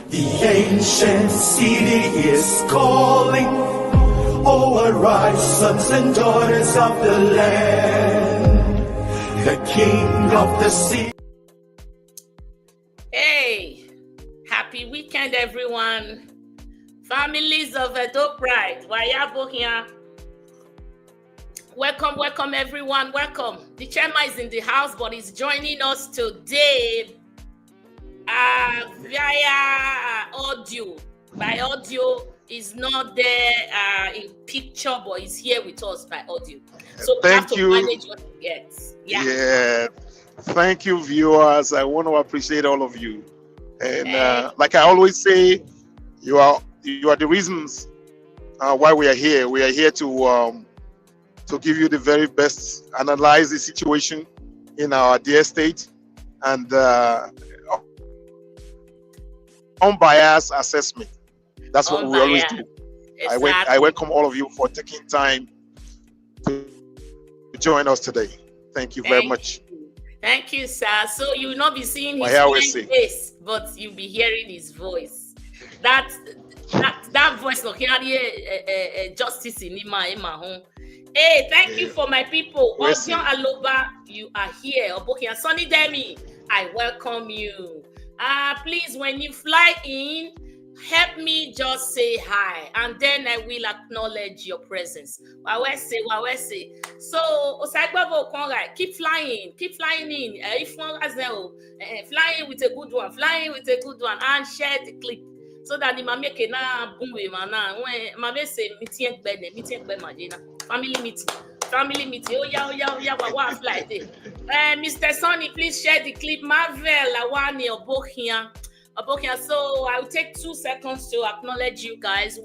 The ancient city is calling. Oh, arise, sons and daughters of the land. The king of the sea. Hey, happy weekend, everyone. Families of Edo Pride, Wayabo here. Welcome, everyone. Welcome. The chairman is in the house, but he's joining us today via audio. By audio, he's not there in picture, but he's here with us by audio. So we have to manage what he gets. Yeah. Thank you, viewers. I want to appreciate all of you. And like I always say, you are the reasons why we are here. We are here to give you the very best, analyze the situation in our dear state, and unbiased assessment. That's what we always do. Exactly. I welcome all of you for taking time to join us today. Thank you very much. Thank you, sir. So you will not be seeing his face, but you'll be hearing his voice. That voice, justice in my home. Hey, thank you for my people. Odion Aloba, you are here. Obokian Sonny Demi, I welcome you. Please, when you fly in, help me just say hi, and then I will acknowledge your presence. Wawese. So, Osagbavo Konga, keep flying in. If one as well, flying with a good one, and share the clip so that the mama can boom mana. When mama say meeting majina. Family meeting. Oh yeah, what fly there. Mr. Sonny, please share the clip. Marvel, Lawani, Obokian. So I will take 2 seconds to acknowledge you guys.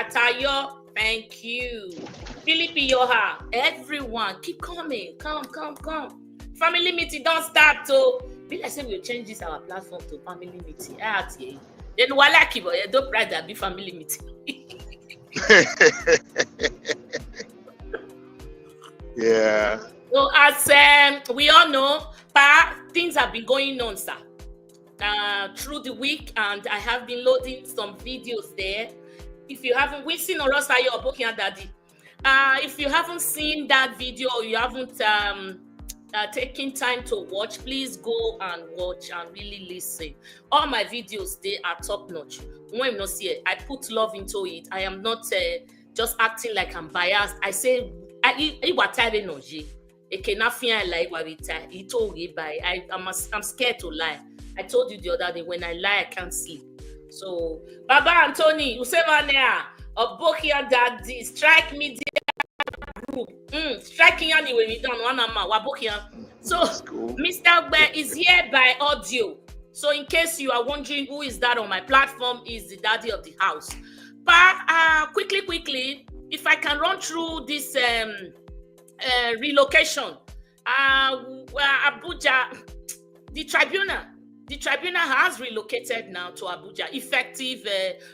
Atayo, thank you. Philippi Yoha, everyone, keep coming. Come. Family meeting don't start to. I say we'll change this our platform to family meeting. Then walaki boy, don't pride that be family meeting. Yeah. So as we all know, things have been going on, sir, through the week, and I have been loading some videos there. If you haven't, we've seen Orosayo Obokian Daddy. If you haven't seen that video, or you haven't taken time to watch, please go and watch and really listen. All my videos, they are top notch. When I'm not here, I put love into it. I am not just acting like I'm biased. I say, I'm scared to lie. I told you the other day, when I lie, I can't sleep. So, Baba Anthony, you say Obokian Daddy, strike me group. Striking anyway, we don't want Wabokian. So, cool. Mr. Ogbe is here by audio. So, in case you are wondering who is that on my platform, is the daddy of the house. But quickly, if I can run through this relocation, Abuja, the tribunal has relocated now to Abuja, effective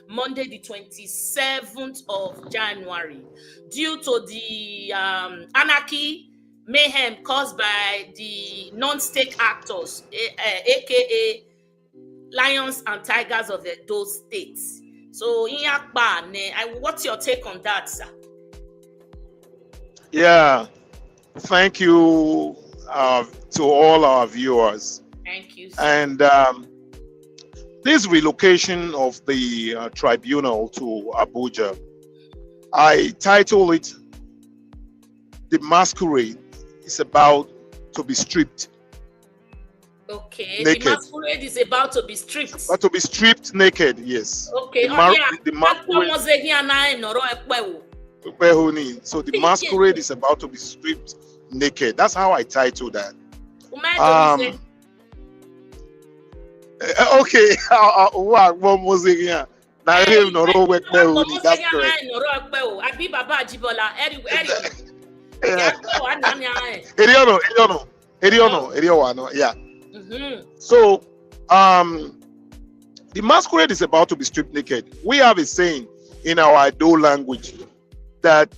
Monday, the 27th of January, due to the anarchy, mayhem caused by the non-state actors, aka lions and tigers of those states. So, what's your take on that, sir? Yeah, thank you to all our viewers. Thank you, sir. And this relocation of the tribunal to Abuja, I title it, "The Masquerade is About to be Stripped." Okay, naked. The masquerade is about to be stripped. About to be stripped naked, yes. Okay, the masquerade. So the masquerade is about to be stripped naked. That's how I title that. Okay, what music here? That's correct. Yeah. So, the masquerade is about to be stripped naked. We have a saying in our Edo language that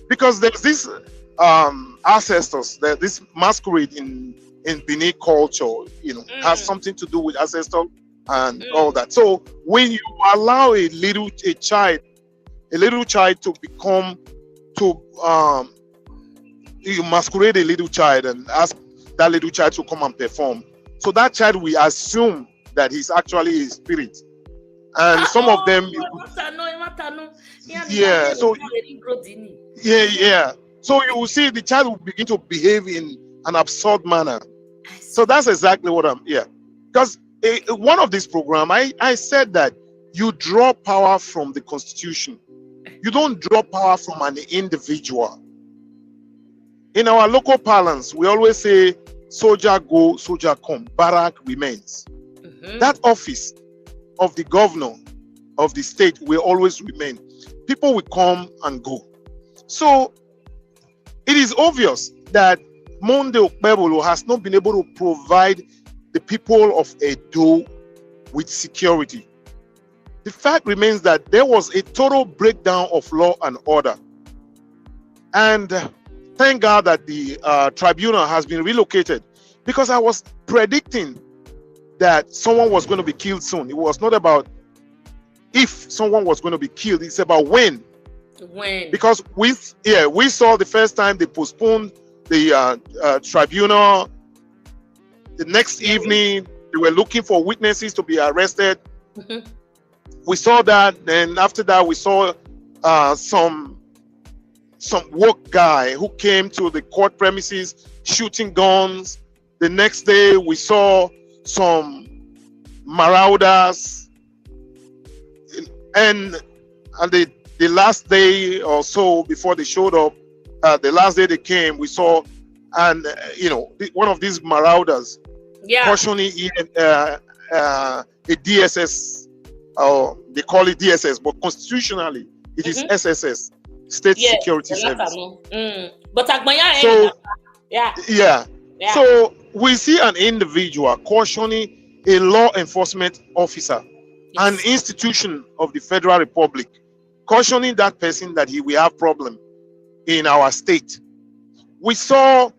because there's this ancestors, that this masquerade in Benin culture, you know, has something to do with ancestor and all that. So when you allow a child to become you masquerade a little child and ask that little child to come and perform, so that child will assume that he's actually a spirit, and some of them, so you will see the child will begin to behave in an absurd manner. So that's exactly what because one of these programs, I said that you draw power from the Constitution. You don't draw power from an individual. In our local parlance, we always say, soldier go, soldier come, barrack remains. That office of the governor of the state will always remain. People will come and go. So it is obvious that Monday OKPEBHOLO has not been able to provide the people of Edo with security. The fact remains that there was a total breakdown of law and order. And thank God that the tribunal has been relocated, because I was predicting that someone was going to be killed soon. It was not about if someone was going to be killed, it's about when. Because we saw the first time they postponed the tribunal. The next evening, they were looking for witnesses to be arrested. We saw that. Then after that, we saw some work guy who came to the court premises shooting guns. The next day, we saw some marauders, and the last day or so before they showed up, the last day they came, we saw, and one of these marauders cautioning a DSS, or they call it DSS, but constitutionally it is SSS, State Security Service. So we see an individual cautioning a law enforcement officer, an institution of the Federal Republic, cautioning that person that he will have problem in our state. We saw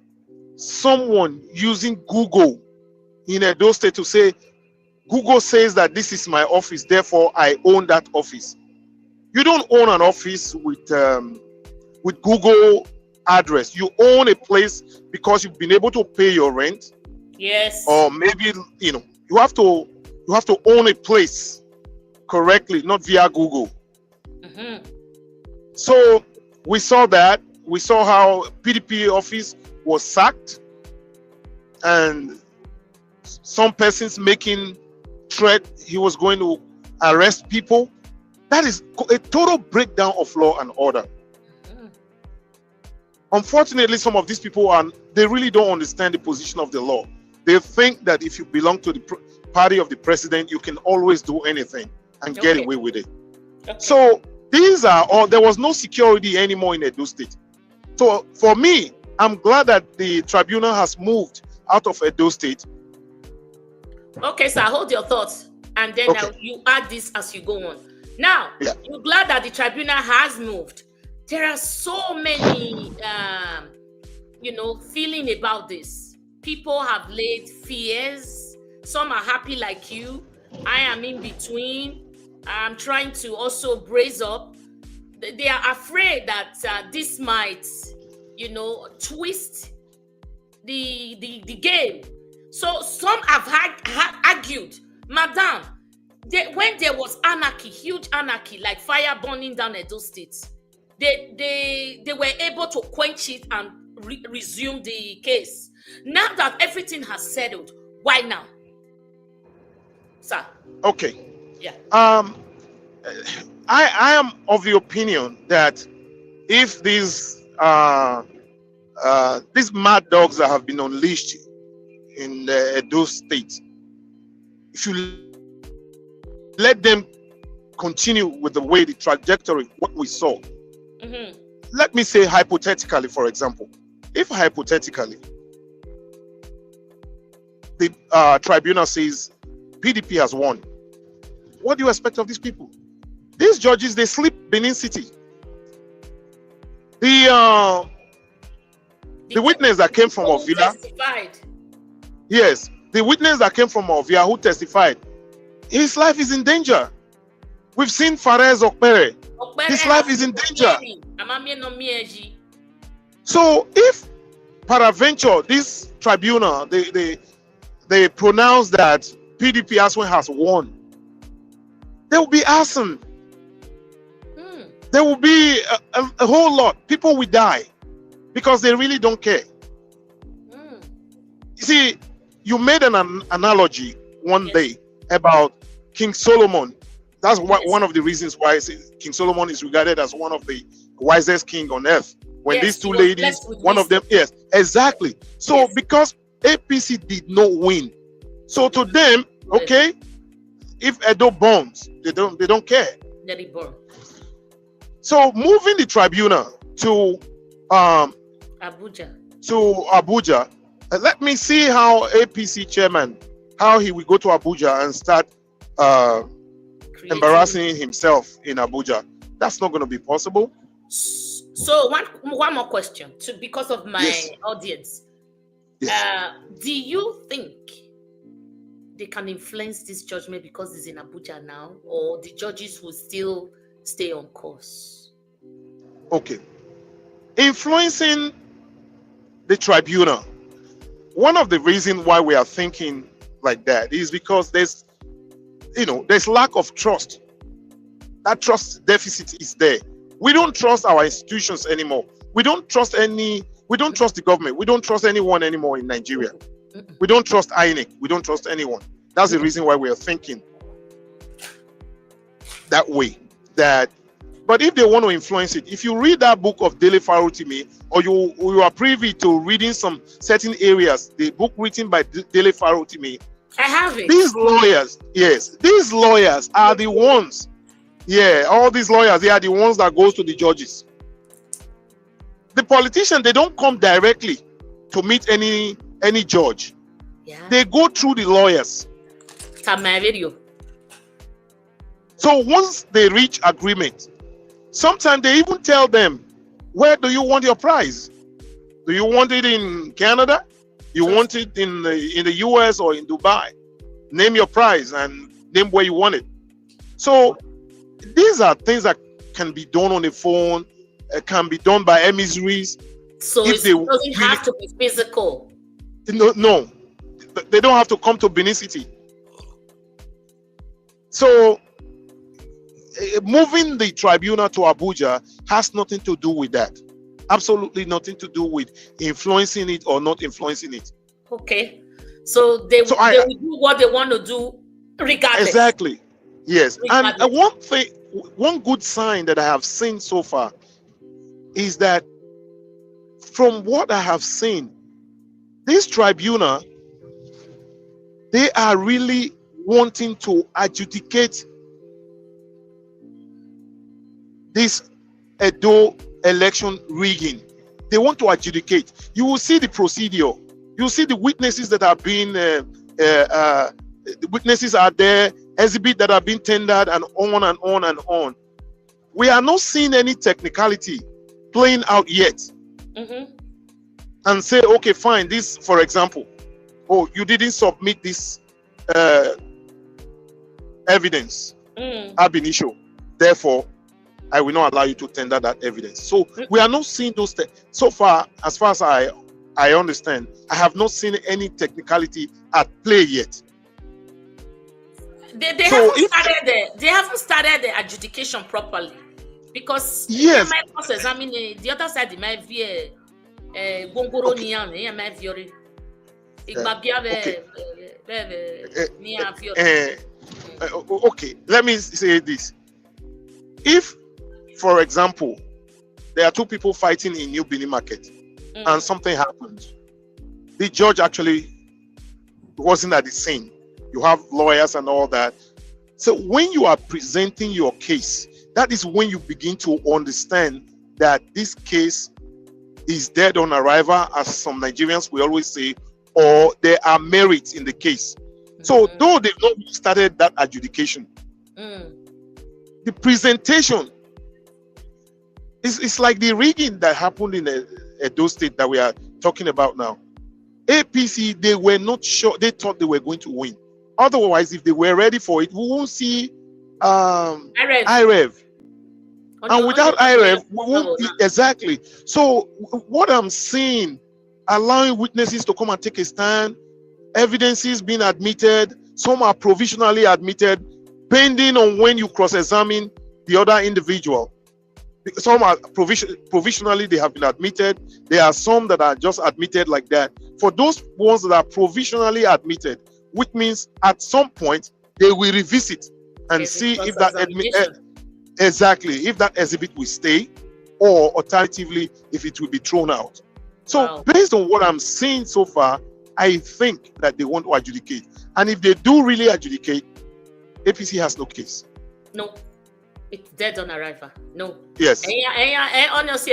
someone using Google in Edo State to say, Google says that this is my office, therefore I own that office. You don't own an office with Google address. You own a place because you've been able to pay your rent. Or maybe you have to own a place correctly, not via Google. So we saw that. We saw how PDP office was sacked, and some persons making threat he was going to arrest people. That is a total breakdown of law and order. Unfortunately, some of these people they really don't understand the position of the law. They think that if you belong to the party of the president, you can always do anything and get away with it. So these are all. There was no security anymore in Edo State. So for me, I'm glad that the tribunal has moved out of Edo State. Okay, so hold your thoughts, and then you add this as you go on. Now, you're glad that the tribunal has moved. There are so many, feeling about this. People have laid fears. Some are happy like you. I am in between. I'm trying to also brace up. They are afraid that this might, twist the game. So some have argued, Madam, when there was anarchy, huge anarchy, like fire burning down Edo State, they were able to quench it and resume the case. Now that everything has settled, why now, sir? Okay. Yeah. I am of the opinion that if these mad dogs that have been unleashed in Edo State, if you let them continue with the trajectory, what we saw. Let me say hypothetically, for example, if hypothetically the tribunal says PDP has won, what do you expect of these people? These judges, they sleep Benin City. The The witness that came from Ovia testified. Yes, the witness that came from Ovia who testified, his life is in danger. We've seen Fares Okpere. His life is in danger. So if peradventure this tribunal they pronounce that PDP Aswen has won, there will be arson. There will be a whole lot. People will die because they really don't care. You see, you made an analogy one day about King Solomon. That's one of the reasons why King Solomon is regarded as one of the wisest king on earth. When these two ladies, one of them, yes, exactly. So because APC did not win, so to them, okay, if Edo burns, they don't care. Let it burn. So moving the tribunal to Abuja, let me see how APC chairman, how he will go to Abuja and start embarrassing himself in Abuja. That's not going to be possible. So one more question, because of my audience. Yes. Do you think they can influence this judgment because it's in Abuja now, or the judges will still stay on course? Okay. Influencing the tribunal. One of the reasons why we are thinking like that is because there's lack of trust. That trust deficit is there. We don't trust our institutions anymore. We don't trust the government. We don't trust anyone anymore in Nigeria. We don't trust INEC. We don't trust anyone. That's the reason why we are thinking that way. But if they want to influence it, if you read that book of Dele Farotimi, or you are privy to reading some certain areas, the book written by Dele Farotimi, I have it. These lawyers are the ones. Yeah, all these lawyers, they are the ones that goes to the judges. The politicians, they don't come directly to meet any judge. Yeah. They go through the lawyers. It's on my video. So once they reach agreement, sometimes they even tell them, where do you want your prize? Do you want it in Canada? You want it in the US or in Dubai? Name your prize and name where you want it. So these are things that can be done on the phone, can be done by emissaries. So it doesn't have to be physical. No, they don't have to come to Benin City. So moving the tribunal to Abuja has nothing to do with that. Absolutely nothing to do with influencing it or not influencing it. Okay. So they will do what they want to do regardless. Exactly. Yes. Regardless. And one good sign that I have seen so far is that from what I have seen, this tribunal, they are really wanting to adjudicate this Edo election rigging. They want to adjudicate. You will see the procedure. You will see the witnesses that are being, the witnesses are there, exhibit that are being tendered, and on and on and on. We are not seeing any technicality playing out yet. And say, okay, fine, this, for example, oh, you didn't submit this evidence ab initio. Therefore, I will not allow you to tender that evidence. So we are not seeing those so far as I understand. I have not seen any technicality at play yet. They haven't started the adjudication properly, because yes, I mean the other side it might be gongoro niam it might be okay, let me say this. If, for example, there are two people fighting in New Benin Market and something happened, the judge actually wasn't at the scene. You have lawyers and all that. So when you are presenting your case, that is when you begin to understand that this case is dead on arrival, as some Nigerians will always say, or there are merits in the case. So though they've not started that adjudication, the presentation is like the rigging that happened in Edo State that we are talking about now. APC, they were not sure. They thought they were going to win. Otherwise, if they were ready for it, we won't see IREV. And without IREV, we won't be exactly. So what I'm saying, allowing witnesses to come and take a stand, evidences being admitted, some are provisionally admitted, pending on when you cross-examine the other individual. Some are provisionally, they have been admitted. There are some that are just admitted like that. For those ones that are provisionally admitted, which means at some point they will revisit and see if that if that exhibit will stay, or alternatively if it will be thrown out. So based on what I'm seeing so far, I think that they want to adjudicate. And if they do really adjudicate, APC has no case. No. It's dead on arrival. No. Yes. Honestly,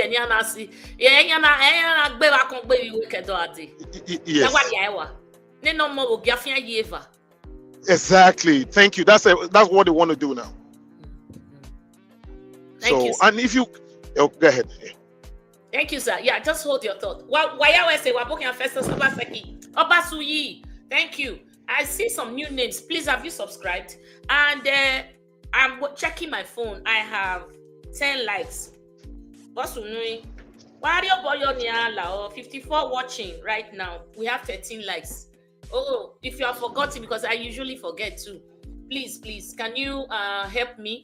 exactly. Thank you. That's what they want to do now. Thank you, and if you go ahead. Thank you, sir. Yeah, just hold your thought. Thank you. I see some new names. Please, have you subscribed? And I'm checking my phone. I have 10 likes. What's doing? Why are you 54 watching right now? We have 13 likes. Oh, if you have forgotten, because I usually forget too. Please, can you help me?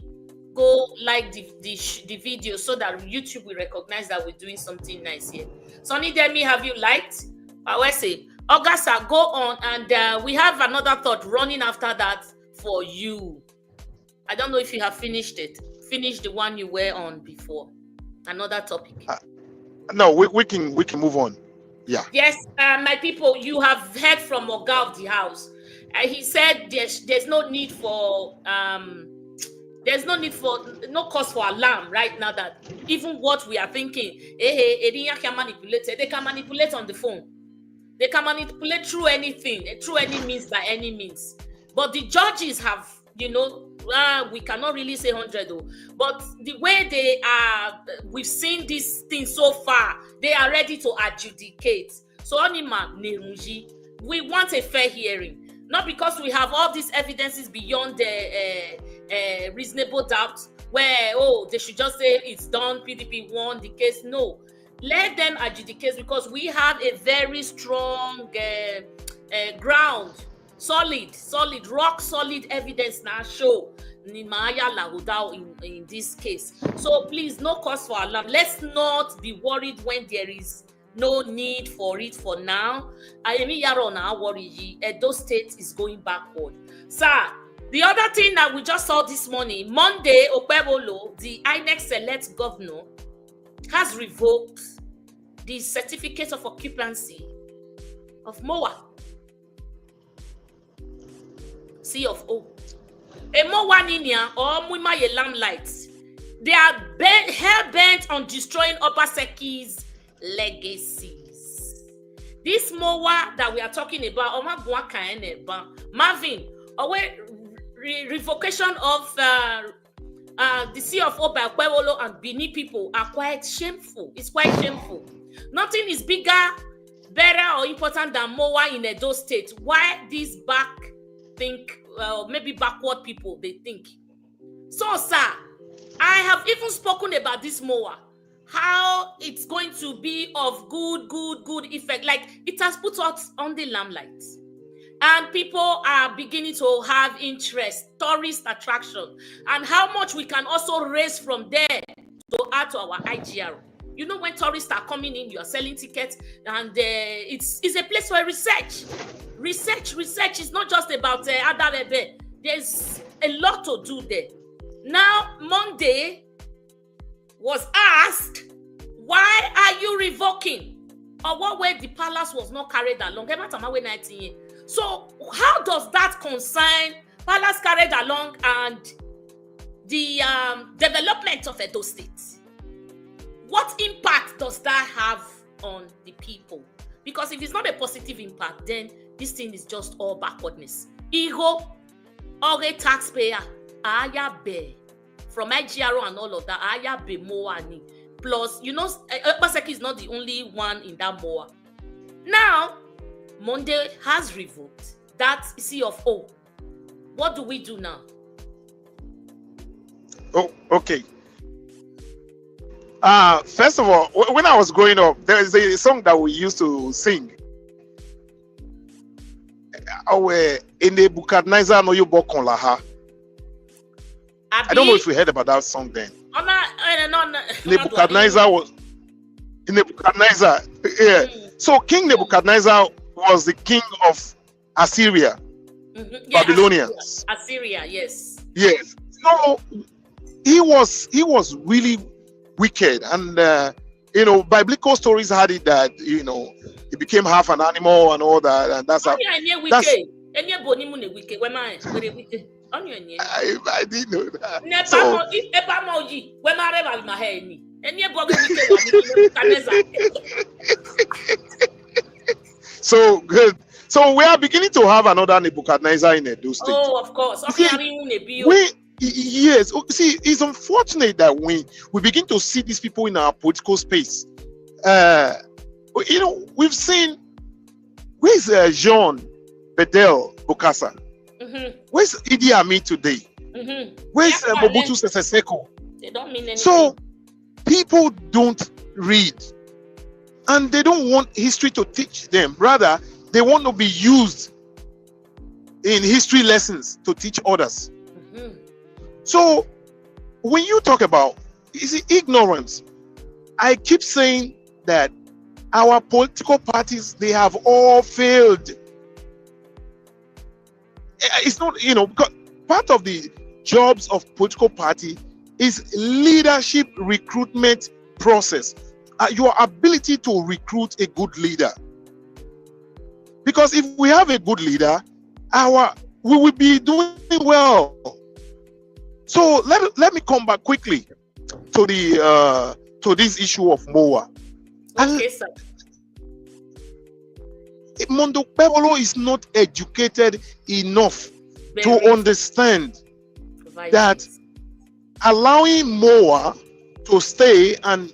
Go like the video so that YouTube will recognize that we're doing something nice here. Sonny Demi, have you liked? I will say, Augusta, go on, and we have another thought running after that for you. I don't know if you have finished it. Finish the one you were on before. Another topic. No, we can move on. Yeah. Yes, my people, you have heard from Oga of the house. He said there's no need for no cause for alarm right now, that even what we are thinking, they can manipulate on the phone. They can manipulate through anything, through any means, by any means. But the judges have, we cannot really say 100 though. But the way they are, we've seen this thing so far, they are ready to adjudicate. So Onima Nerunji, we want a fair hearing. Not because we have all these evidences beyond the reasonable doubt, where, they should just say it's done, PDP won the case. No. Let them adjudicate, because we have a very strong ground, solid, rock solid evidence now show in this case. So please, no cause for alarm. Let's not be worried when there is no need for it for now. Edo State is going backward. Sir, the other thing that we just saw this morning, Monday, OKPEBHOLO, the INEC select governor, has revoked the certificate of occupancy of MOWA. C of O. A MOWA Ninia or Muimaye Limelight. They are hell-bent on destroying OBASEKI'S legacies. This MOWA that we are talking about, Marvin, revocation of the C of O by OKPEBHOLO and Bini people are quite shameful. It's quite shameful. Nothing is bigger, better, or important than MOWA in Edo State. Why these maybe backward people, they think? So, sir, I have even spoken about this MOWA, how it's going to be of good effect. Like, it has put us on the limelight. And people are beginning to have interest, tourist attraction, and how much we can also raise from there to add to our IGR. When tourists are coming in, you are selling tickets, and it's a place for research. Research is not just about Adabebe. There's a lot to do there. Now, Monday was asked, why are you revoking? Or what way the palace was not carried along? So, how does that concern palace carried along and the development of Edo State? What impact does that have on the people? Because if it's not a positive impact, then this thing is just all backwardness. Ego, Ore taxpayer, Ayabe, from IGBERO and all of that, Ayabe Moani. Plus, OBASEKI is not the only one in that MOWA. Now, Monday has revoked that C of O. What do we do now? Oh, okay. First of all, when I was growing up, there is a song that we used to sing. In the Bukadnaiza no yobo kon laha. I don't know if we heard about that song then. Nebuchadnezzar was in Nebuchadnezzar. Yeah. So King Nebuchadnezzar was the king of Assyria, yeah, Babylonians. Assyria, yes. Yes. So he was really wicked, and biblical stories had it that he became half an animal and all that, and that's how. I didn't know that. So good. So we are beginning to have another Nebuchadnezzar in Edo State. Oh, of course. Yes. See, it's unfortunate that when we begin to see these people in our political space, we've seen, where's Jean Bedel Bokassa? Where's Idi Amin today? Where's Mobutu Sese Seko? They don't mean anything. So people don't read, and they don't want history to teach them. Rather, they want to be used in history lessons to teach others. So when you talk about ignorance, I keep saying that our political parties, they have all failed. It's not, because part of the jobs of political party is leadership recruitment process. Your ability to recruit a good leader. Because if we have a good leader, we will be doing well. So let me come back quickly to the to this issue of MOWA. Okay, sir. OKPEBHOLO is not educated enough to understand that allowing MOWA to stay and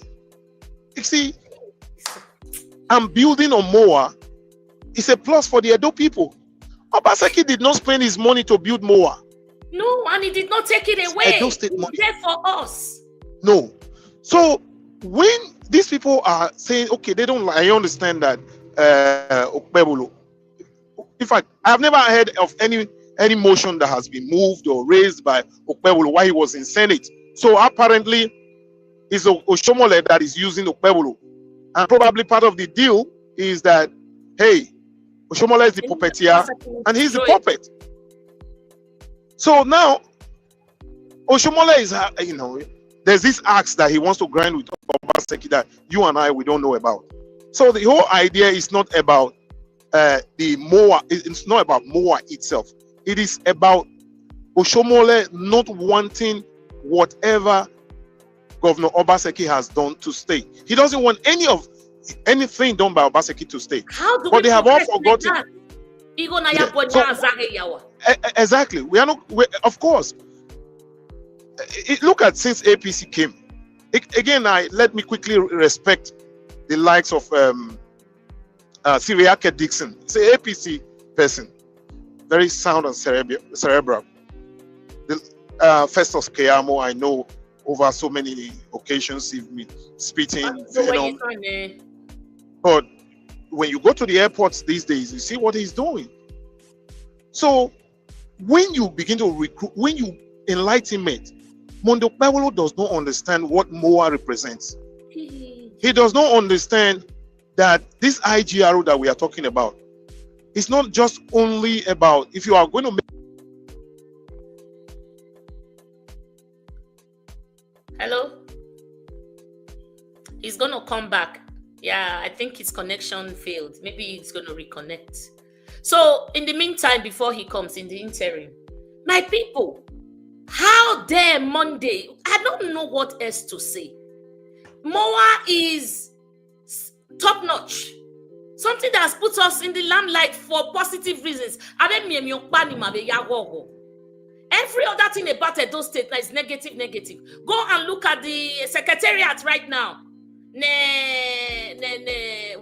building on MOWA is a plus for the Edo people. Obaseki did not spend his money to build MOWA. No, and he did not take it away. Edo State money. It's there for us. No. So when these people are saying, okay, they don't like, I understand that OKPEBHOLO. In fact, I've never heard of any motion that has been moved or raised by OKPEBHOLO while he was in Senate. So apparently, it's Oshomole that is using OKPEBHOLO. And probably part of the deal is that, hey, Oshomole is the puppeteer and he's the puppet. So now, Oshomole is, there's this axe that he wants to grind with Obaseki that you and I, we don't know about. So the whole idea is not about the MOWA, it's not about MOWA itself. It is about Oshomole not wanting whatever Governor Obaseki has done to stay. He doesn't want anything done by Obaseki to stay. How do but they have all forgotten. Exactly. We are not. Of course. Look at since APC came. Again, let me quickly respect the likes of Siriake Dixon. It's an APC person, very sound and cerebral. Festus Keyamo, I know over so many occasions, he's been spitting. But when you go to the airports these days, you see what he's doing. So when you begin to recruit, when you enlightenment, OKPEBHOLO does not understand what MOWA represents. He does not understand that this IGRO that we are talking about is not just only about if you are going to make. Hello? He's going to come back. Yeah, I think his connection failed. Maybe he's going to reconnect. So, in the meantime, before he comes, in the interim, my people, how dare Monday? I don't know what else to say. MOWA is top-notch. Something that has put us in the limelight for positive reasons. Every other thing about Edo State is negative. Go and look at the secretariat right now.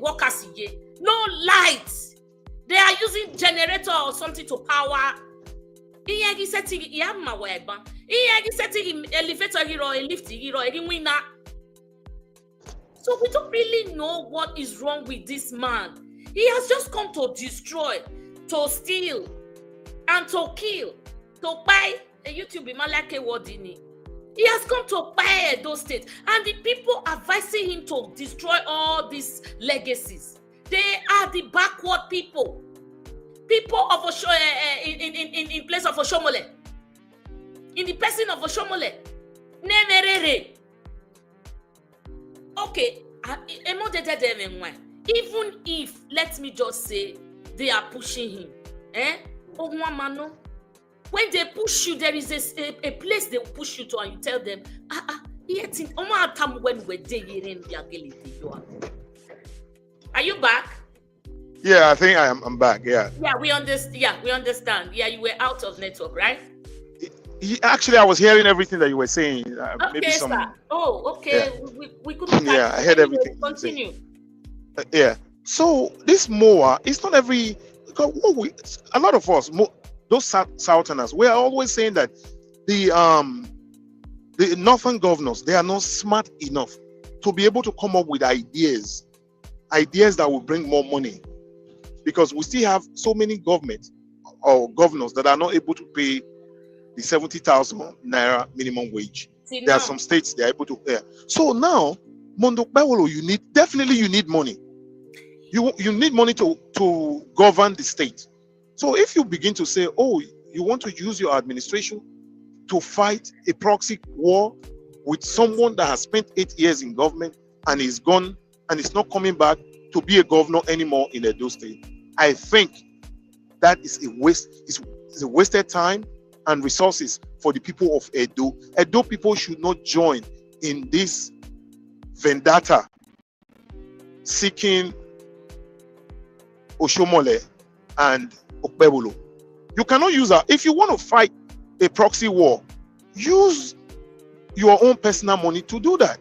workers here. No lights. They are using generator or something to power. Iyagi setting yamma weba. Iyagi setting elevator hero, a lift hero, a winner. So we don't really know what is wrong with this man. He has just come to destroy, to steal, and to kill, to buy a YouTube Malake Wadini. He has come to buy those states, and the people advising him to destroy all these legacies. They are the backward people. People of Osho, in place of Oshomole. In the person of Oshomole. Nemerere. Okay, even if, let me just say, they are pushing him. When they push you, there is a place they will push you to, and you tell them, are you back? Yeah, I think I'm back. Yeah. Yeah, we understand. Yeah, you were out of network, right? Actually, I was hearing everything that you were saying. Okay, maybe some... sir. Oh, okay. Yeah. We couldn't. Yeah, I heard everything. Continue. Yeah. So this MOWA, it's not every. Because a lot of us, those Southerners, we are always saying that the Northern governors, they are not smart enough to be able to come up with ideas that will bring more money, because we still have so many governments or governors that are not able to pay the 70,000 naira minimum wage. There are some states they are able to pay. So now, OKPEBHOLO, you need money. You need money to govern the state. So if you begin to say, oh, you want to use your administration to fight a proxy war with someone that has spent 8 years in government and is gone and is not coming back to be a governor anymore in Edo State, I think that is a waste. It's a wasted time and resources for the people of Edo. Edo people should not join in this vendetta seeking Oshomole and OKPEBHOLO. You cannot use that. If you want to fight a proxy war, use your own personal money to do that.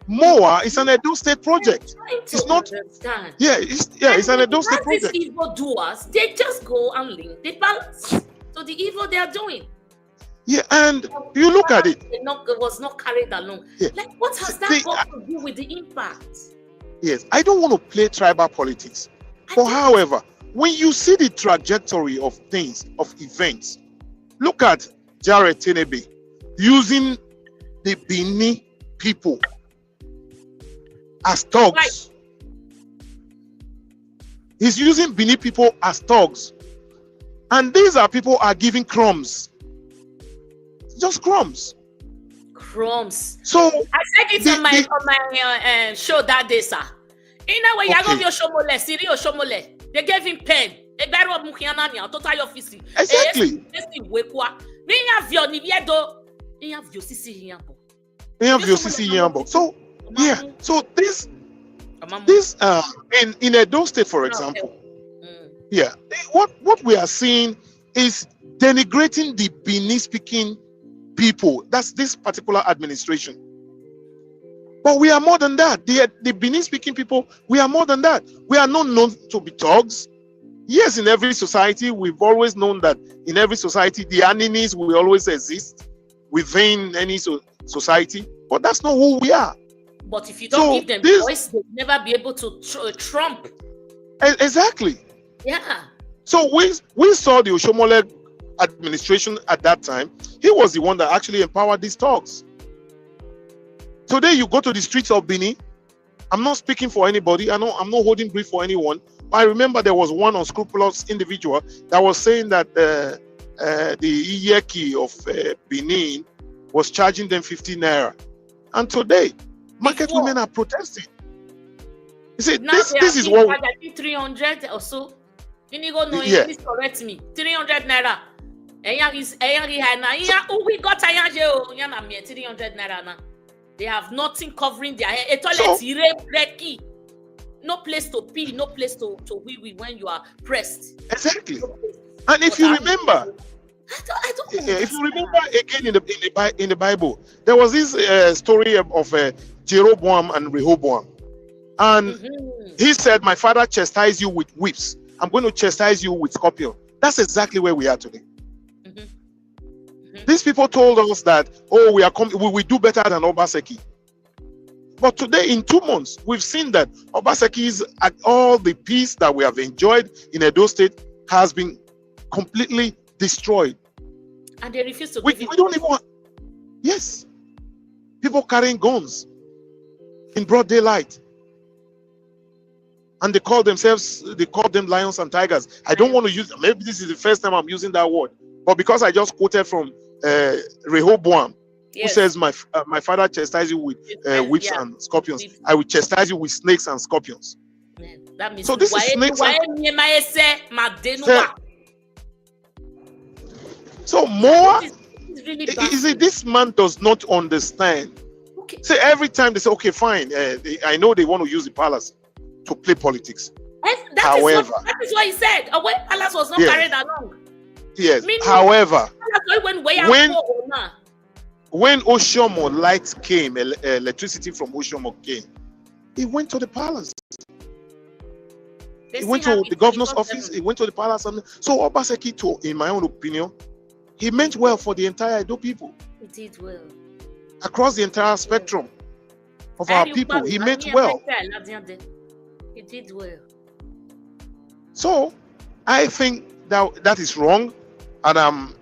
MOWA is an Edo State project. It's not. Understand. It's an Edo State project. These evil doers, they just go and link the balance to the evil they are doing. Yeah, and you look at it. It was not carried along. Yeah. Like, what has that got to do with the impact? Yes, I don't want to play tribal politics. But however, when you see the trajectory of things, of events, look at Jared Tenebe using the Bini people as thugs. Right. He's using Bini people as thugs. And these are people are giving crumbs. Just crumbs. Crumbs. So I said it on my show that day, sir. In a way, they gave him pen. Exactly. So yeah, so this in Edo State, for example, yeah, what we are seeing is denigrating the Bini speaking people. That's this particular administration. But we are more than that. The Bini speaking people, we are more than that. We are not known to be thugs. Yes, in every society, we've always known that in every society, the enemies will always exist within any society. But that's not who we are. But if you don't give them voice, they'll never be able to trump. Exactly. Yeah. So we saw the Oshomole administration at that time. He was the one that actually empowered these thugs. Today you go to the streets of Bini. I'm not speaking for anybody. I'm not holding brief for anyone. But I remember there was one unscrupulous individual that was saying that the Iyeki of Benin was charging them 50 naira. And today, market women are protesting. You see, this is what 300 or so. Please correct me. 300 naira. We got 300 naira now. They have nothing covering their head. No place to pee, no place to wee when you are pressed. Exactly. And if you remember, if you remember again in the Bible, there was this story of Jeroboam and Rehoboam. And he said, my father chastised you with whips. I'm going to chastise you with scorpion. That's exactly where we are today. These people told us that, oh, we will do better than Obaseki. But today, in 2 months, we've seen that Obaseki's, all the peace that we have enjoyed in Edo State has been completely destroyed. And they refuse to we don't even. Yes. People carrying guns in broad daylight. And they call them lions and tigers. I don't want to use, maybe this is the first time I'm using that word. But because I just quoted from Rehoboam, who says, my father chastised you with whips and scorpions. I will chastise you with snakes and scorpions. That means so this is snakes so more this man does not understand. Okay. So every time they say, okay, fine, I know they want to use the palace to play politics. However, that is what he said. Palace was not carried along. Yes. However, when Oshomo lights came, electricity from Oshomo came, he went to the palace. He went to the governor's office. He went to the palace. And so Obaseki, in my own opinion, he meant well for the entire Edo people. He did well. Across the entire spectrum of our people, he meant well. He did well. So I think that is wrong, and I'm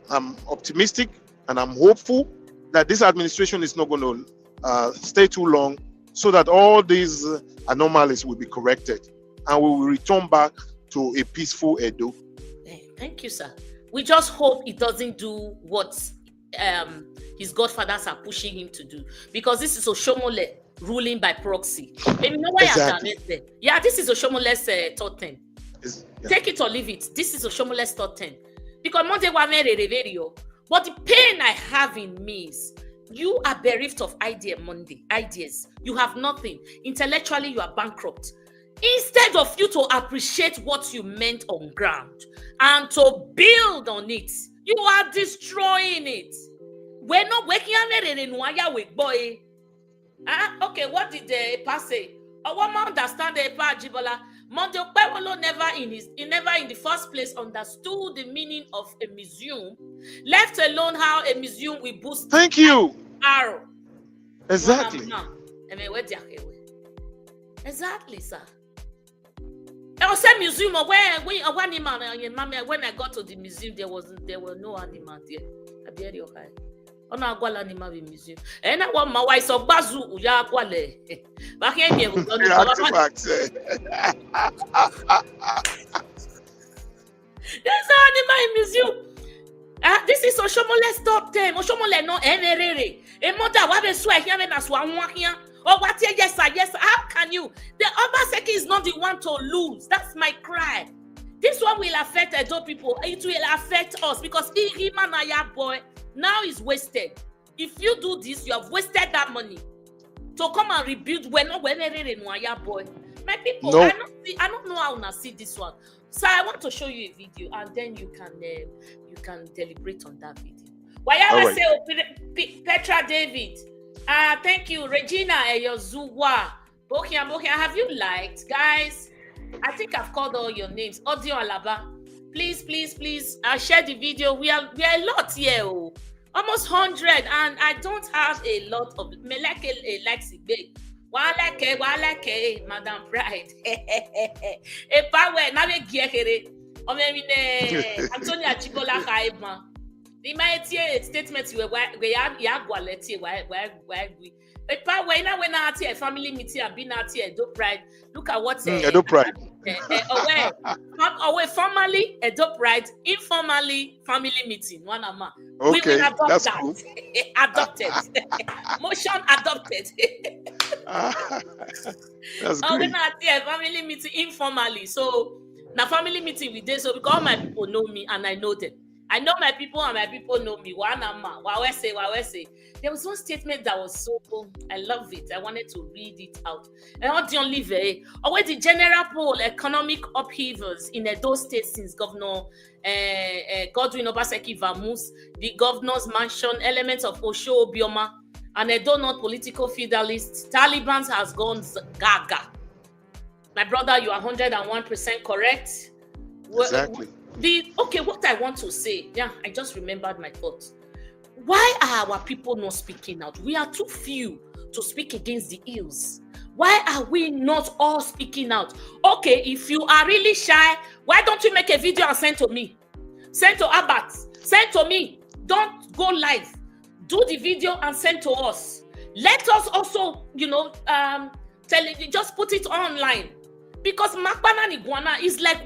optimistic and I'm hopeful that this administration is not going to stay too long, so that all these anomalies will be corrected and we will return back to a peaceful Edo. Thank you, sir. We just hope it doesn't do what his godfathers are pushing him to do, because this is Oshomole ruling by proxy. Maybe no way exactly. Yeah, this is Oshomole's thought 10. Take it or leave it. This is Oshomole's thought 10. Because Monday was very reverio. But the pain I have in me is you are bereft of ideas. You have nothing. Intellectually, you are bankrupt. Instead of you to appreciate what you meant on ground and to build on it, you are destroying it. We're not working on it in Waya with boy. Okay, what did the pass say? I want to understand the pa Jibola. Monte OKPEBHOLO never in the first place understood the meaning of a museum, let alone how a museum will boost. Thank you. Arrow. Exactly. Exactly, sir. I was saying museum when I got to the museum, there were no animals there. On a gwala animal museum. And I want my wife so bazu uya kwale. Back here, there's no animal museum. This is Oshomole's top 10. Oshomole no enerere. A mother wabe swear here and as one here. Oh, what? Yes, sir. Yes, sir. How can you? The Obaseki is not the one to lose. That's my cry. This one will affect Edo people. It will affect us because Ihimanaya boy now is wasted. If you do this, you have wasted that money to come and rebuild. We're not boy. My people, no. I don't know how to see this one. So I want to show you a video, and then you can deliberate on that video. Why I say Petra David? Thank you, Regina Eyozuwa. Bokia, have you liked, guys? I think I've called all your names. Audio Alaba, please, share the video. We are a lot here, almost 100, and I don't have a lot of Meleke likes it. Walake, Madam Pride. Antonia Chibola Kaiba. The mighty statements were when out here family meeting and been out here Edo Pride. Look at what's Edo Pride. Away formally Edo Pride, informally family meeting. One ama. Okay, we will adopt that's that. Cool. Adopted. Motion adopted. That's great. When out here family meeting informally. So now family meeting we did so because all my people know me and I know them. I know my people and my people know me. Say. There was one statement that was so cool. I love it. I wanted to read it out. And not the only way. Already the general poll economic upheavals in Edo State since Governor Godwin Obaseki Vamus, the governor's mansion, elements of Osho Obioma, and Edo North political feudalists, Taliban has gone gaga. My brother, you are 101% correct. Exactly. Okay, what I want to say, I just remembered my thoughts. Why are our people not speaking out? We are too few to speak against the ills. Why are we not all speaking out? Okay, if you are really shy, why don't you make a video and send to me? Send to Abat. Send to me. Don't go live. Do the video and send to us. Let us also, just put it online. Because Makbana Niguana is like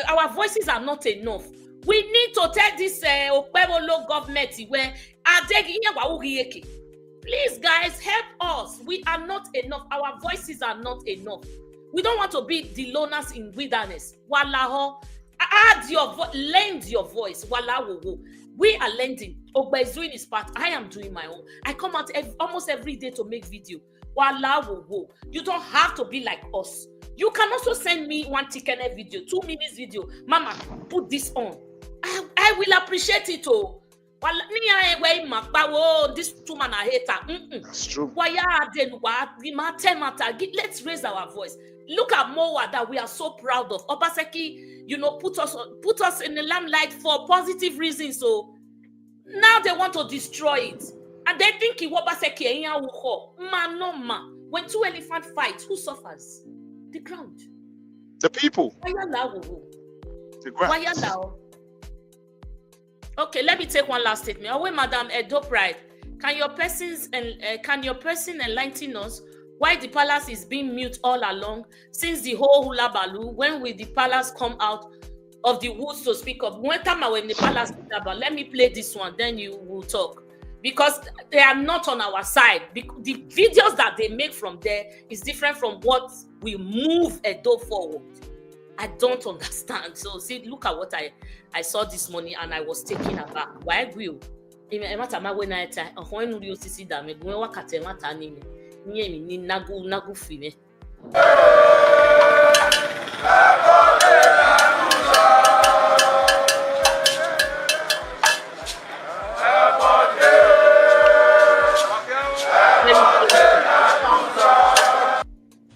our voices are not enough. We need to tell this OKPEBHOLO government where please, guys, help us. We are not enough. Our voices are not enough. We don't want to be the loners in wilderness. Wallaho, add your voice, lend your voice. Wallaho, we are lending. Ogba is doing his part. I am doing my own. I come out almost every day to make video. Wallaho, you don't have to be like us. You can also send me 1 ticket video, 2 minutes video. Mama, put this on. I will appreciate it. Oh. This woman a hater. That's true. Let's raise our voice. Look at MOWAA that we are so proud of. Obaseki, put us in the limelight for positive reasons. So now they want to destroy it. And they think Obaseki when 2 elephants fight, who suffers? The ground. The people. The ground. Okay, let me take one last statement. Oh, Madam Edo Pride, can your person enlighten us why the palace is being mute all along since the whole hula baloo? When will the palace come out of the woods to speak up? When the palace, let me play this one, then you will talk. Because they are not on our side. The videos that they make from there is different from what we move Edo forward. I don't understand. So see, look at what I saw this morning and I was taken aback. Why will?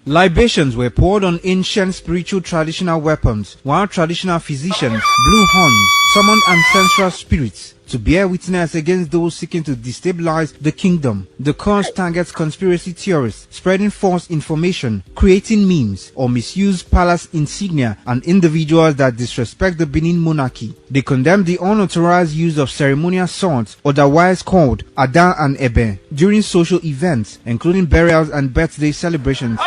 Libations were poured on ancient spiritual traditional weapons, while traditional physicians blew horns, summoned ancestral spirits to bear witness against those seeking to destabilize the kingdom. The cause targets conspiracy theorists, spreading false information, creating memes, or misuse palace insignia and individuals that disrespect the Benin monarchy. They condemn the unauthorized use of ceremonial swords, otherwise called Ada and Ebe, during social events, including burials and birthday celebrations.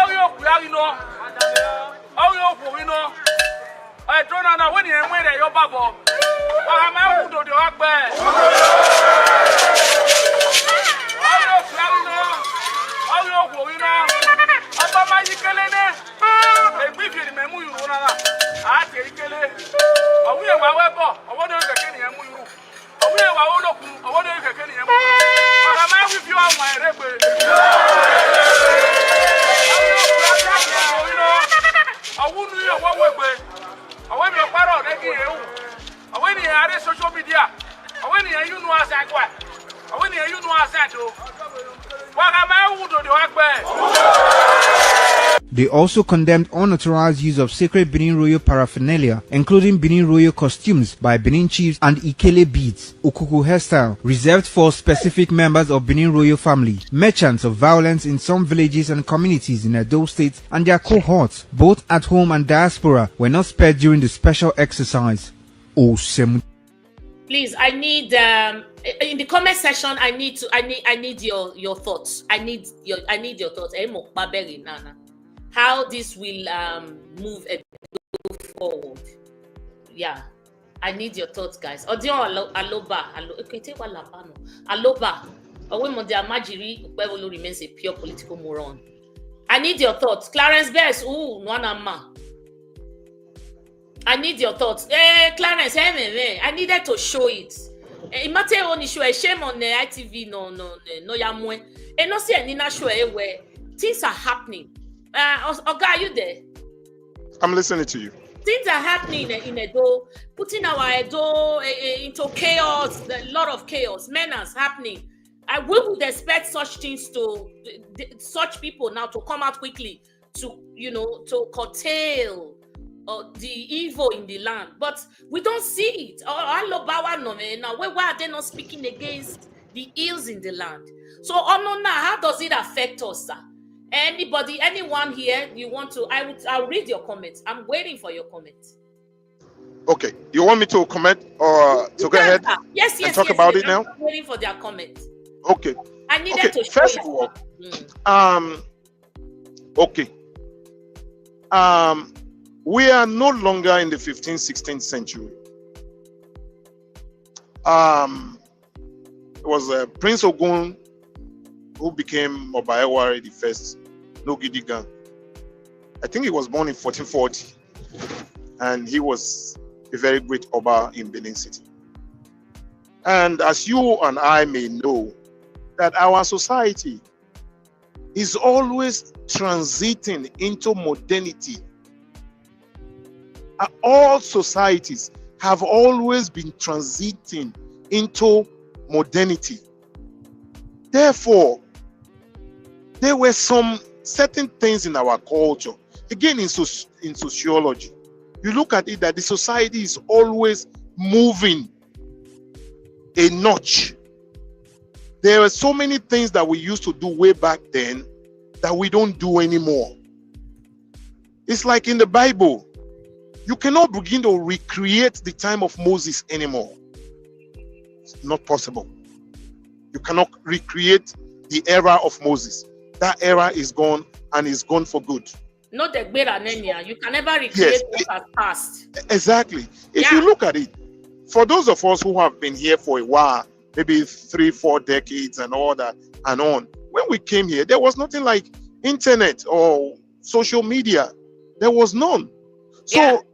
They also condemned unauthorized use of sacred Benin royal paraphernalia, including Benin royal costumes by Benin chiefs and Ikele beads, Okuku hairstyle, reserved for specific members of Benin royal family. Merchants of violence in some villages and communities in Edo State and their cohorts, both at home and diaspora, were not spared during the special exercise. Please, I need in the comment section. I need your thoughts. I need your thoughts. How this will move forward. Yeah, I need your thoughts, guys. Aloba. Owemonde Amajiri OKPEBHOLO remains a pure political moron. I need your thoughts. Clarence Bess, Nwanama. I need your thoughts. Clarence, I needed to show it. Imate only show a shame on the ITV. No, yamwe. And no see any show where things are happening. Oga, are you there? I'm listening to you. Things are happening in Edo, putting our Edo into chaos, a lot of chaos, menace happening. We would expect such things such people now to come out quickly to, to curtail the evil in the land, but we don't see it. Now, why are they not speaking against the ills in the land? So, how does it affect us, sir? Anybody, anyone here, you want to? I'll read your comments. I'm waiting for your comments. Okay, you want me to comment or to go ahead? Yes, and talk about it now. I'm waiting for their comments. Okay. I needed to show first it. of all, okay. We are no longer in the 15th, 16th century. It was Prince Ogun who became Obaewa the first Nogidigan. I think he was born in 1440, and he was a very great Oba in Benin City. And as you and I may know, that our society is always transiting into modernity. All societies have always been transiting into modernity. Therefore, there were some certain things in our culture. Again, in sociology, you look at it that the society is always moving a notch. There are so many things that we used to do way back then that we don't do anymore. It's like in the Bible, you cannot begin to recreate the time of Moses anymore. It's not possible. You cannot recreate the era of Moses. That era is gone, and is gone for good. Not the Nenya. You can never recreate what has passed. Exactly. If you look at it, for those of us who have been here for a while, maybe 3-4 decades and all that and on, when we came here, there was nothing like internet or social media. There was none. So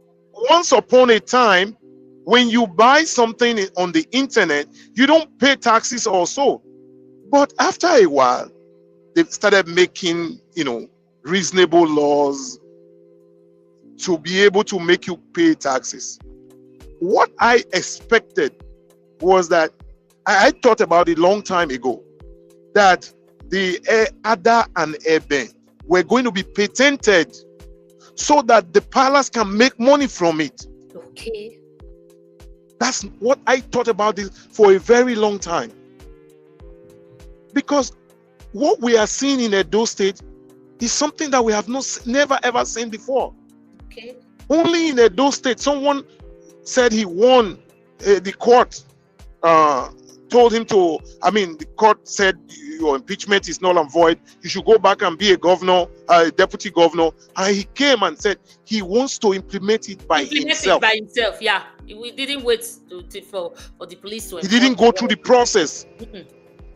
once upon a time, when you buy something on the internet, you don't pay taxes or so. But after a while, they started making, reasonable laws to be able to make you pay taxes. What I expected was that I thought about it a long time ago, that the Ada and Ebe were going to be patented so that the palace can make money from it. Okay. That's what I thought about this for a very long time. Because what we are seeing in Edo State is something that we have never ever seen before. Okay. Only in Edo State, someone said he won the court. Told him to, the court said your impeachment is null and void. You should go back and be a governor, a deputy governor. And he came and said he wants to implement it by himself. Yeah. We didn't wait for the police to. He didn't go through the process.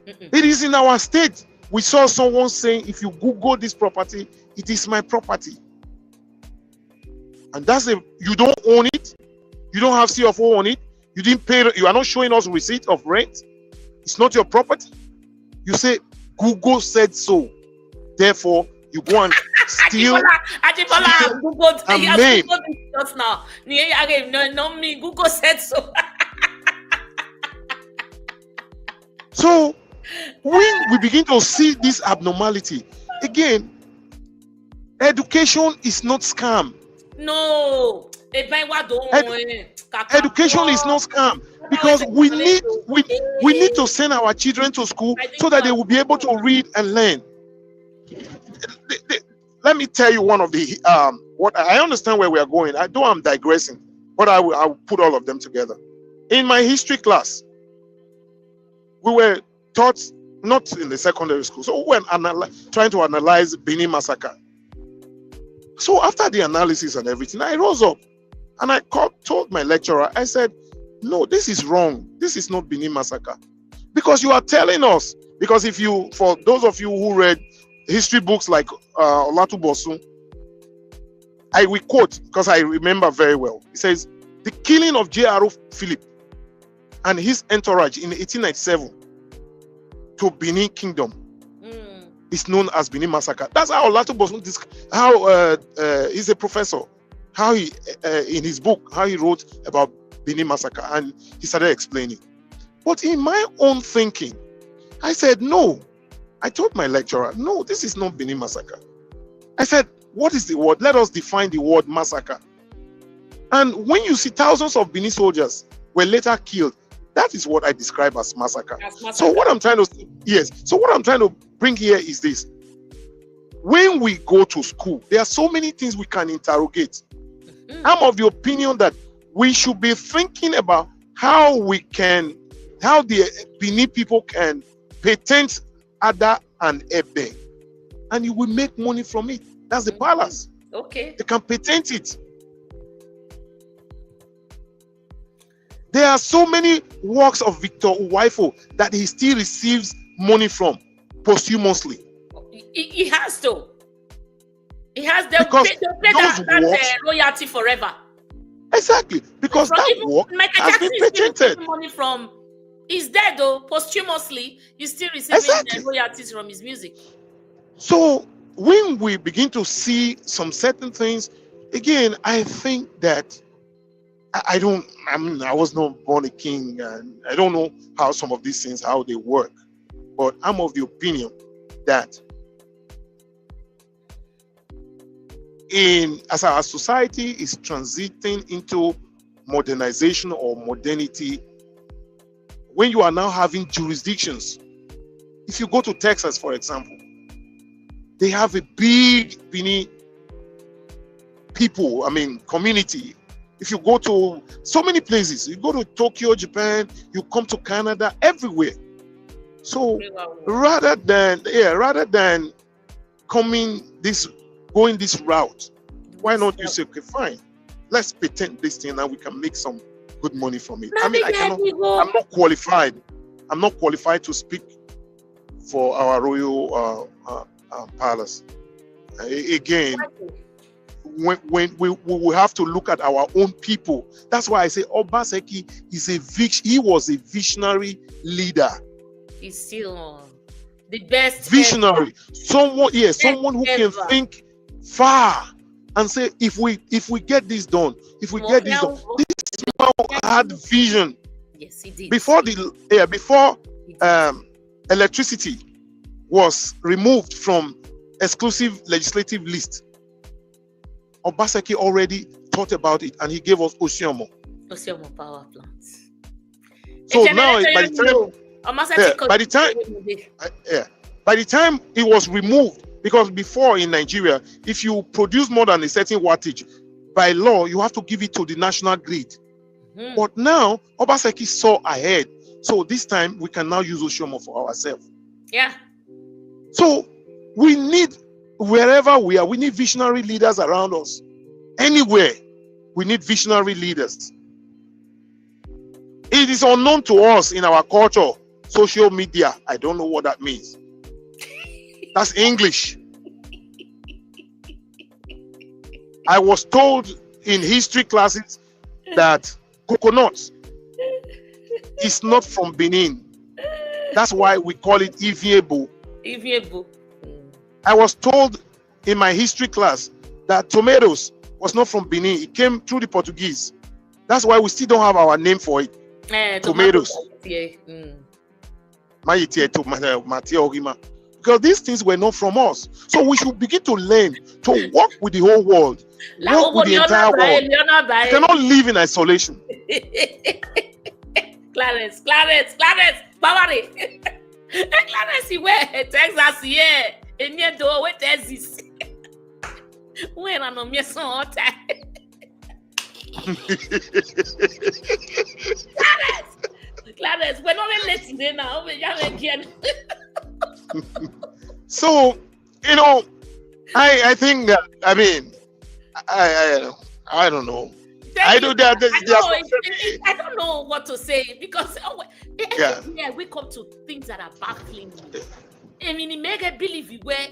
It is in our state. We saw someone saying, if you Google this property, it is my property. And that's you don't own it. You don't have CFO on it. You didn't pay. You are not showing us receipt of rent. It's not your property. You say Google said so. Therefore, you go and steal. Google just now. No, me. Google said so. So when we begin to see this abnormality again, education is not scam. No. Education is not scam, because we need to send our children to school so that they will be able to read and learn. Let me tell you one of the what I understand where we are going. I know I'm digressing, but I will put all of them together. In my history class, we were taught, not in the secondary school, so we were trying to analyze Benin massacre. So after the analysis and everything, I rose up and I told my lecturer, I said, no, this is wrong. This is not Benin massacre. Because you are telling us, because for those of you who read history books like Olatubosun, I will quote, because I remember very well. It says, the killing of J.R.O. Philip and his entourage in 1897 to Benin Kingdom is known as Benin massacre. That's how Olatubosun, he's a professor, how he, in his book, how he wrote about Benin massacre, and he started explaining. But in my own thinking, I said, no. I told my lecturer, no, this is not Benin massacre. I said, what is the word? Let us define the word massacre. And when you see thousands of Benin soldiers were later killed, that is what I describe as massacre. So what I'm trying to, yes. So what I'm trying to bring here is this. When we go to school, there are so many things we can interrogate. I'm of the opinion that we should be thinking about how the Benin people can patent Ada and Ebe, and you will make money from it. That's the palace. Okay. They can patent it. There are so many works of Victor Uwaifo that he still receives money from posthumously. He has to. He has to pay that royalty forever. Exactly, because that work has been patented. Money from, he's dead though, posthumously, he's still receiving royalties from his music. So when we begin to see some certain things, again, I think that I was not born a king, and I don't know how some of these things, how they work, but I'm of the opinion that as our society is transiting into modernization or modernity, when you are now having jurisdictions, if you go to Texas, for example, they have a big Benin people, community. If you go to so many places, you go to Tokyo, Japan, you come to Canada, everywhere. So rather than going this route, why not you say, okay, fine, let's patent this thing and we can make some good money from it. I'm not qualified. I'm not qualified to speak for our royal palace. Again, when we will have to look at our own people. That's why I say Obaseki he was a visionary leader. He's still the best visionary. Someone who can think far and say, if we get this done, this man had vision. Yes, he did. Before electricity was removed from exclusive legislative list, Obaseki already thought about it, and he gave us Osiomo power plants. So now, by the time it was removed, because before in Nigeria, if you produce more than a certain wattage, by law you have to give it to the national grid. But now Obaseki saw ahead, so this time we can now use Osiomo for ourselves. Yeah. So we need, wherever we are, we need visionary leaders around us. Anywhere, we need visionary leaders. It is unknown to us in our culture, social media. I don't know what that means. That's English. I was told in history classes that coconut is not from Benin. That's why we call it Iviebo. I was told in my history class that tomatoes was not from Benin. It came through the Portuguese. That's why we still don't have our name for it. Tomatoes. Because these things were not from us. So we should begin to learn to work with the whole world. Work with the entire world. We cannot live in isolation. Clarence, Bavary. Clarence, he went Texas here. And yet, what is this? When I'm on your son, Clarence, we're not letting them now. Again. So, I think that, I don't know. I don't know what to say, because we come to things that are baffling me. It make a believe where,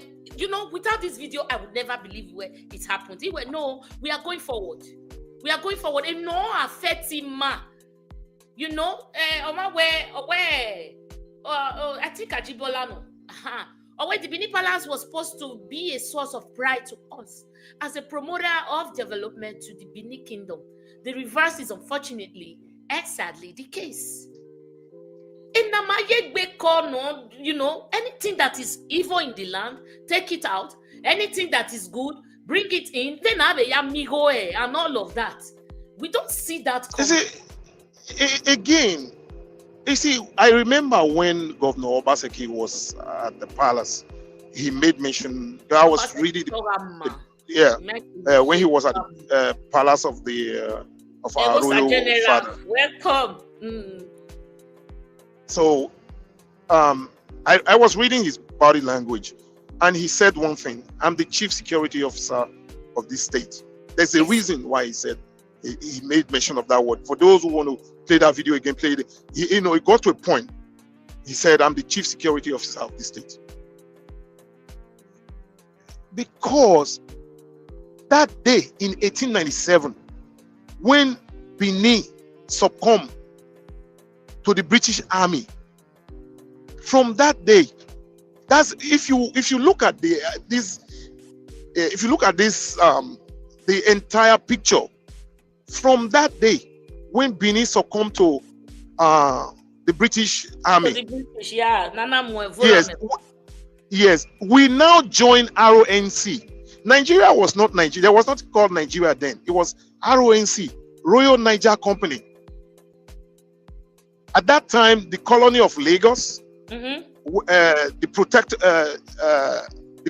without this video, I would never believe where it happened. No, we are going forward. And no affecting ma. I think Ajibola no. Or the Benin Palace was supposed to be a source of pride to us as a promoter of development to the Benin Kingdom. The reverse is unfortunately and sadly the case. Anything that is evil in the land, take it out. Anything that is good, bring it in, then have a yamigo and all of that. We don't see that coming. Again, you see, I remember when Governor Obaseki was at the palace, he made mention. I was reading, when he was at the palace of the of our royal father. Welcome. So, I was reading his body language, and he said one thing: "I'm the chief security officer of this state." There's a reason why he said he made mention of that word. For those who want to play that video again, play it. It got to a point. He said, "I'm the chief security officer of this state." Because that day in 1897, when Benin succumbed to the British Army, from that day, that's if you look at the entire picture, from that day when Benin succumbed to the British Army, yes, we now join RONC. Nigeria was not Nigeria. It was not called Nigeria then. It was RONC, Royal Niger Company. At that time, the colony of Lagos, the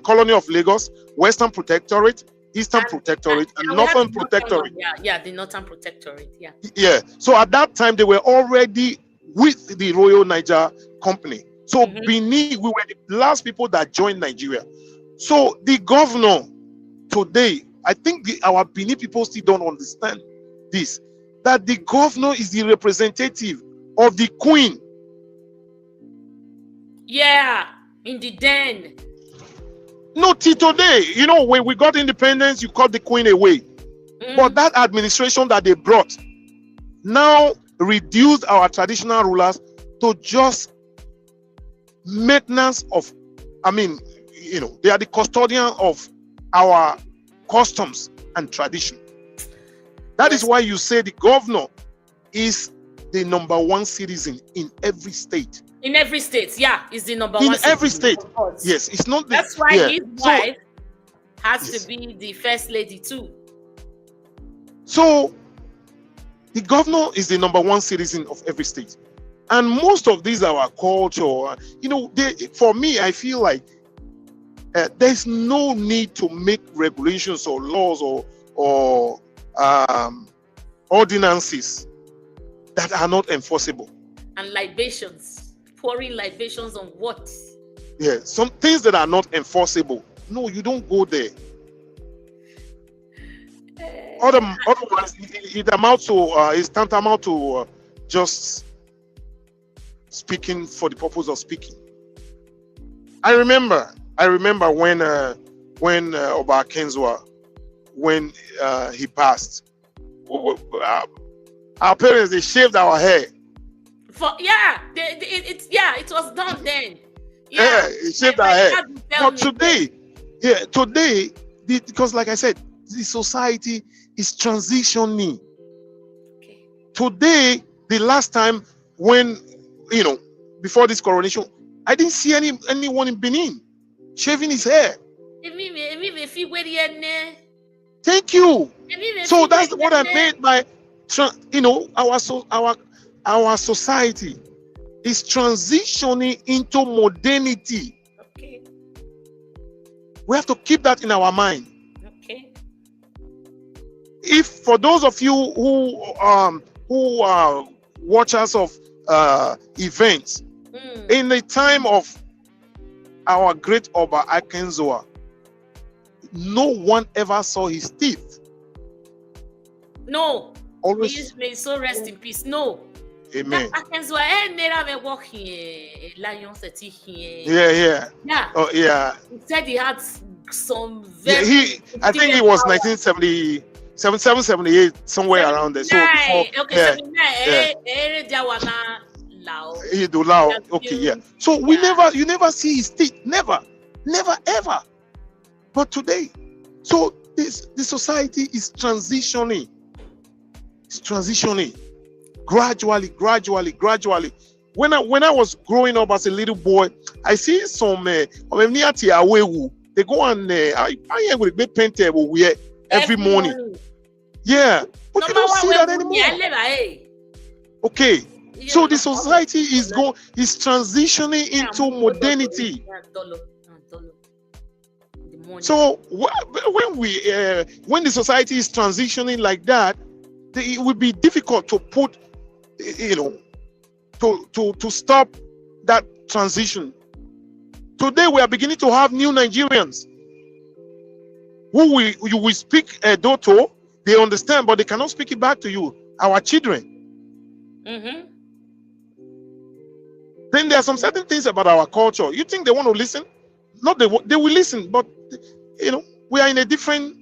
colony of Lagos, Western Protectorate, Eastern Protectorate, and Northern Protectorate. The Northern Protectorate. Yeah. So at that time, they were already with the Royal Niger Company. So Benin, we were the last people that joined Nigeria. So the governor today, I think our Benin people still don't understand this, that the governor is the representative of the queen. Yeah, in the den. No, till today, when we got independence, you cut the queen away. But that administration that they brought now reduced our traditional rulers to just maintenance of, they are the custodian of our customs and tradition. That is why you say the governor is the #1 citizen in every state. In every state, is the #1 in every state. Yes, it's not. That's why his wife has to be the first lady too. So the governor is the #1 citizen of every state, and most of these are our culture. For me, I feel like there's no need to make regulations or laws or ordinances that are not enforceable. And libations, pouring libations on what? Yeah, some things that are not enforceable. No, you don't go there. Otherwise, it amounts to it's tantamount to just speaking for the purpose of speaking. I remember when Oba Kenzwa, when he passed, our parents, they shaved our hair. It was done then. It shaved our hair. But today, because like I said, the society is transitioning. Okay. Today, the last time when, before this coronation, I didn't see anyone in Benin shaving his hair. Thank you. So that's what I meant by, our society is transitioning into modernity. Okay. We have to keep that in our mind. Okay. If for those of you who are watchers of events, in the time of our great Oba Akinzoa, no one ever saw his teeth. No. Always. May so rest in peace. No. Amen. Yeah. Oh, yeah. He said he had some very. I think it was 1977, 78, somewhere around there. So before, okay, yeah. So you never see his teeth. Never, ever. But today, so the society is transitioning. It's transitioning gradually. When I was growing up as a little boy, I see some they go and I am with a paint table every morning. Yeah, but you don't see that anymore. Okay, so the society is transitioning into modernity. So when the society is transitioning like that, it would be difficult to put, to stop that transition. Today we are beginning to have new Nigerians who you will speak Edo to, they understand, but they cannot speak it back to you. Our children. Mm-hmm. Then there are some certain things about our culture. You think they want to listen? Not they will listen, but we are in a different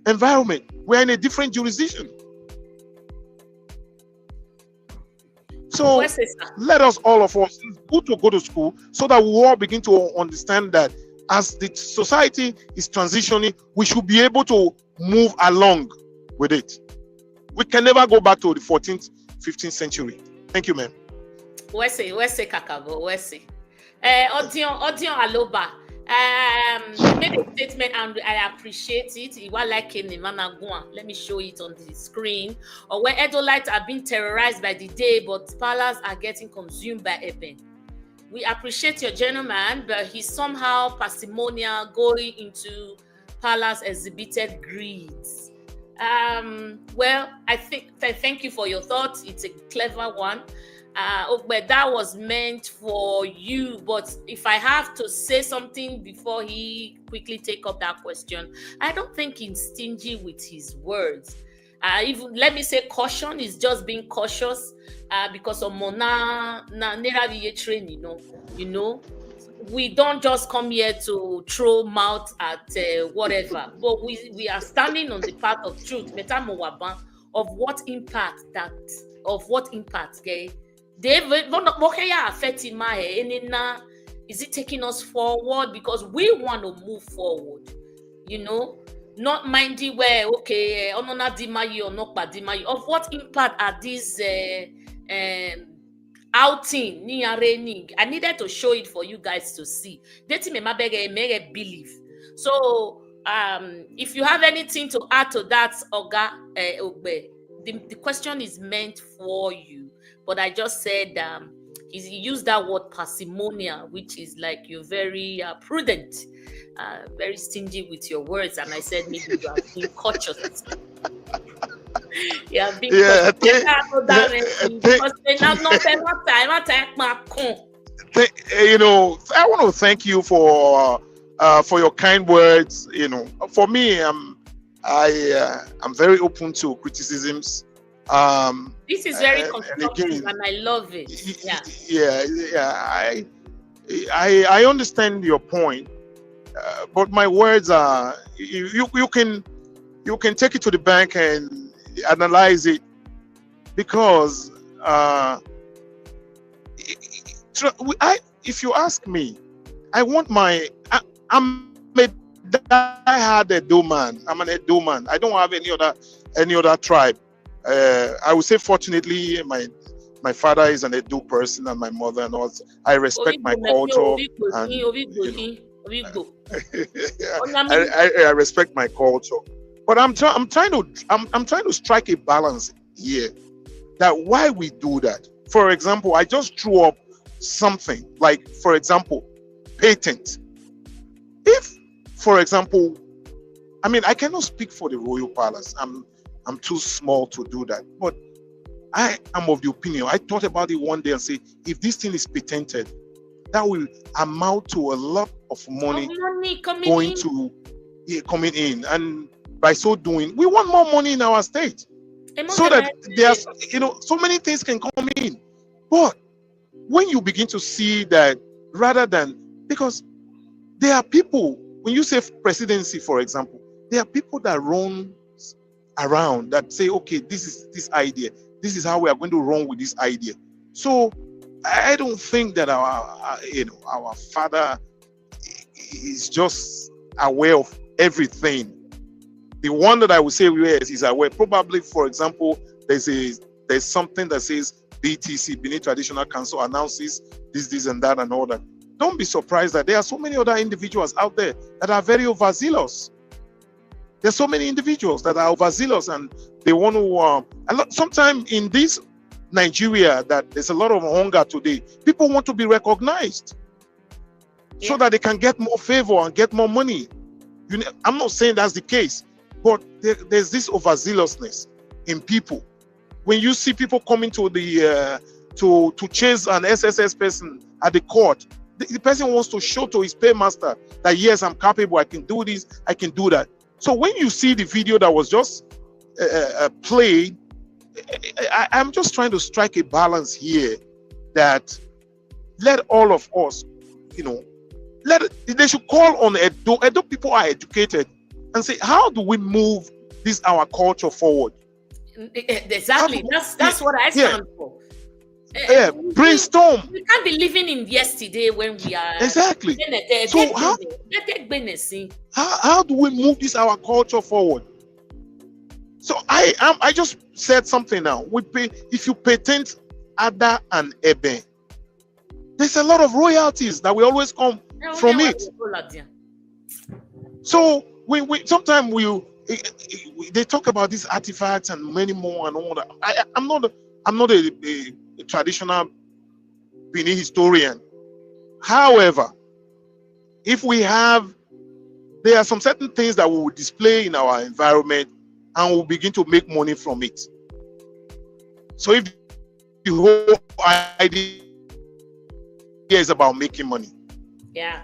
environment. We are in a different jurisdiction. So let us, all of us, go to school so that we all begin to understand that as the society is transitioning, we should be able to move along with it. We can never go back to the 14th, 15th century. Thank you, ma'am. Where's Kakabo? Where's Odion Aloba. He made a statement and I appreciate it. Let me show it on the screen. Or where Edolites are being terrorized by the day, but palace are getting consumed by Eben. We appreciate your gentleman, but he's somehow parsimonial going into palace exhibited greeds. Well, I think thank you for your thoughts. It's a clever one. But that was meant for you. But if I have to say something before he quickly take up that question, I don't think he's stingy with his words. Even let me say caution is just being cautious because of we don't just come here to throw mouth at whatever, but we are standing on the path of truth, of what impact, okay? Is it taking us forward? Because we want to move forward, not minding where, okay, of what impact are these outing? I needed to show it for you guys to see. Believe. So if you have anything to add to that, Oga Ogbe, the question is meant for you. But I just said he used that word parsimonial, which is like you're very prudent, very stingy with your words. And I said maybe you are being cautious. I want to thank you for your kind words. For me, I'm very open to criticisms. This is very constructive and I love it. I understand your point, but my words are you can take it to the bank and analyze it, because if you ask me, I'm a diehard Edo man. I'm an Edo man. I don't have any other tribe. I would say, fortunately, my father is an Edo person and my mother and all. I respect my culture. I respect my culture, but I'm trying to strike a balance here. That why we do that. For example, I just threw up something like, for example, patent. If, for example, I cannot speak for the royal palace. I'm too small to do that. But I am of the opinion, I thought about it one day and say, if this thing is patented, that will amount to a lot of money coming in. And by so doing, we want more money in our state. So that there's, so many things can come in. But when you begin to see that, rather than, because there are people, when you say presidency, for example, there are people that run around that say, okay, this is this idea. This is how we are going to run with this idea. So I don't think that our father is just aware of everything. The one that I would say is aware. Probably, for example, there's something that says BTC, Benin Traditional Council, announces this and that and all that. don't be surprised that there are so many other individuals out there that are very overzealous. There's so many individuals that are overzealous and they want to, sometimes in this Nigeria that there's a lot of hunger today, people want to be recognized so that they can get more favor and get more money. I'm not saying that's the case, but there's this overzealousness in people. When you see people coming to the to chase an SSS person at the court, the person wants to show to his paymaster that yes, I'm capable, I can do this, I can do that. So when you see the video that was just played, I'm just trying to strike a balance here that let all of us, they should call on Edo. Edo people are educated and say, how do we move this our culture forward? Exactly. That's what I stand for. Brainstorm. We can't be living in yesterday when we are exactly. So how do we move this our culture forward? So I just said something now. If you patent Ada and Ebe, there's a lot of royalties that will always come from it. So sometimes they talk about these artifacts and many more and all that. I'm not a traditional Benin historian. However, if there are some certain things that we will display in our environment and we'll begin to make money from it. So if the whole idea is about making money. Yeah.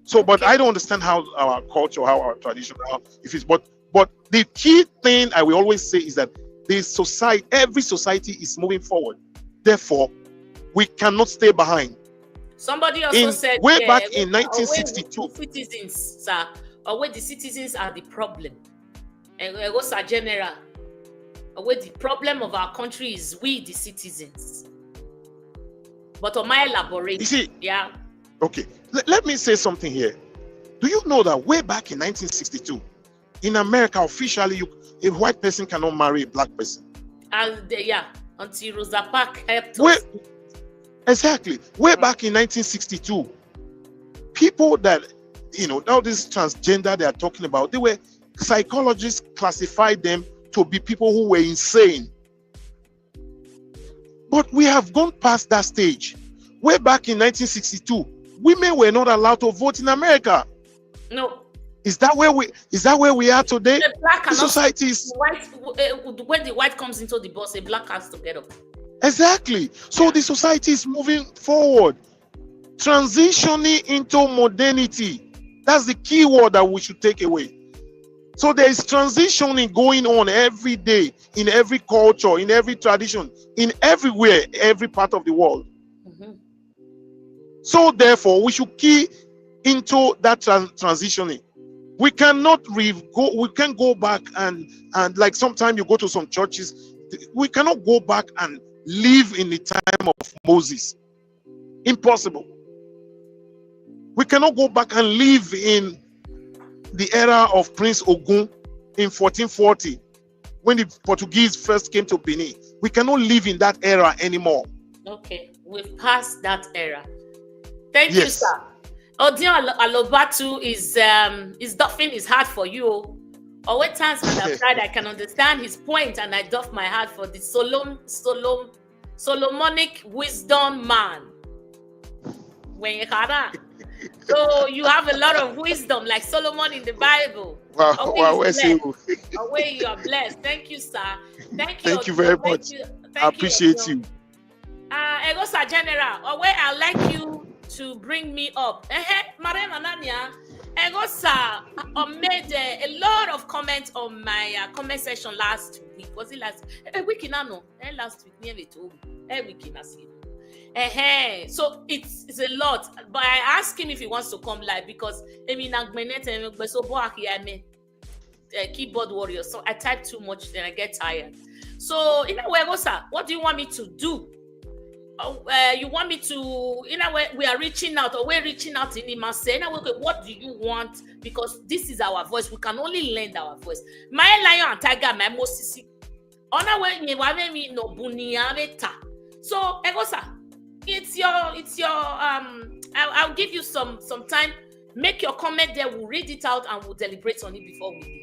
So, but I don't understand how our culture, how our tradition, but the key thing I will always say is that every society is moving forward. Therefore, we cannot stay behind. Somebody also said way back in 1962. Citizens, sir, or where the citizens are the problem. And what's our general? Where the problem of our country is we, the citizens. But on my elaborate, you see, yeah. Okay, let me say something here. Do you know that way back in 1962, in America, officially, a white person cannot marry a black person? Until Rosa Parks helped us. Exactly. Way back in 1962, people that, all this transgender they are talking about, psychologists classified them to be people who were insane. But we have gone past that stage. Way back in 1962, women were not allowed to vote in America. No. Is that where we are today? The black the society is when the white comes into the bus, a black has to get up. Exactly. So the society is moving forward, transitioning into modernity. That's the key word that we should take away. So there is transitioning going on every day in every culture, in every tradition, in everywhere, every part of the world. Mm-hmm. So therefore, we should key into that transitioning. We cannot we can go back and like sometimes you go to some churches, we cannot go back and live in the time of Moses. Impossible. We cannot go back and live in the era of Prince Ogun in 1440 when the Portuguese first came to Benin. We cannot live in that era anymore. Okay, we've passed that era. Thank you, sir. Odion Alobatu is doffing his heart for you. Or what times when I've tried, I can understand his point, and I doff my heart for the Solomonic wisdom man. When you so you have a lot of wisdom, like Solomon in the Bible. Wow, Away you are blessed. Thank you, sir. Thank you very much. I appreciate you. Egosa General, away I'd like you to bring me up. Egosa made a lot of comments on my comment section last week. Was it last week? Last week, nearly 2 weeks. So it's a lot, but I asked him if he wants to come live because keyboard warrior. So I type too much, then I get tired. So in a way, what do you want me to do? You want me to, in a way, we are reaching out, or we're reaching out in him and saying, what do you want? Because this is our voice. We can only lend our voice. My lion and tiger, my mosisi. On a way, you want me no bunia. So, Egosa, it's your I'll give you some time. Make your comment there. We'll read it out and we'll deliberate on it before we leave.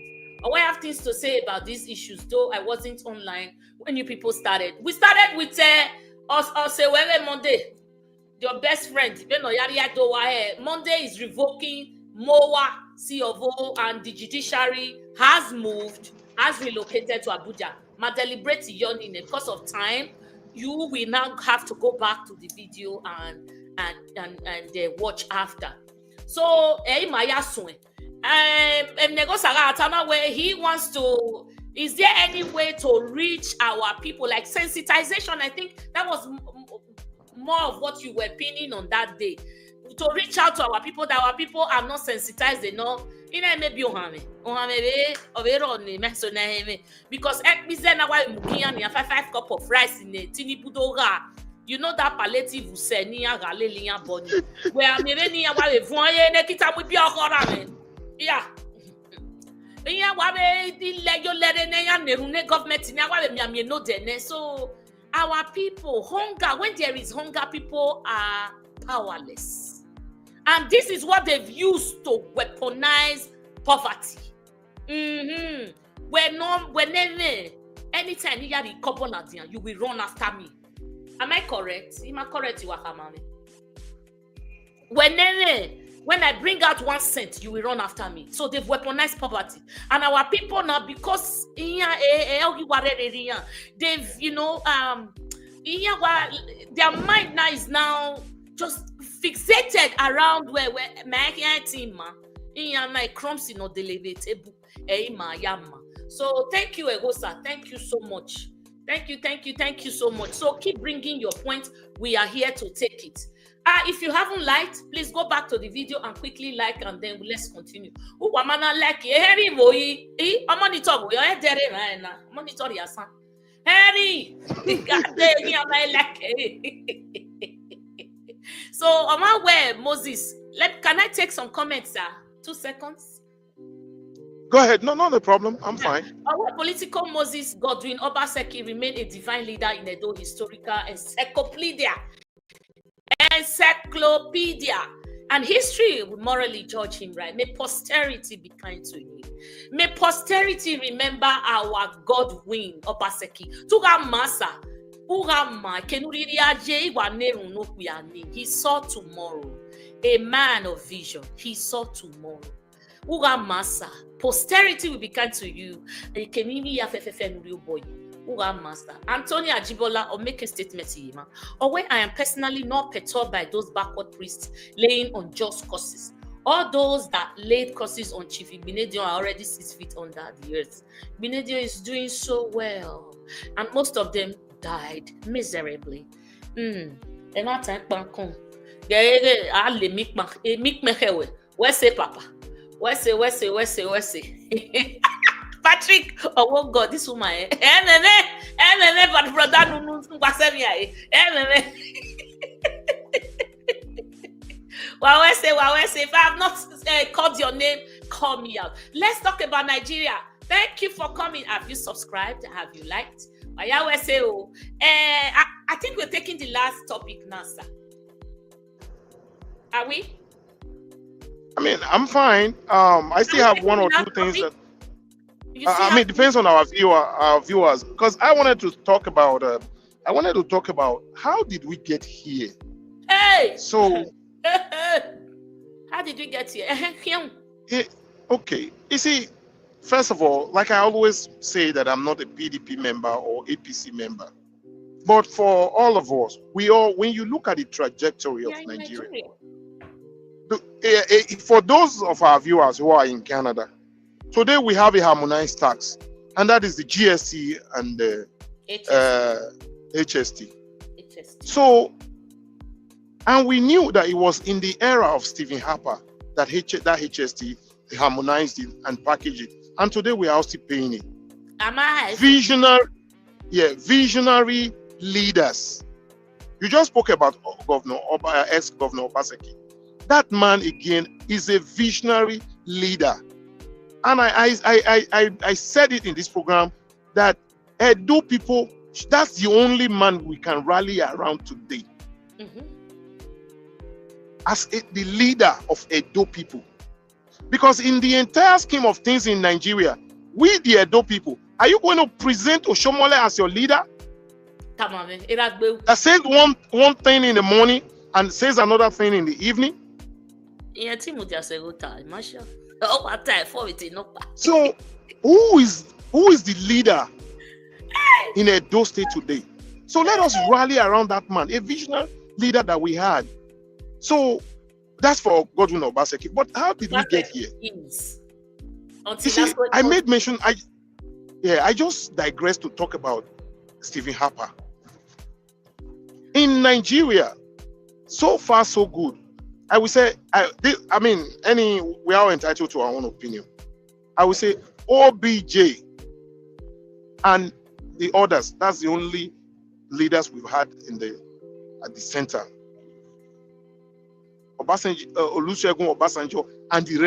I have things to say about these issues, though I wasn't online when you people started. We started with Monday. Your best friend, Monday is revoking MOWAA'S, and the judiciary has relocated to Abuja. Ma deliberate yoni because of time. You will now have to go back to the video and watch after. So, where he wants to. Is there any way to reach our people, like sensitization? I think that was more of what you were pinning on that day. To reach out to our people, that our people are not sensitized enough. Because 5 cup of rice in a tiny budoga. You know that palliative will say near Galilean body. Where I'm near yeah. So our people, hunger, when there is hunger, people are powerless. And this is what they've used to weaponize poverty. Whenever, anytime you have a couple of things, you will run after me. Am I correct? Am I correct, Iwakamami? When I bring out 1 cent, you will run after me. So they've weaponized poverty. And our people now, because they've, their mind now is now just fixated around where my team, crumbs in the elevator. So thank you, Egosa. Thank you so much. Thank you so much. So keep bringing your point. We are here to take it. If you haven't liked, please go back to the video and quickly like, and then let's continue. So on my way, Moses, can I take some comments, sir? 2 seconds. Go ahead. No problem. I'm fine. Our political Moses Godwin Obaseki remained a divine leader in Edo historical encyclopedia. And history would morally judge him, right? May posterity be kind to him. May posterity remember our Godwin Obaseki. He saw tomorrow. A man of vision. He saw tomorrow. Posterity will be kind to you. Master Anthony Ajibola or make a statement to him. Or when I am personally not perturbed by those backward priests laying on just causes. All those that laid curses on Chief Igbenedion are already 6 feet under the earth. Igbenedion is doing so well, and most of them died miserably. Where's Papa? Where's Patrick, oh God, this woman. But brother, if I have not called your name, call me out. Let's talk about Nigeria. Thank you for coming. Have you subscribed? Have you liked? I think we're taking the last topic now, sir. Are we? I mean, I'm fine. I still have 1 or 2 things that. It depends on our viewers, because I wanted to talk about how did we get here. Hey. So. How did we get here? Okay. You see, first of all, like I always say that I'm not a PDP member or APC member, but for all of us, when you look at the trajectory of Nigeria. For those of our viewers who are in Canada, today we have a harmonized tax, and that is the GST and the HST. So, and we knew that it was in the era of Stephen Harper that HST harmonized it and packaged it, and today we are still paying it. Visionary leaders. You just spoke about ex-Governor Obaseki. That man again is a visionary leader. And I said it in this program that Edo people, that's the only man we can rally around today. as the leader of Edo people. Because in the entire scheme of things in Nigeria, we the Edo people, are you going to present Oshomole as your leader? Come on, man. That says one thing in the morning and says another thing in the evening? So who is the leader in Edo State today? So let us rally around that man, a visionary leader that we had. So that's for Godwin Obaseki. But how did we get here? You see, I made mention. I just digressed to talk about Stephen Harper. In Nigeria, so far so good. I would say, we are entitled to our own opinion. I would say OBJ and the others. That's the only leaders we've had at the center. Obasanjo, Olusegun Obasanjo, and the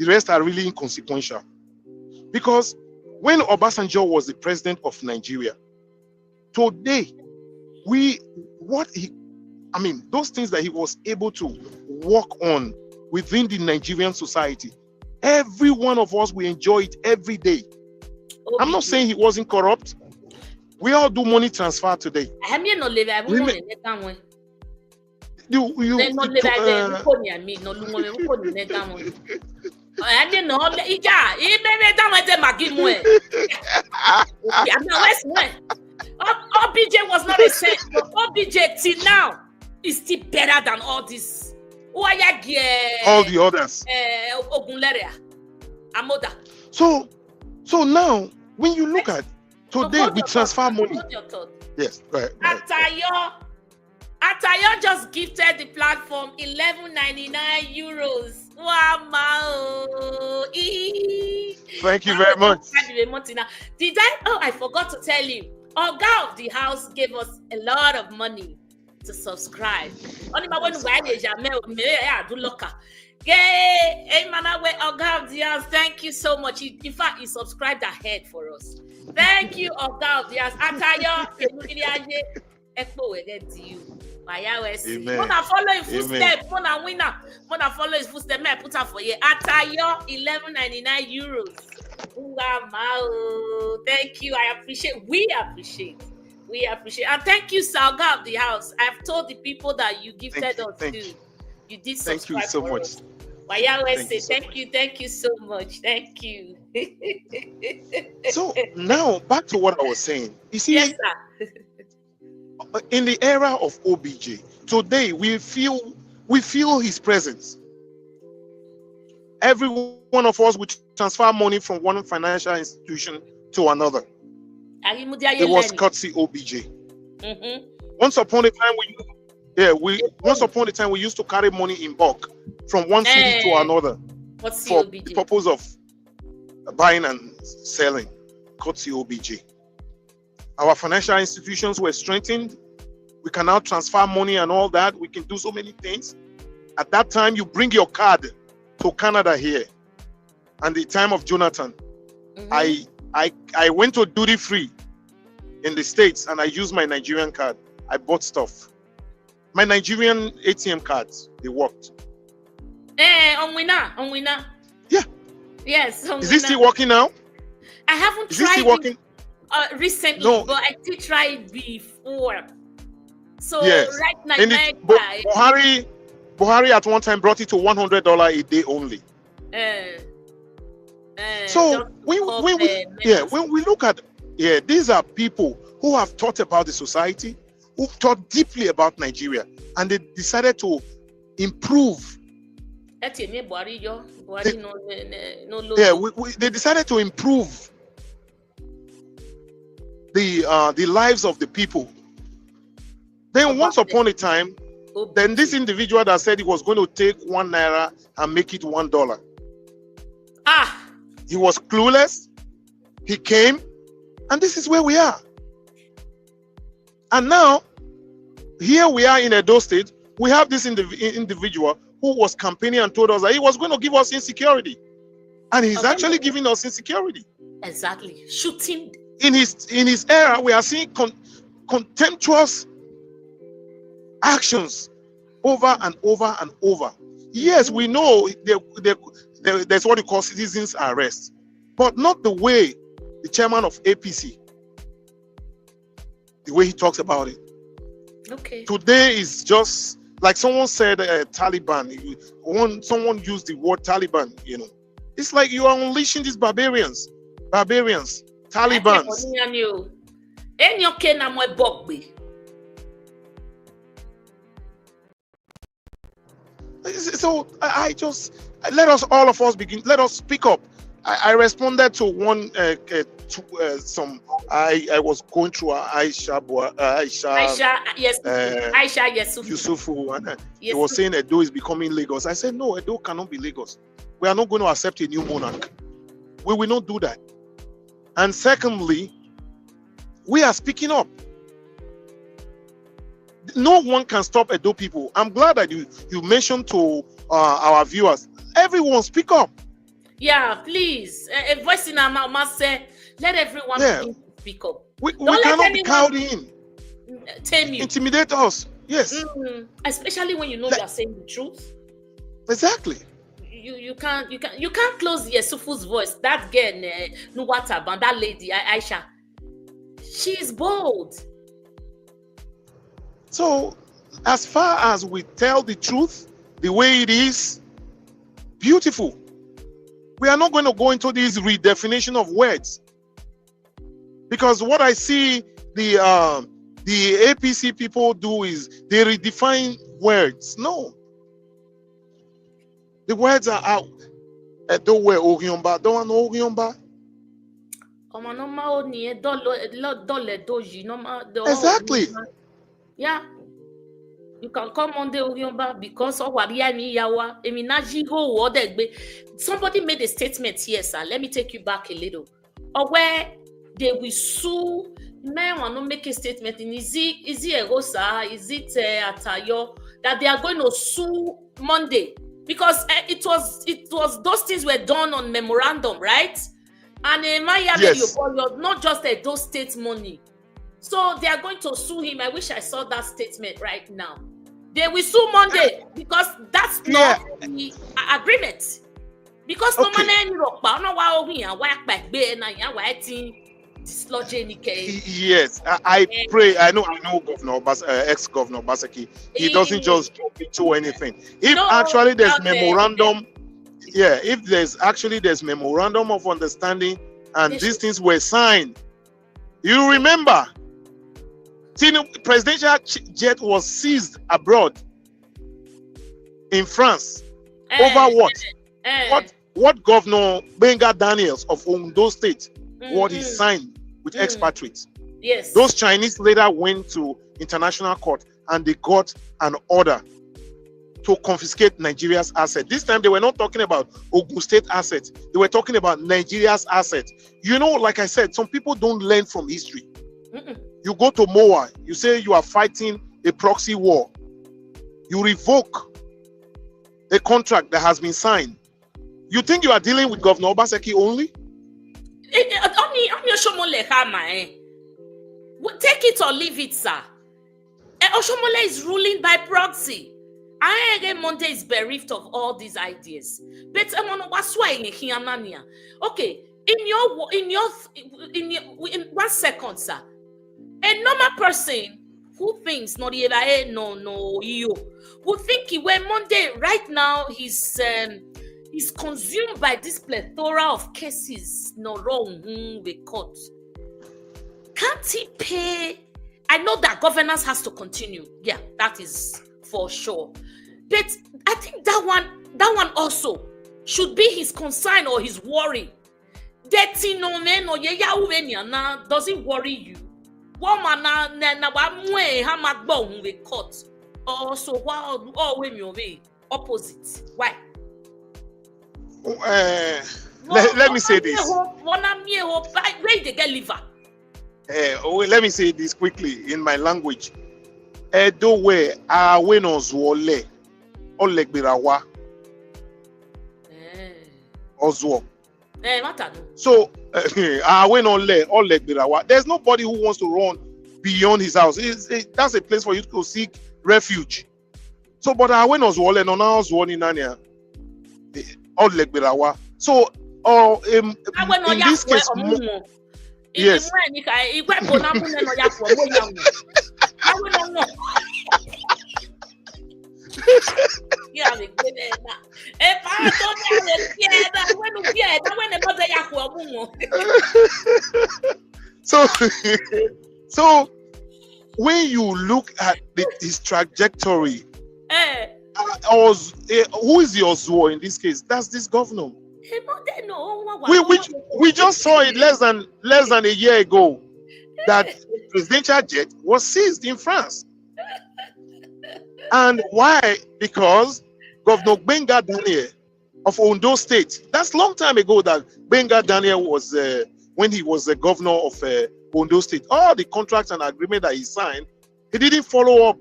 rest are really inconsequential. Because when Obasanjo was the president of Nigeria, today, those things that he was able to work on within the Nigerian society, every one of us, we enjoy it every day. I'm not saying he wasn't corrupt. We all do money transfer today. OBJ was not a saint, but OBJ till now is still better than all this. All the others. So now, when you look at today, we transfer money. Yes, go ahead. Atayo just gifted the platform 11.99 euros. Wow, thank you very much. I forgot to tell you. Oga of the house gave us a lot of money to subscribe. Oga of the house, thank you so much. In fact, he subscribed ahead for us. Thank you, Oga of the house. Atayo, Amen. Mona follow his footsteps. Mona winner. Mona follow his footsteps. I put her for you. Atayo 11.99 euros. Thank you. I appreciate. We appreciate. And thank you, Salga of the house. I've told the people that you gifted us too. You did subscribe. Thank you so much. Thank you so much. Thank you. So now back to what I was saying. You see, yes, sir. In the era of OBJ, today we feel his presence. Every one of us would transfer money from one financial institution to another. It was courtesy OBJ. Mm-hmm. Once upon a time we used to carry money in bulk from one city to another for the purpose of buying and selling. Courtesy OBJ. Our financial institutions were strengthened. We can now transfer money and all that. We can do so many things. At that time, you bring your card to Canada here. And the time of Jonathan, I went to duty free in the States and I used my Nigerian card. I bought stuff. My Nigerian ATM cards, they worked. On winner. Yeah. Yes. Is it still working now? I haven't tried. Is it still working? Recently, no. But I did try it before. So yes. Right now, Buhari at one time brought it to $100 a day only. So when we look at these are people who have thought about the society, who thought deeply about Nigeria, and they decided to improve. They decided to improve the lives of the people. Then once upon a time, then this individual that said he was going to take $1 and make it $1. He was clueless. He came, and this is where we are. And now, here we are in Edo State. We have this individual who was campaigning and told us that he was going to give us insecurity, and he's actually giving us insecurity. Exactly, shooting. In his era, we are seeing contemptuous actions over and over and over. Yes, we know there's what you call citizens arrest, but not the way the chairman of APC, the way he talks about it. Okay. Today is just like someone said, Taliban. Someone used the word Taliban. You know, it's like you are unleashing these barbarians, Talibans. So I just let us, all of us, begin. Let us speak up. I responded to one I was going through Aisha Yusufu, and he was saying Edo is becoming Lagos. I said no, Edo cannot be Lagos. We are not going to accept a new monarch. We will not do that. And secondly, we are speaking up. No one can stop Edo people. I'm glad that you mentioned to our viewers, everyone speak up. Yeah, please. A voice in our mouth say, let everyone speak up. We cannot be cowed in. Tame you. Intimidate us. Yes. Especially when you know you are saying the truth. Exactly. You can't close Yusufu's voice. That girl, Nuwata, that lady, Aisha. She's bold. So, as far as we tell the truth, the way it is, beautiful. We are not going to go into this redefinition of words, because what I see the APC people do is they redefine words. No, the words are out. Don't wear Ogiomba. Don't know Ogiomba. Exactly. Yeah. You can come on the Ogiomba because somebody made a statement here, sir. Let me take you back a little. Or where they will sue, men want to make a statement in is it Egosa, is it Atayo, that they are going to sue Monday because it was those things were done on memorandum, right? And yes. Not just those state money. So they are going to sue him. I wish I saw that statement right now. They will sue Monday because that's not the agreement. Because no man in Europe, yes, I pray. I know Governor ex-Governor Obaseki. He doesn't just jump into anything. If actually there's memorandum, if there's memorandum of understanding and these things were signed, you remember. Presidential jet was seized abroad in France over what? What Governor Benga Daniels of Ondo State, what he signed with expatriates. Yes. Those Chinese later went to international court and they got an order to confiscate Nigeria's assets. This time they were not talking about Ogun State assets. They were talking about Nigeria's assets. You know, like I said, some people don't learn from history. You go to MOWAA, you say you are fighting a proxy war. You revoke a contract that has been signed. You think you are dealing with Governor Obaseki only? Take it or leave it, sir. Oshomole is ruling by proxy. Monday is bereft of all these ideas. But okay, in 1 second, sir. A normal person who thinks who think when Monday right now he's consumed by this plethora of cases the court. Can't he pay? I know that governance has to continue. Yeah, that is for sure. But I think that one also should be his concern or his worry. Does it worry you? Also, opposite. Why? Let me say this. Let me say this quickly in my language. Edo we awenos wole olegbirawa ozwo. So there's nobody who wants to run beyond his house. That's a place for you to seek refuge. So, but I went was walling on our one in Anya. All leg belawa. So, in this case, yes. So when you look at his trajectory, who is your Zuo in this case? That's this governor. We just saw it less than a year ago that presidential jet was seized in France. And why? Because Governor Benga Daniel of Ondo State, that's a long time ago that Benga Daniel was, when he was the governor of Ondo State, all the contracts and agreement that he signed, he didn't follow up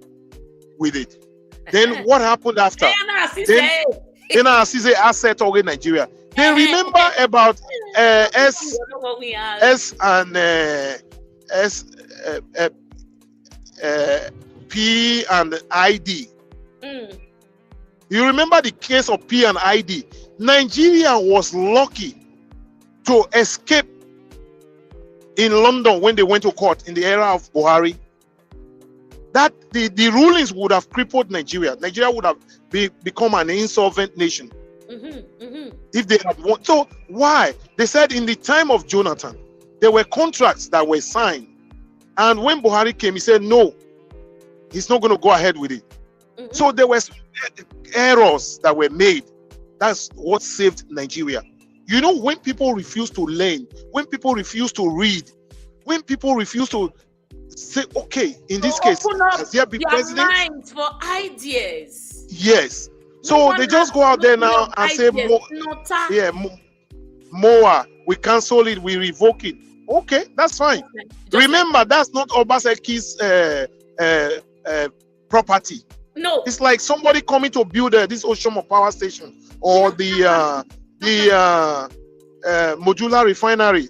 with it. Then what happened after? Then I see the asset over Nigeria. Then remember about S and P and ID. You remember the case of P and ID? Nigeria was lucky to escape in London when they went to court in the era of Buhari. That the rulings would have crippled Nigeria. Nigeria would have become an insolvent nation if they had won. So why? They said in the time of Jonathan, there were contracts that were signed. And when Buhari came, he said, no, he's not going to go ahead with it. So there were errors that were made. That's what saved Nigeria. You know, when people refuse to learn, when people refuse to read, when people refuse to say, okay, in this case, has there been president? Minds for ideas. Yes. So they just go out there now and say, MOWA, we cancel it, we revoke it. Okay, that's fine. Remember, that's not Obaseki's property. No, it's like somebody coming to build this Oshomo power station or the modular refinery.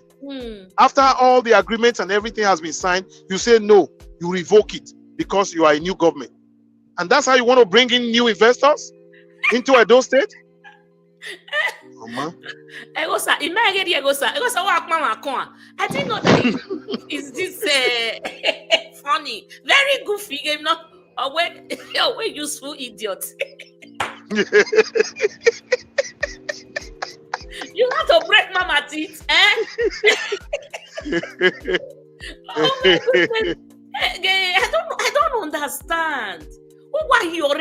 After all the agreements and everything has been signed, you say no, you revoke it because you are a new government, and that's how you want to bring in new investors into Edo State. I didn't know that is this funny, very goofy game, not a way useful idiot. You have to break mama teeth, eh? Oh my goodness. I don't understand. Why you're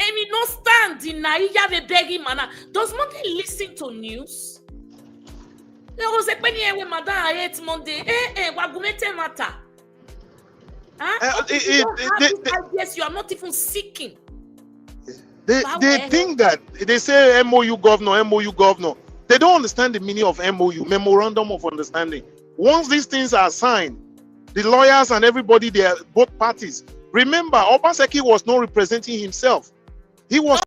I mean, no stand in Naiya begging manner. Does Monday listen to news? There was a penny when Madame I Monday. Wagumete matter. Yes, you are not even seeking. They think that they say MOU governor. They don't understand the meaning of MOU, memorandum of understanding. Once these things are signed, the lawyers and everybody, they are both parties. Remember, Obaseki was not representing himself. He was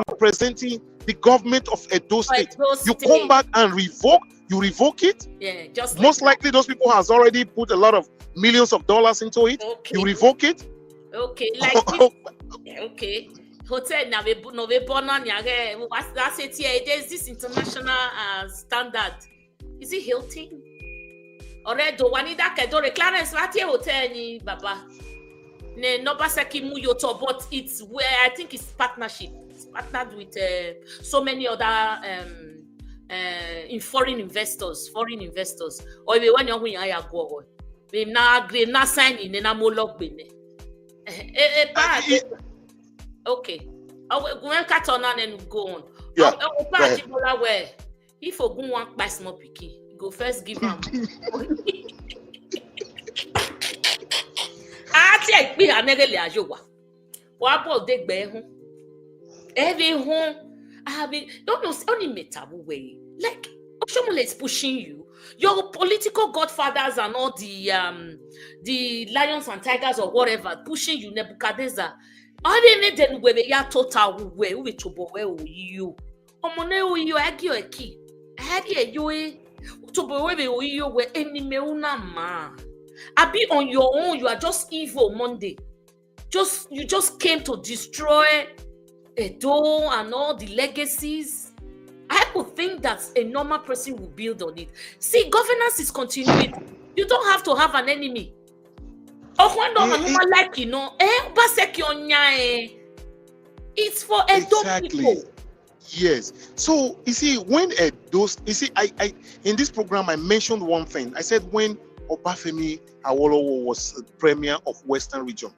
representing the government of Edo State. You come back and revoke, you revoke it. Yeah, just most likely those people has already put a lot of millions of dollars into it. Okay. You revoke it. Okay, like okay. Hotel that's it here. There's this international standard. Is it Hilton? Already Wanida Kedore Clarence Matie Hotel ni Baba. Ne Nobaseki Muyoto, but it's where I think it's partnership. It's partnered with so many other foreign investors. Or even when you're going to go, we na sign in na molok bene. Okay. When cut on and go on. Yeah. Where if you go one buy small picky, go first give them. I we are never Ajowa. What about the bear? Every home I have been don't know only metabu way. Like Oshomole is pushing you. Your political godfathers and all the lions and tigers or whatever pushing you, Nebuchadnezzar. I didn't then we ya total way we to bow you. Omone you agio a key. I had you to bow you were any meuna ma. I be on your own, you are just evil Monday. You just came to destroy Edo and all the legacies. I would think that a normal person would build on it. See, governance is continuity. You don't have to have an enemy. It's for Edo people. Yes. So you see, when I in this program I mentioned one thing. I said when Obafemi Awolowo was premier of Western region,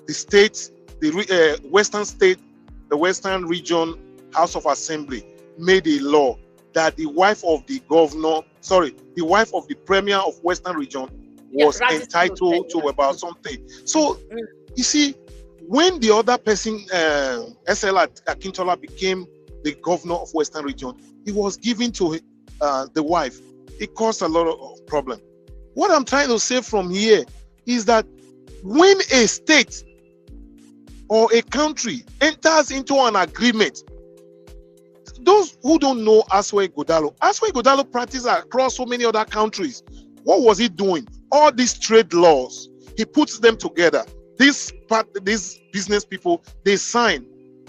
the Western region House of Assembly made a law that the wife of the premier of Western region was entitled to about something. So you see, when the other person, SL Akintola, became the governor of Western region, he was given to the wife. It caused a lot of problem. What I'm trying to say from here is that when a state or a country enters into an agreement, those who don't know Asue Godalo practiced across so many other countries. What was he doing? All these trade laws, he puts them together. These business people, they sign.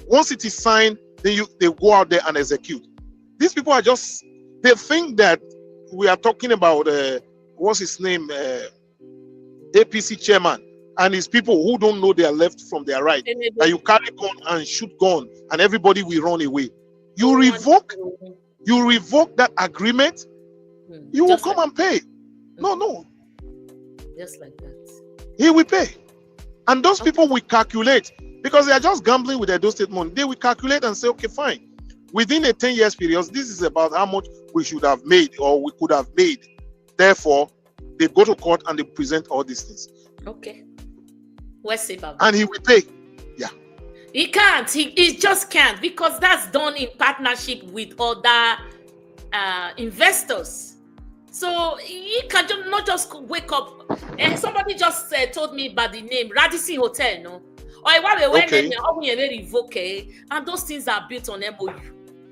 Once it is signed, then they go out there and execute. These people are just, they think that we are talking about, what's his name, APC chairman and his people who don't know their left from their right. That you carry gun and shoot gun and everybody will run away. You revoke that agreement, you will come and pay. No. Just like that. He will pay. And those people will calculate, because they are just gambling with their Edo State money. They will calculate and say, okay, fine. Within a 10 years period, this is about how much we should have made or we could have made. Therefore, they go to court and they present all these things. Okay. Where's it, Baba? And he will pay. Yeah. He can't. He just can't, because that's done in partnership with other investors. So he can not just wake up. And somebody just told me by the name Radisson Hotel, no? Or Revoke, and those things are built on MOU.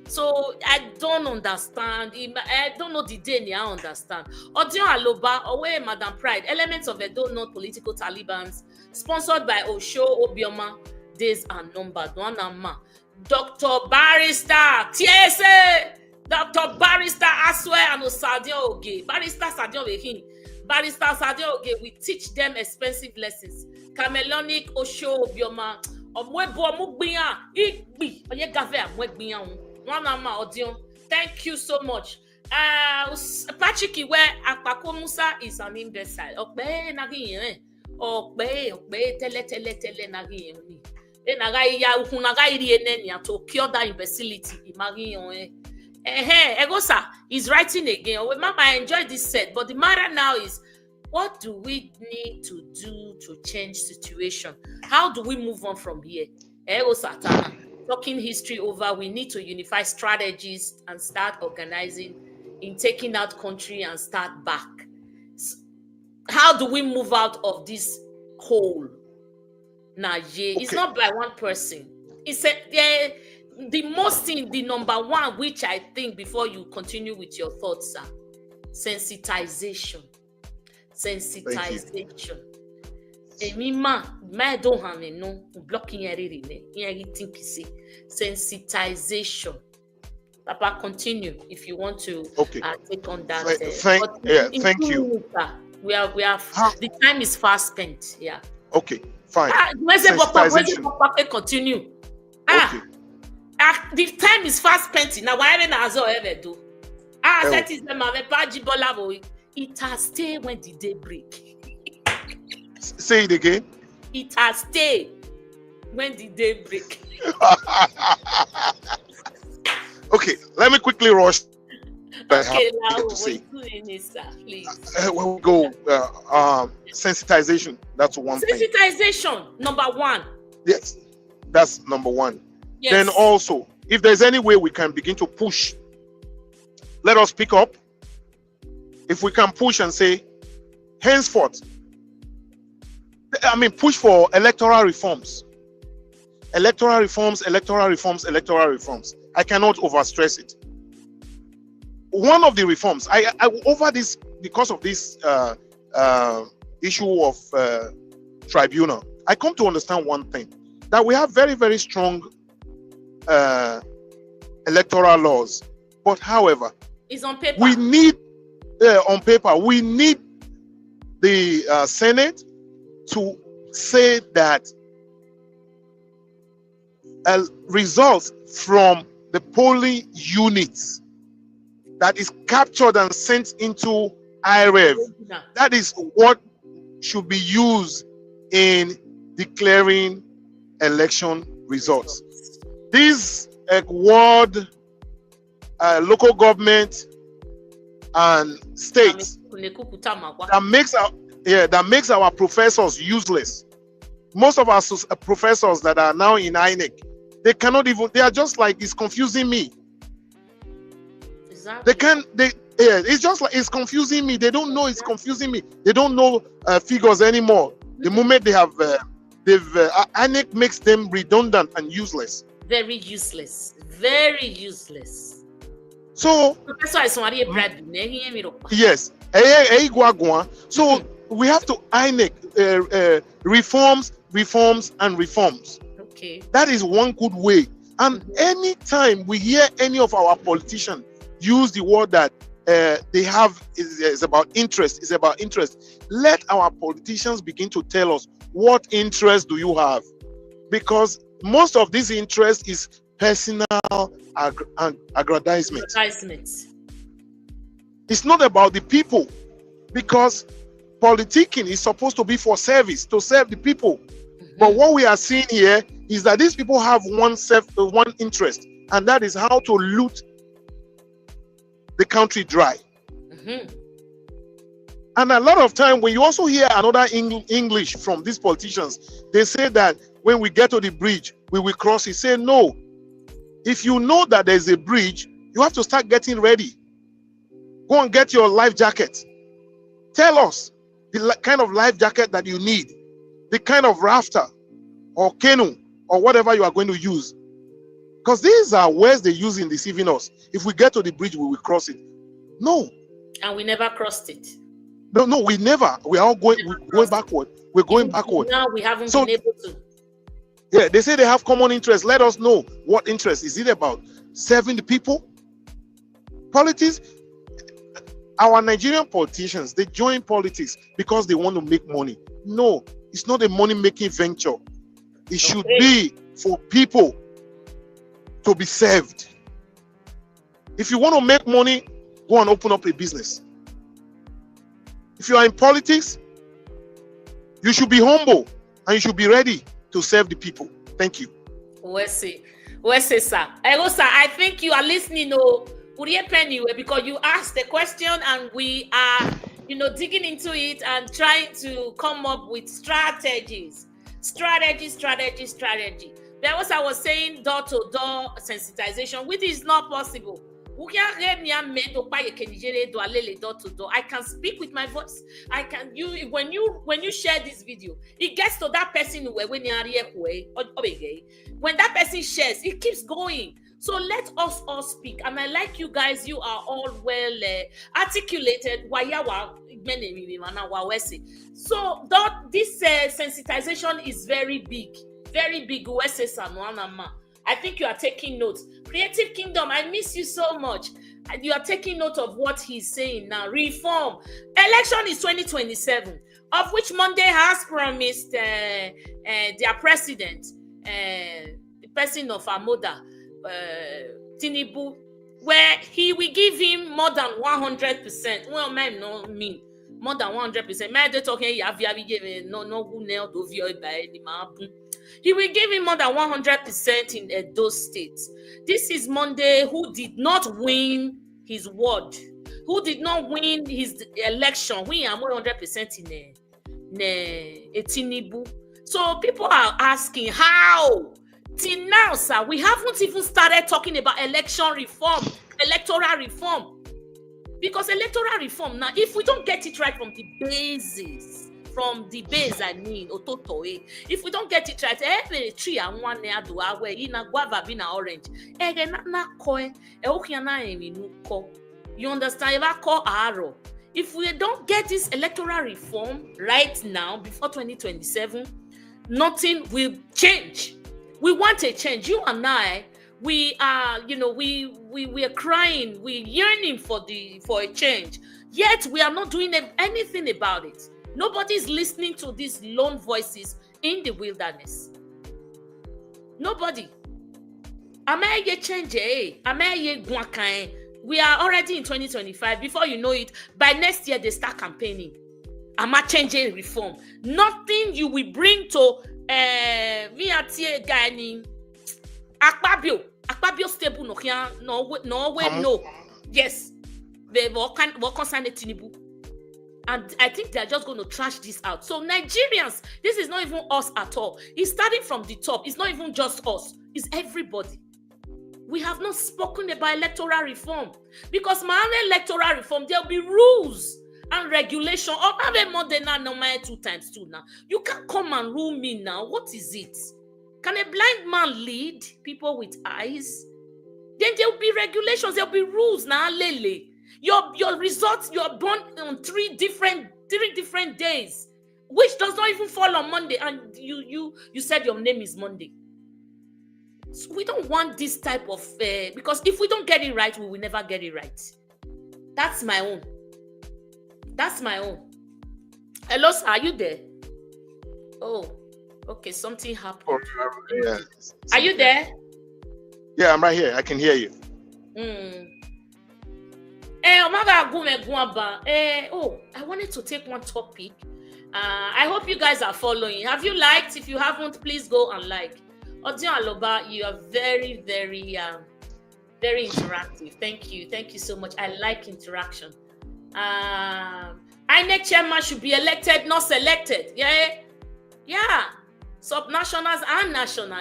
So I don't understand. I don't know the day I understand. Audio Aloba, Owe Madam Pride, elements of Edo not political Talibans, sponsored by Osho Obioma, days and numbered. Dr. Barrister, TSA. Dr. Barrister Aswe and Osadio Oge. Barrister Sadio Oge. Barrister Sadio Oge, we teach them expensive lessons. Camelonic Osho Obioma. Thank you so much. Patrick Iwe Akpako Musa is an imbecile. Okbe nagi Okbe tele nagi Enaga Ukunaga Irienenia to cure that imbecility. Imagine Egosa is writing again. Oh, Mama, I enjoyed this set, but the matter now is, what do we need to do to change situation? How do we move on from here? Egosa, talking history over, we need to unify strategies and start organizing in taking out country and start back. How do we move out of this hole? It's not by one person. It's the number one, which I think, before you continue with your thoughts, sir, sensitization. Sensitization. Sensitization. Papa, continue if you want to take on that. Thank you. We have the time is fast spent. Yeah. Okay, fine. Continue. Okay. The time is fast spent now. Why ever do? That is the it has stayed when the day break. Say it again. It has stayed when the day break. Okay, let me quickly rush. Okay, now what's doing this, sir, please? When we go, sensitization. That's one thing. Sensitization, number one. Yes, that's number one. Yes. Then also, if there's any way we can begin to push, let us pick up. If we can push and say, henceforth, push for electoral reforms. Electoral reforms. I cannot overstress it. One of the reforms, I over this, because of this issue of tribunal, I come to understand one thing, that we have very, very strong electoral laws. But however, it's on paper. We need, on paper, we need the Senate to say that results from the polling units that is captured and sent into IREV, that is what should be used in declaring election results. These ward, local government and states that makes our professors useless. Most of our professors that are now in INEC, they cannot even, they are just like, it's confusing me. Exactly. It's just like, it's confusing me. They don't know, it's confusing me. They don't know figures anymore. The moment they have, INEC makes them redundant and useless. Very useless. Very useless. So, yes. So, we have to INEC reforms and reforms. Okay. That is one good way. And anytime we hear any of our politicians use the word that they have is about interest, is about interest, let our politicians begin to tell us, what interest do you have? Because most of this interest is personal aggrandizement. It's not about the people, because politicking is supposed to be for service, to serve the people. But what we are seeing here is that these people have one interest, and that is how to loot the country dry. And a lot of time, when you also hear another English from these politicians, they say that when we get to the bridge, we will cross it. Say no. If you know that there's a bridge, you have to start getting ready. Go and get your life jacket. Tell us the kind of life jacket that you need, the kind of rafter or canoe or whatever you are going to use. Because these are words they use in deceiving us. If we get to the bridge, we will cross it. No. And we never crossed it. No, we never. We are all going backward. We're going backward. Now we haven't been able to. Yeah, they say they have common interests. Let us know what interest. Is it about serving the people? Politics. Our Nigerian politicians, they join politics because they want to make money. No, it's not a money-making venture. It should be for people to be served. If you want to make money, go and open up a business. If you are in politics, you should be humble and you should be ready to serve the people. Thank you. Where's it, sir? I think you are listening, because you asked the question and we are, digging into it and trying to come up with strategies. Strategy. There was, I was saying, door-to-door sensitization, which is not possible. I can speak with my voice. I can when you share this video, it gets to that person when that person shares, it keeps going. So let us all speak. And I like you guys, you are all well articulated. So this sensitization is very big. Very big. I think you are taking notes. Creative Kingdom, I miss you so much. You are taking note of what he's saying now. Reform. Election is 2027, of which Monday has promised their president, the person of our mother, Tinubu, where he will give him more than 100%. Well, man, no mean more than 100%. He will give him more than 100% in Edo State. This is Monday, who did not win his ward, who did not win his election. We are 100% in Tinubu. So people are asking how. Till now, sir, we haven't even started talking about election reform, electoral reform. Because electoral reform, now, if we don't get it right from the basis, I mean, if we don't get it right, every tree and one near do our way in a guava being orange. You understand? If we don't get this electoral reform right now, before 2027, nothing will change. We want a change. You and I, we are, we are crying, we're yearning for a change. Yet we are not doing anything about it. Nobody's listening to these lone voices in the wilderness. Nobody. We are already in 2025. Before you know it, by next year they start campaigning. Ama changing reform. Nothing you will bring to Akpabio stable no. Yes. They will concern Tinubu. And I think they're just going to trash this out. So Nigerians, this is not even us at all. It's starting from the top. It's not even just us. It's everybody. We have not spoken about electoral reform. Because my electoral reform, there'll be rules and regulation. Or have more than now, 2 times 2 now. You can't come and rule me now. What is it? Can a blind man lead people with eyes? Then there'll be regulations. There'll be rules now. Lele. Your results, you're born on 3 different days, which does not even fall on Monday, and you said your name is Monday. So we don't want this type of because if we don't get it right, we will never get it right. That's my own. Hello, sir, are you there? Oh, okay, something happened. Oh, yeah. Are you there? Yeah, I'm right here. I can hear you. I wanted to take one topic. I hope you guys are following. Have you liked? If you haven't, please go and like. Odion Aloba, you are very, very, very interactive. Thank you so much. I like interaction. INEC chairman should be elected, not selected. Yeah. Subnationals and national.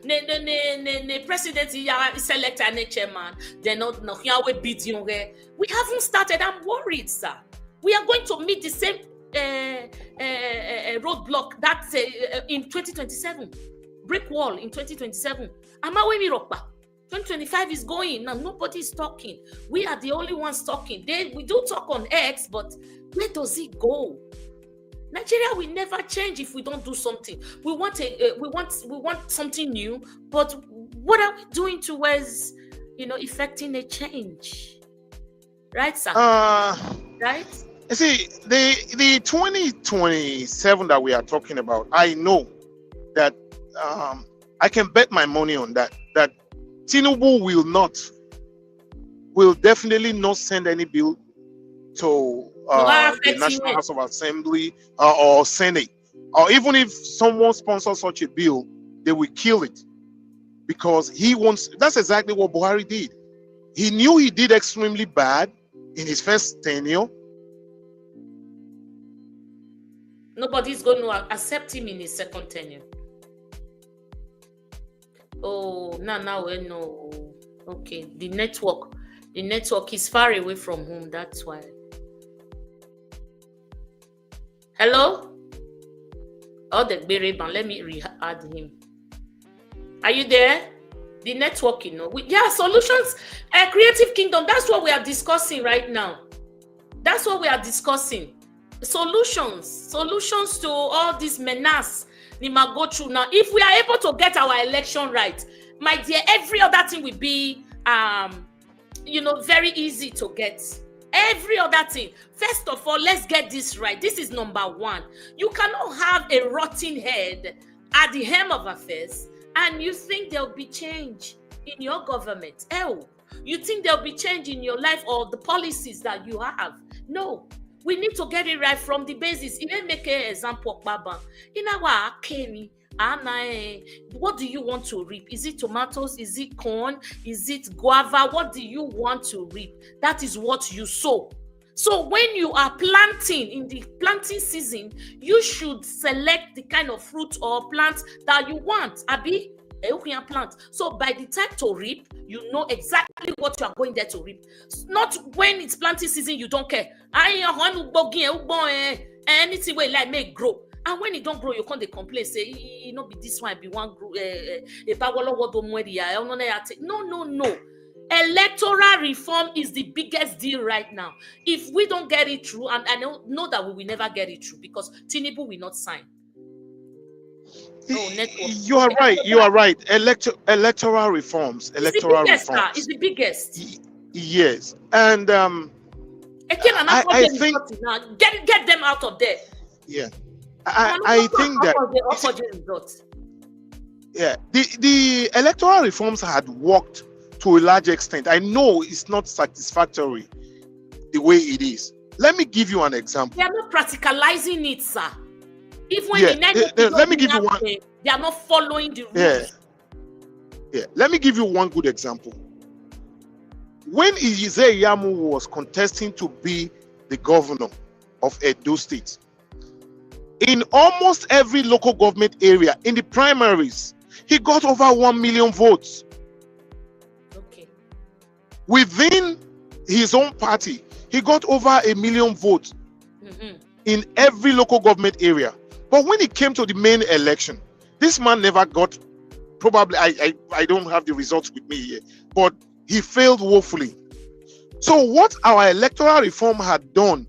The president is selected INEC chairman. They're not bidding. We haven't started. I'm worried, sir. We are going to meet the same roadblock that's in 2027. Brick wall in 2027. 2025 is going now. Nobody is talking. We are the only ones talking. We do talk on X, but where does it go? Nigeria will never change if we don't do something. We want something new, but what are we doing towards, effecting a change? Right, sir? Right? You see, the 2027 that we are talking about, I know that I can bet my money on that Tinubu will definitely not send any bill to the National House of Assembly or Senate, or even if someone sponsors such a bill, they will kill it, because he wants. That's exactly what Buhari did. He knew he did extremely bad in his first tenure. Nobody's going to accept him in his second tenure. Oh, now we know. Okay, the network is far away from home. That's why. Hello? Oh, the Bereban. Let me re-add him. Are you there? The network, solutions. Creative Kingdom. That's what we are discussing right now. That's what we are discussing. Solutions to all this menace we might go through now. If we are able to get our election right, my dear, every other thing will be very easy to get. Every other thing. First of all, let's get this right. This is number 1. You cannot have a rotten head at the helm of affairs and you think there'll be change in your government. You think there'll be change in your life or the policies that you have. No. We need to get it right from the basis. Even make an example, Baba. In our Kenny, what do you want to reap? Is it tomatoes? Is it corn? Is it guava? What do you want to reap? That is what you sow. So when you are planting in the planting season, you should select the kind of fruit or plant that you want. Abi, plant. So by the time to reap, you know exactly what you are going there to reap. Not when it's planting season, you don't care. Anything where like make grow. And when it don't grow, you can't complain. Say, be this one, be one grow. No. Electoral reform is the biggest deal right now. If we don't get it through, and I know that we will never get it through because Tinubu will not sign. You are right. You are right. Electoral reforms. Electoral reforms. It's the biggest. Yes, and I think get them out of there. Yeah, I think that the electoral reforms had worked to a large extent. I know it's not satisfactory the way it is. Let me give you an example. They are not practicalizing it, sir. If when let me give you one. They are not following the rules. Yeah. Let me give you one good example. When Iyize Yamu was contesting to be the governor of Edo State, in almost every local government area, in the primaries, he got over 1 million votes. Okay. Within his own party, he got over 1 million votes in every local government area. But when it came to the main election, this man never got, probably, I don't have the results with me here, but he failed woefully. So what our electoral reform had done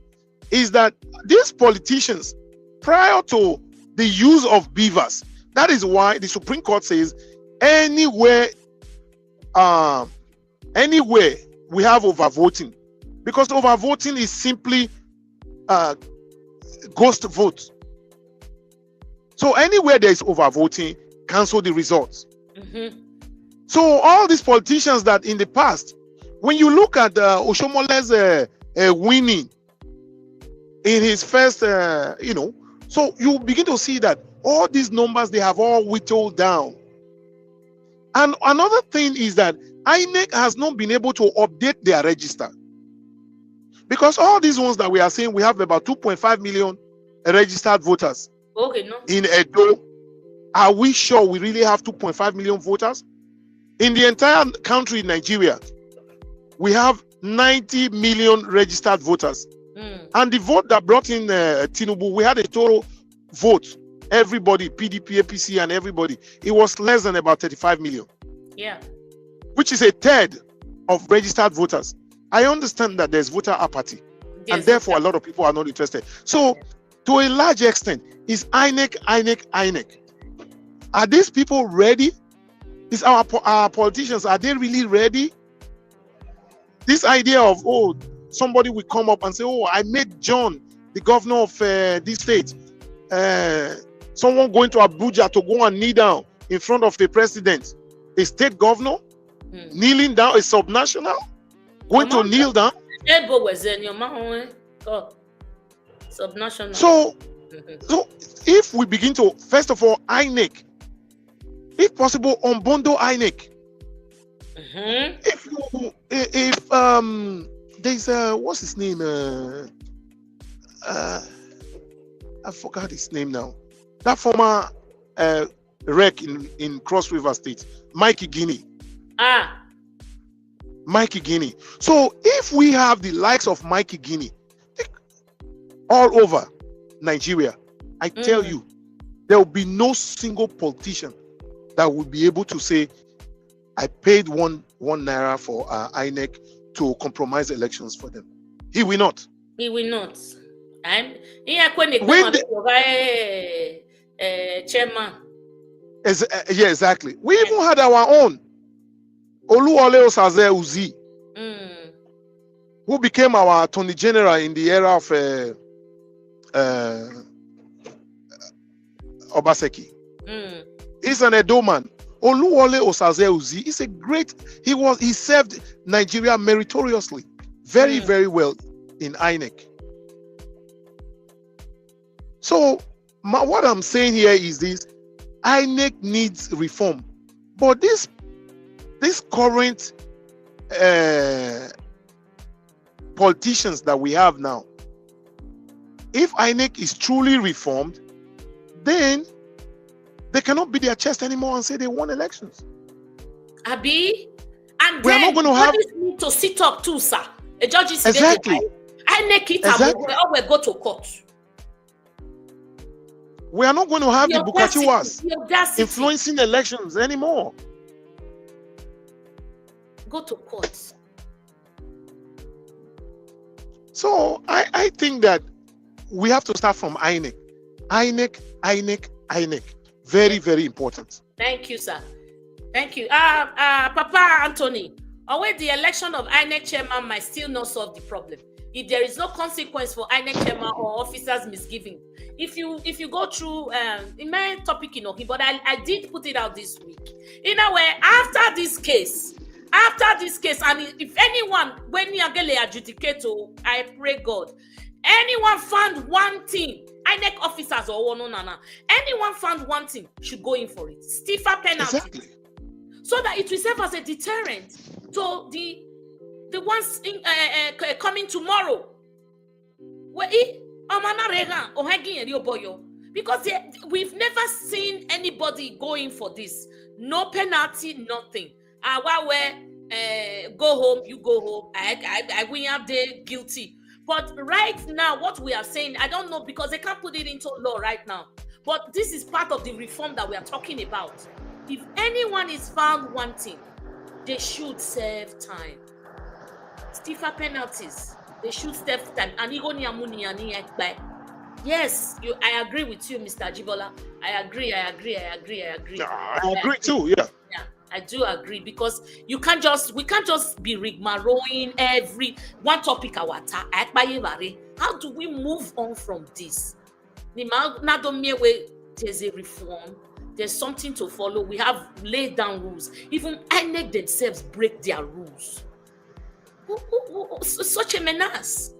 is that these politicians, prior to the use of beavers, that is why the Supreme Court says anywhere we have overvoting, because overvoting is simply ghost vote. So anywhere there is overvoting, cancel the results. So all these politicians that in the past, when you look at Oshomole's winning in his first, so you begin to see that all these numbers, they have all whittled down. And another thing is that INEC has not been able to update their register. Because all these ones that we are saying, we have about 2.5 million registered voters. Okay, no. In Edo, are we sure we really have 2.5 million voters? In the entire country in Nigeria, we have 90 million registered voters. And the vote that brought in Tinubu, we had a total vote, everybody, PDP, APC, and everybody, it was less than about 35 million. Yeah. Which is a third of registered voters. I understand that there's voter apathy, and therefore a lot of people are not interested. So, to a large extent, is INEC. Are these people ready? Is our politicians, are they really ready? This idea of, somebody will come up and say, I made John the governor of this state. Someone going to Abuja to go and kneel down in front of the president. A state governor kneeling down, a subnational going to kneel down. Subnational. So if we begin to, first of all, INEC, if possible, unbundle INEC. If there's what's his name? I forgot his name now. That former rec in Cross River State, Mikey Guinea. Mikey Guinea. So if we have the likes of Mikey Guinea all over Nigeria, I tell you, there will be no single politician that will be able to say, I paid one naira for INEC to compromise elections for them. He will not. He will not. Chairman. Yeah, exactly. We even had our own Oluwole Osaze Uzi, who became our Attorney General in the era of Obaseki. He's an Edo man. Oluwole Osaze Uzi is a great, he served Nigeria meritoriously, very, very well in INEC. So what I'm saying here is this: INEC needs reform, but this current politicians that we have now, if INEC is truly reformed, then they cannot beat their chest anymore and say they won elections. Abi, and we then are not going to have need to sit up too, sir. The judges exactly. INEC it and we go to court. We are not going to have the Bukatiwas influencing elections anymore. Go to court. So I think that we have to start from INEC. INEC. Very, very important. Thank you, sir. Thank you. Papa Anthony, although the election of INEC chairman might still not solve the problem, if there is no consequence for INEC chairman or officers misgiving, if you go through in my topic, but I did put it out this week. In a way, after this case, and if anyone, when you get adjudicate, I pray God, anyone found one thing, INEC officers or anyone found one thing should go in for it. Stiffer penalty. Exactly. So that it will serve as a deterrent to the ones coming tomorrow. Because we've never seen anybody going for this. No penalty, nothing. Go home, you go home. I win up there guilty. But right now, what we are saying, I don't know, because they can't put it into law right now. But this is part of the reform that we are talking about. If anyone is found wanting, they should serve time. Stiffer penalties. They should serve time. Yes, I agree with you, Mr. Jibola. I agree. I agree too, yeah. Yeah, I do agree, because we can't just be rigmaroling every one topic. How do we move on from this? There's a reform. There's something to follow. We have laid down rules. Even INEC themselves break their rules. Such a menace.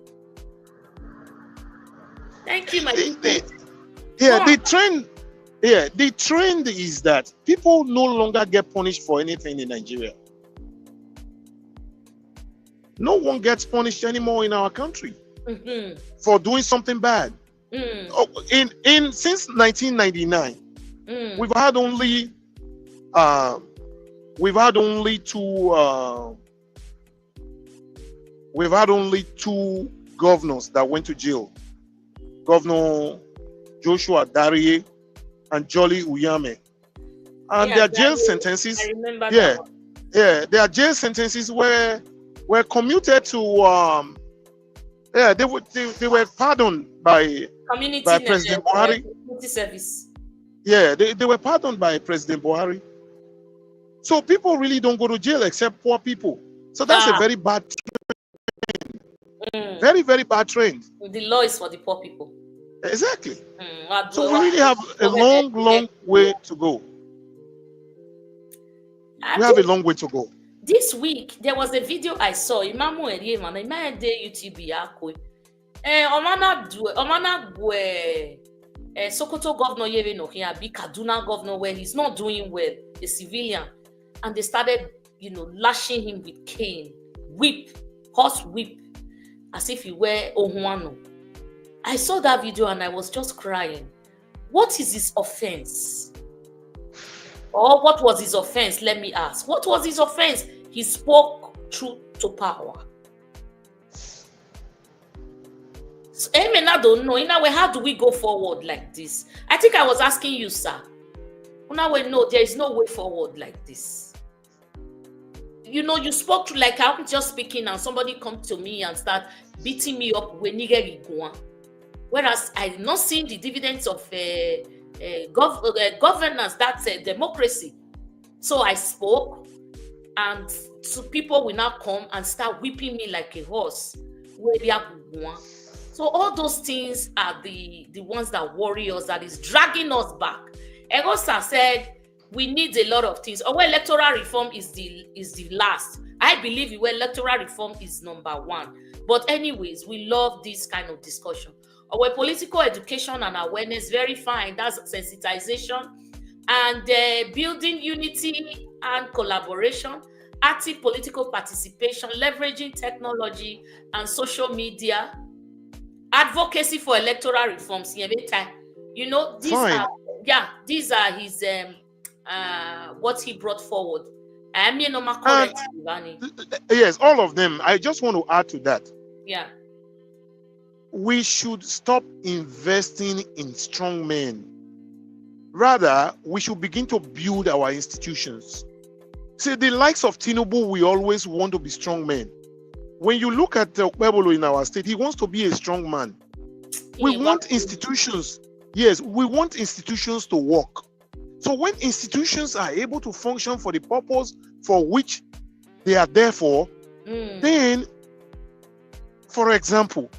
Thank you, my people. The trend is that people no longer get punished for anything in Nigeria. No one gets punished anymore in our country for doing something bad. Since 1999, we've had only two governors that went to jail. Governor Joshua Darie and Jolly Uyame. And their jail sentences, their jail sentences were commuted to they were pardoned by President Buhari. Service. Yeah, they were pardoned by President Buhari. So people really don't go to jail except poor people. So that's a very bad trend. Very, very bad trend. The law is for the poor people. Exactly. So we really have a long way to go. We have a long way to go. This week, there was a video I saw. Sokoto governor Kaduna governor, where he's not doing well, a civilian, and they started, lashing him with cane, whip, horse whip, as if he were Ohuano. I saw that video and I was just crying. What is his offense? Or what was his offense? Let me ask. What was his offense? He spoke truth to power. So, I don't know. In a way, how do we go forward like this? I think I was asking you, sir. No, there is no way forward like this. You spoke to, like, I'm just speaking and somebody come to me and start beating me up when whereas I did not see the dividends of governance, that's democracy. So I spoke, and so people will now come and start whipping me like a horse. So all those things are the ones that worry us, that is dragging us back. Egosa said we need a lot of things. Our electoral reform is the last. I believe electoral reform is number one. But anyways, we love this kind of discussion. Our political education and awareness, very fine. That's sensitization and building unity and collaboration, active political participation, leveraging technology and social media, advocacy for electoral reforms. These are his what he brought forward. Yes, all of them. I just want to add to that. Yeah. We should stop investing in strong men. Rather, we should begin to build our institutions. See, the likes of Tinubu, we always want to be strong men. When you look at OKPEBHOLO in our state, he wants to be a strong man. We want institutions. Yes, we want institutions to work. So when institutions are able to function for the purpose for which they are there for, then, for example,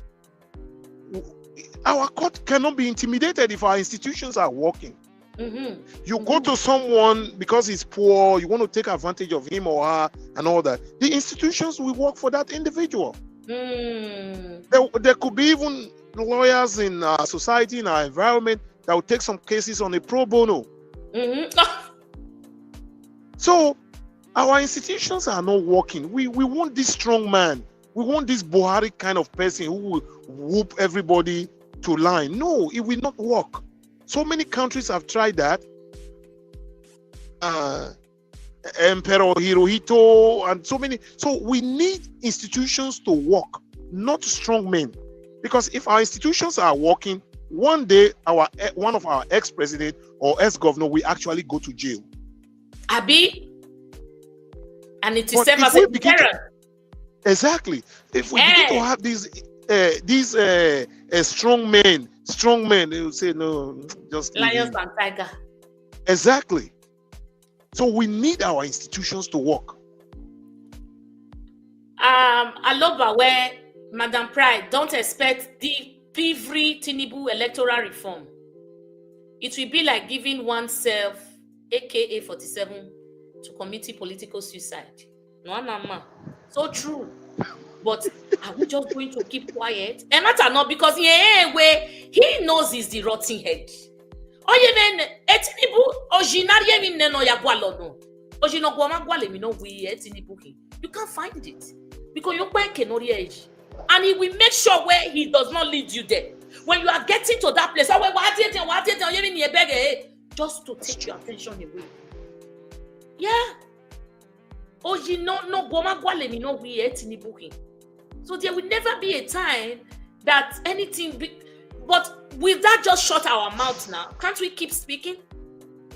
our court cannot be intimidated if our institutions are working. You go to someone because he's poor, you want to take advantage of him or her and all that. The institutions will work for that individual. There could be even lawyers in our society, in our environment, that will take some cases on a pro bono. So our institutions are not working. We want this strong man. We want this Buhari kind of person who will whoop everybody to line. No, it will not work. So many countries have tried that. Emperor Hirohito and so many. So we need institutions to work, not strong men. Because if our institutions are working, one day one of our ex-president or ex-governor will actually go to jail. Abi, and it is served as a deterrent. Exactly. If we begin to have these strong men, they will say no, just lions and tiger. Exactly. So we need our institutions to work. I love where Madam Pride don't expect the every Tinubu electoral reform. It will be like giving oneself aka 47 to committing political suicide. No. So true. But are we just going to keep quiet? And that's not because he knows he's the rotten head. You can't find it because you're quite and he will make sure where he does not lead you there. When you are getting to that place, just to take your attention away. Yeah. So there will never be a time that anything but will that just shut our mouths now? Can't we keep speaking?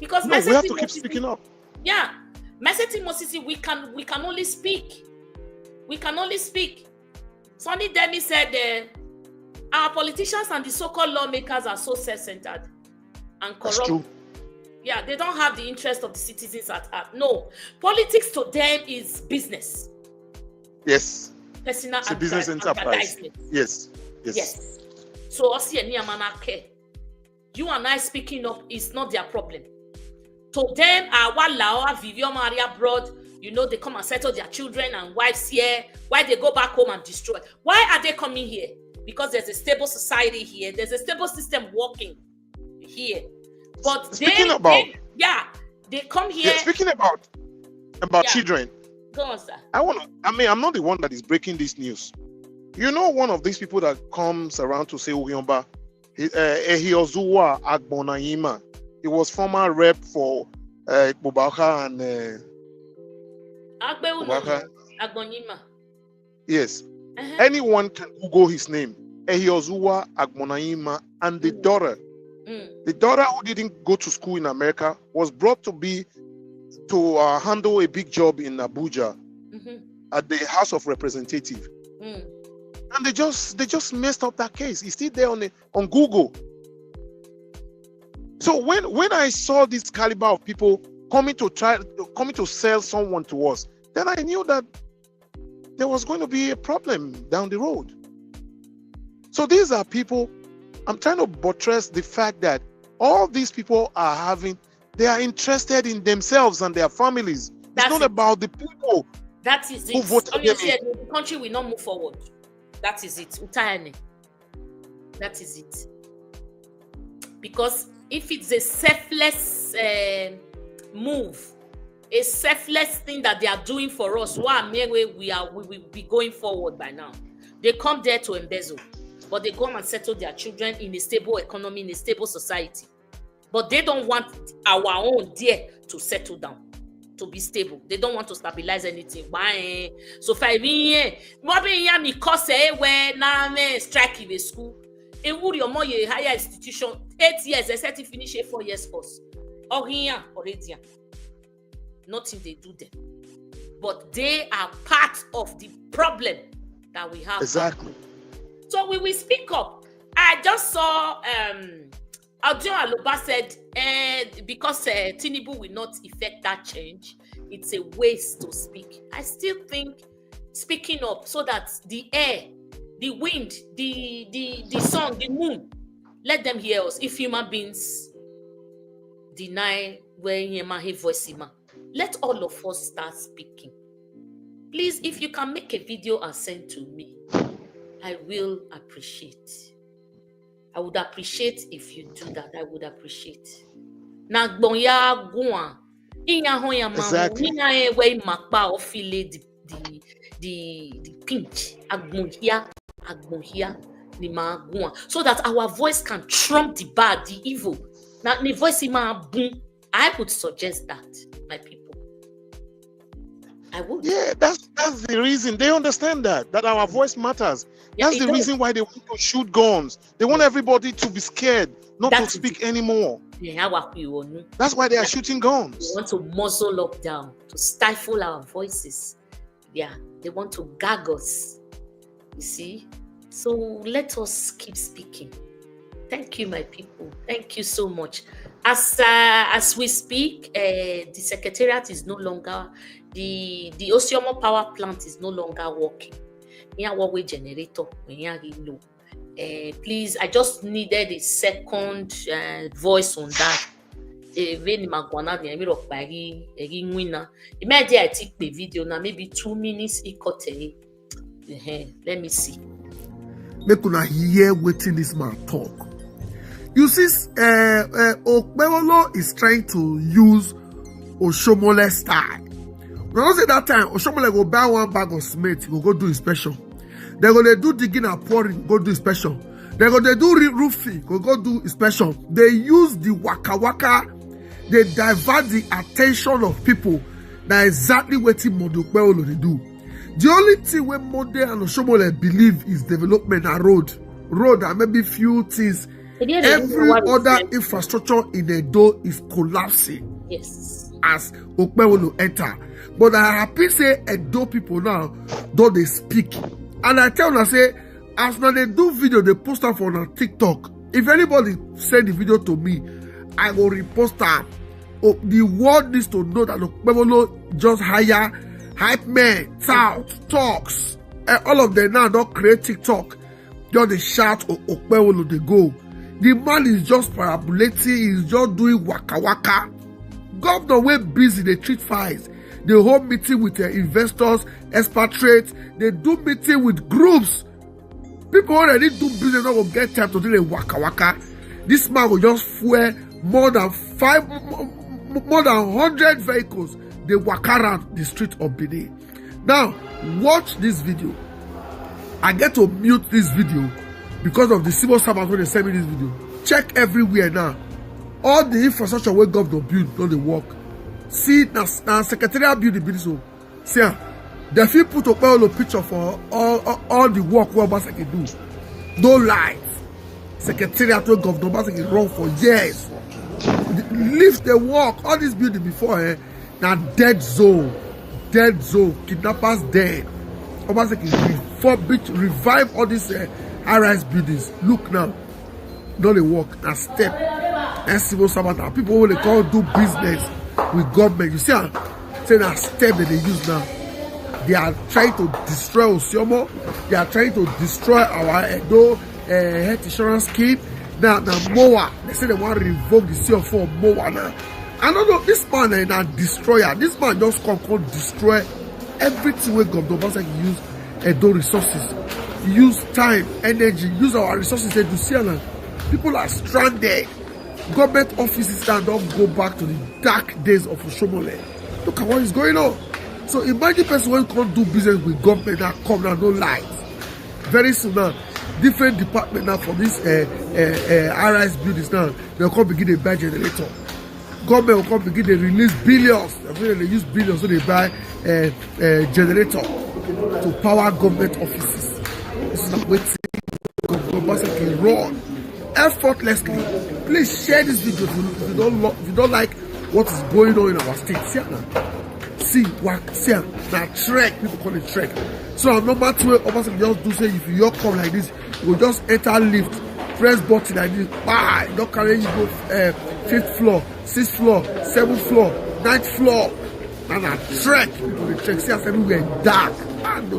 Because no, we have to keep speaking up. Yeah. Messaging Mosisi, we can only speak. We can only speak. Sonny Demi said our politicians and the so-called lawmakers are so self-centered and corrupt. That's true. Yeah, they don't have the interest of the citizens at heart. No, politics to them is business. Yes. Personal it's a business enterprise. Yes. So you and I speaking up is not their problem. To them, our Vivian Maria abroad, they come and settle their children and wives here. Why they go back home and destroy? Why are they coming here? Because there's a stable society here. There's a stable system working here. But they come here. Yeah, speaking about children. Go on, sir. I'm not the one that is breaking this news. One of these people that comes around to say Uyomba, Ehiozuwa Agbonayima. He was former rep for Bobaka and Agbonayima. Yes. Anyone can Google his name. Ehiozuwa Agbonayima, and the daughter. The daughter who didn't go to school in America was brought to handle a big job in Abuja at the House of Representatives. And they just messed up that case. It's still there on Google. So when I saw this caliber of people coming to sell someone to us, then I knew that there was going to be a problem down the road. So these are people. I'm trying to buttress the fact that all these people they are interested in themselves and their families. It's not about the people. That is it. The country will not move forward. That is it. That is it. Because if it's a selfless move, a selfless thing that they are doing for us, we will be going forward by now. They come there to embezzle. But they come and settle their children in a stable economy, in a stable society. But they don't want our own dear to settle down, to be stable. They don't want to stabilize anything. Why? So for me, strike in the school. And would your more higher institution 8 years, they set to finish 4 years course. Or here already. Nothing they do them. But they are part of the problem that we have. Exactly. So we will speak up. I just saw Audio Aloba said, because Tinubu will not effect that change, it's a waste to speak. I still think speaking up so that the air, the wind, the sun, the moon, let them hear us. If human beings deny where Yema voice, let all of us start speaking. Please, if you can make a video and send to me, I will appreciate. I would appreciate if you do that. I would appreciate. Exactly. The pinch so that our voice can trump the bad, the evil. Now, the voice I would suggest that, my people. I would. Yeah, that's the reason. They understand that our voice matters. Yeah, that's the reason why they want to shoot guns. They want everybody to be scared, not to speak anymore. That's why they are shooting guns. They want to muzzle up down, to stifle our voices. Yeah, they want to gag us. You see? So let us keep speaking. Thank you, my people. Thank you so much. As we speak, the secretariat is no longer, the Osiomo power plant is no longer working. Generator, please, I just needed a second voice on that. Maybe I take the video now, maybe 2 minutes. Let me see. Make una hear waiting this man talk. You see, OKPEBHOLO is trying to use Oshomole style. When I say that time, Oshomole go buy 1 bag of cement, go do inspection. They're gonna do digging and pouring, go do inspection. They're gonna do roofing, go do inspection. They use the waka waka, they divert the attention of people. That's exactly what OKPEBHOLO they do. The only thing where Monde and Oshomole believe is development and road and maybe few things. Every other infrastructure in Edo is collapsing. Yes. As OKPEBHOLO enter. But I happy say Edo people now don't they speak. And I tell them, I say, as now they do video, they post them on TikTok. If anybody send the video to me, I will repost them. Oh, the world needs to know that OKPEBHOLO just hire hype men, talks. All of them now don't create TikTok. Just they shout OKPEBHOLO, they go. The man is just parabolating, he's just doing waka waka. Governor went busy, they treat files. They hold meeting with their investors, expatriates. They do meeting with groups. People already do business, not gonna get time to do the waka waka. This man will just fuel more than 100 vehicles. They walk around the street of Benin. Now, watch this video. I get to mute this video because of the civil servants when they send me this video. Check everywhere now. All the infrastructure where government build, don't they work. See, now secretariat build the building. So, see, they feel put up all the picture for all the work where Obaseki do. No lights. Secretariat where government Obaseki run for years. Leave the work. All this building before, now dead zone. Kidnappers dead. Obaseki revive all these high-rise buildings. Look now. Don't they work? Now step. And civil servant. People when they call do business with government. You see how say that step that they use now. They are trying to destroy Osiomo. They are trying to destroy our Edo health insurance scheme. Now MOWAA. They say they want to revoke the CO4 of MOWAA now. I don't know, this man is a destroyer. This man just come destroy everything where government Obaseki use Edo resources. Use time, energy, use our resources to see now. People are stranded. Government offices now don't go back to the dark days of Oshomole. Look at what is going on. So imagine person when you can't do business with government that come now, no lights. Very soon now, different department now for this high-rise buildings now, they'll come begin to buy generator. Government will come begin to release billions. They use billions so they buy generator to power government offices. This is not waiting. Government can run effortlessly. Please share this video if you don't like what is going on in our state. See now trek, people call it trek. So no matter what Obaseki just do say if you come like this, you will just enter lift press button and you don't carry you go 5th floor, 6th floor, 7th floor, 9th floor. And a trek, people they trek, see us everywhere dark. No.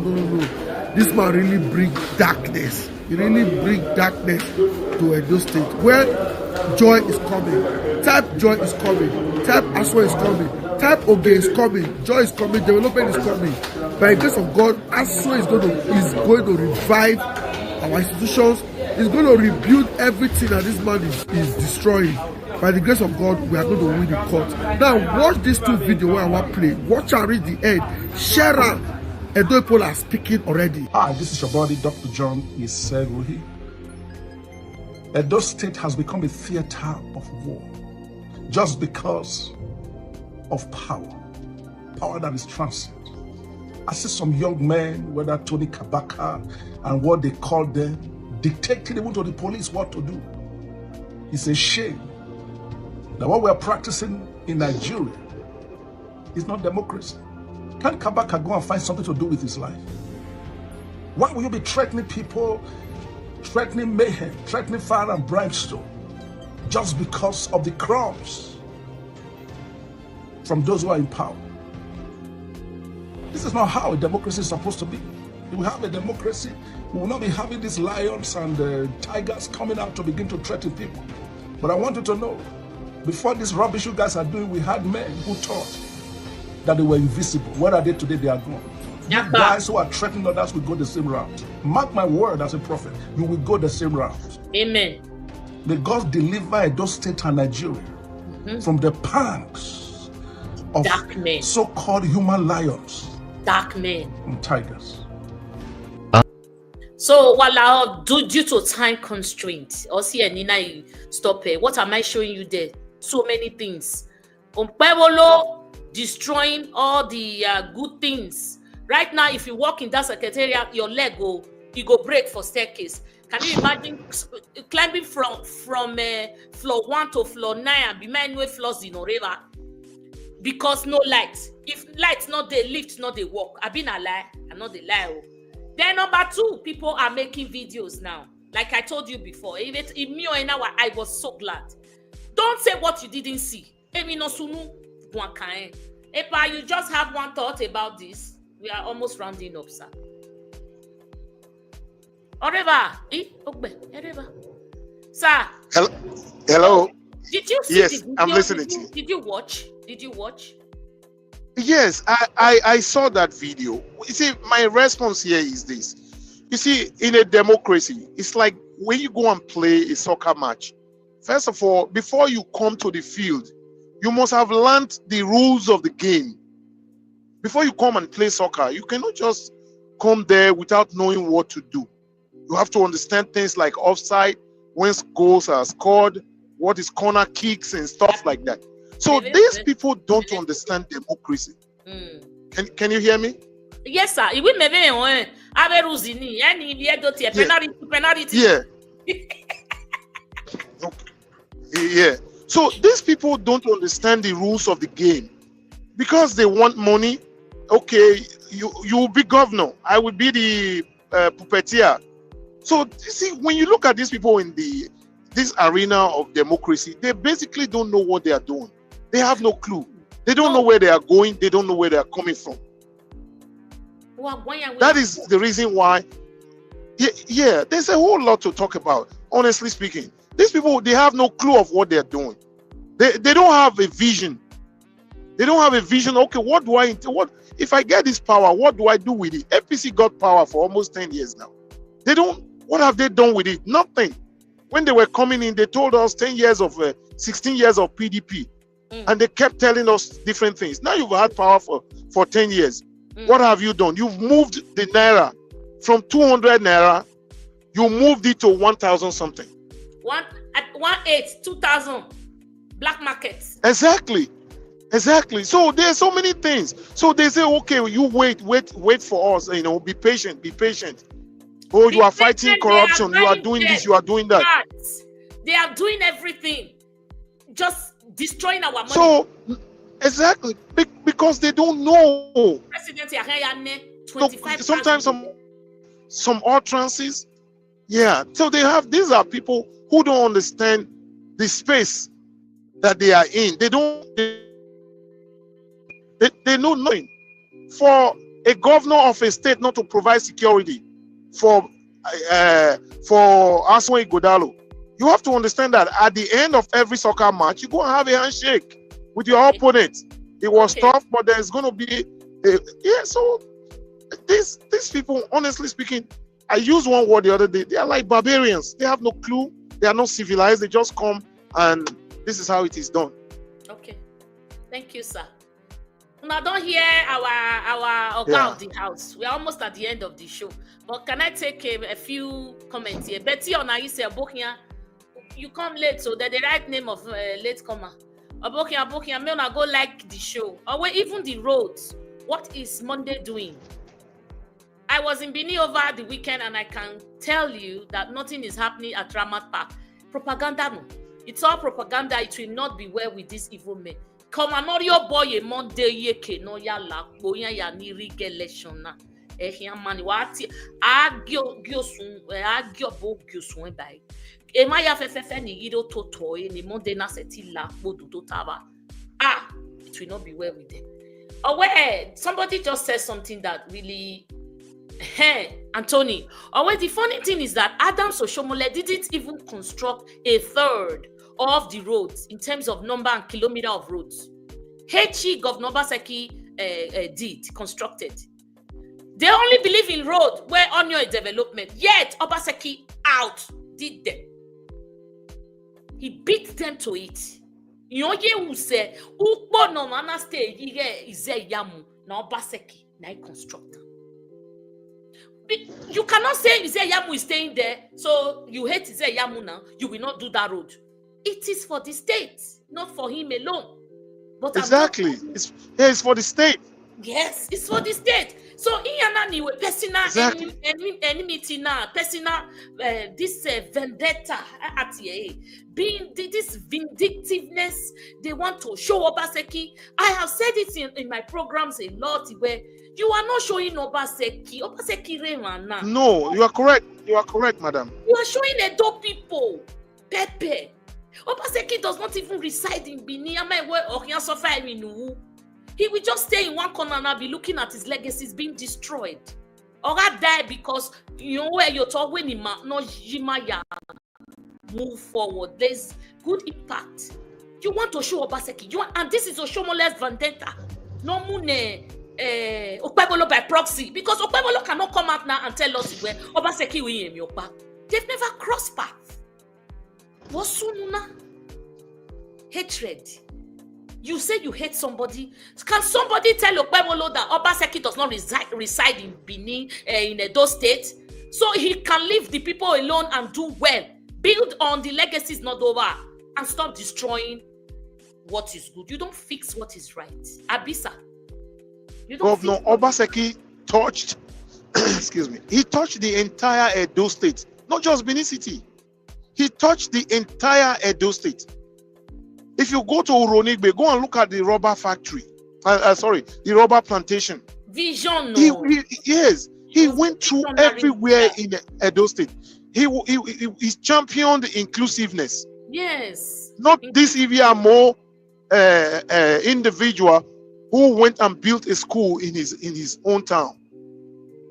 This man really bring darkness. He really bring darkness to Edo State. Where joy is coming. Type joy is coming. Type Aswa is coming. Type Oge is coming. Joy is coming. Development is coming. By the grace of God, Aswa is going to revive our institutions. He's going to rebuild everything that this man is destroying. By the grace of God, we are going to win the court. Now, watch these 2 videos where I want to play. Watch and read the end. Share out. EDOLITES are speaking already. Hi, this is your buddy, Dr. John Iseruhi. Edo State has become a theater of war just because of power that is transient. I see some young men, whether Tony Kabaka and what they call them, dictating even to the police what to do. It's a shame that what we are practicing in Nigeria is not democracy. Can Kabaka go and find something to do with his life? Why will you be threatening people, threatening mayhem, threatening fire and brimstone just because of the crumbs from those who are in power? This is not how a democracy is supposed to be. If we have a democracy, we will not be having these lions and tigers coming out to begin to threaten people. But I want you to know, before this rubbish you guys are doing, we had men who thought that they were invisible. Where are they today? They are gone. You guys who are threatening others will go the same route. Mark my word as a prophet, you will go the same route. Amen. May God deliver Edo State and Nigeria from the pangs of so-called human lions, dark men, and tigers. So while due to time constraint, or see Nina, you stop it. What am I showing you there? So many things. OKPEBHOLO destroying all the good things. Right now, if you walk in that secretariat, your leg go break for staircase. Can you imagine climbing from floor 1 to floor 9 and be man way floors in Oreva? Because no light. If light's not there, lift not they walk. I been a lie. I'm not the lie. Then number 2, people are making videos now. Like I told you before, if me or I was so glad. Don't say what you didn't see. Epa, you just have one thought about this. We are almost rounding up, sir. Sir. Hello. Did you see? Yes, I'm listening to you. Did you watch? Yes, I saw that video. You see, my response here is this. You see, in a democracy, it's like when you go and play a soccer match. First of all, before you come to the field, you must have learned the rules of the game. Before you come and play soccer, you cannot just come there without knowing what to do. You have to understand things like offside, when goals are scored, what is corner kicks and stuff like that. So these people don't understand democracy. Can you hear me? Yes, sir. Penalty. Yeah. Yeah. So these people don't understand the rules of the game because they want money. Okay, you will be governor. I will be the puppeteer. So you see, when you look at these people in this arena of democracy, they basically don't know what they are doing. They have no clue. They don't know where they are going. They don't know where they are coming from. That is the reason why. Yeah, there's a whole lot to talk about. Honestly speaking, these people, they have no clue of what they're doing. They don't have a vision. They don't have a vision. Okay, what if I get this power? What do I do with it? FPC got power for almost 10 years now. They don't. What have they done with it? Nothing. When they were coming in, they told us 16 years of PDP, and they kept telling us different things. Now you've had power for 10 years. What have you done? You've moved the naira from 200 naira. You moved it to 1,000 something. 2,000 black markets. Exactly. So there's so many things. So they say, okay, you wait for us. Be patient. Oh, you are fighting corruption. You are doing this. You are doing that. They are doing everything, just destroying our money. So exactly because they don't know. President, sometimes some utterances Yeah. So these are people who don't understand the space that they are in. They know nothing. For a governor of a state not to provide security for Aswan Igodalo, you have to understand that at the end of every soccer match, you're going to have a handshake with your opponent. It was tough, but there's going to be so these people, honestly speaking, I used one word the other day. They are like barbarians. They have no clue. They are not civilized. They just come and this is how it is done. Okay. Thank you, sir. Now don't hear our Oga of the house. We're almost at the end of the show. But can I take a few comments here? Betty on Aisha Abokia, you come late, so they're the right name of late comer. Abokia, may not go like the show. Or even the roads. What is Monday doing? I was in Bini over the weekend and I can tell you that nothing is happening at Ramat Park. Propaganda, no. It's all propaganda. It will not be well with this evil men. Come on, not your boy a Monday ye no ya la boya ya ni regulation na. Mani wati agyo bo gyosun by. Emaya fefe ni yido toto ni Monday na seti la bodu to taba. It will not be well with them. Oh wait, somebody just said something that really Anthony. The funny thing is that Adam Soshomole didn't even construct a third of the roads in terms of number and kilometer of roads. HE Governor Obaseki constructed. They only believe in road where on your development. Yet Obaseki did them. He beat them to it. Yoye use ukbo no mana stay ize yamu na Obaseki na constructor. You cannot say Izeyamu is staying there, so you hate Izeyamu now. You will not do that road. It is for the state, not for him alone. But exactly, it's for the state. Yes, it's for the state. So Iyanani we personal enmity now, personal this vendetta at being this vindictiveness. They want to show Obaseki. I have said it in my programs a lot where you are not showing Obaseki. Obaseki Remana. No, you are correct. You are correct, madam. You are showing Edo people. Pepe. Obaseki does not even reside in Bini. He will just stay in one corner and be looking at his legacies being destroyed. Or die because you know where you're talking no Jimaya. Move forward. There's good impact. You want to show Obaseki. And this is Oshomole's vendetta. No mune. OKPEBHOLO by proxy, because OKPEBHOLO cannot come out now and tell us where Obaseki will in your path. They've never crossed paths. Wasununa hatred. You say you hate somebody. Can somebody tell OKPEBHOLO that Obaseki does not reside in Benin, in Edo State, so he can leave the people alone and do well, build on the legacies not over, and stop destroying what is good? You don't fix what is right. Abisa. Governor Obaseki touched, excuse me, he touched the entire Edo State, not just Benin City. He touched the entire Edo State. If you go to Uronigbe, go and look at the rubber factory. The rubber plantation. Vision. No. He went through everywhere in Edo State. He championed inclusiveness. Yes. Not this more individual who went and built a school in his own town.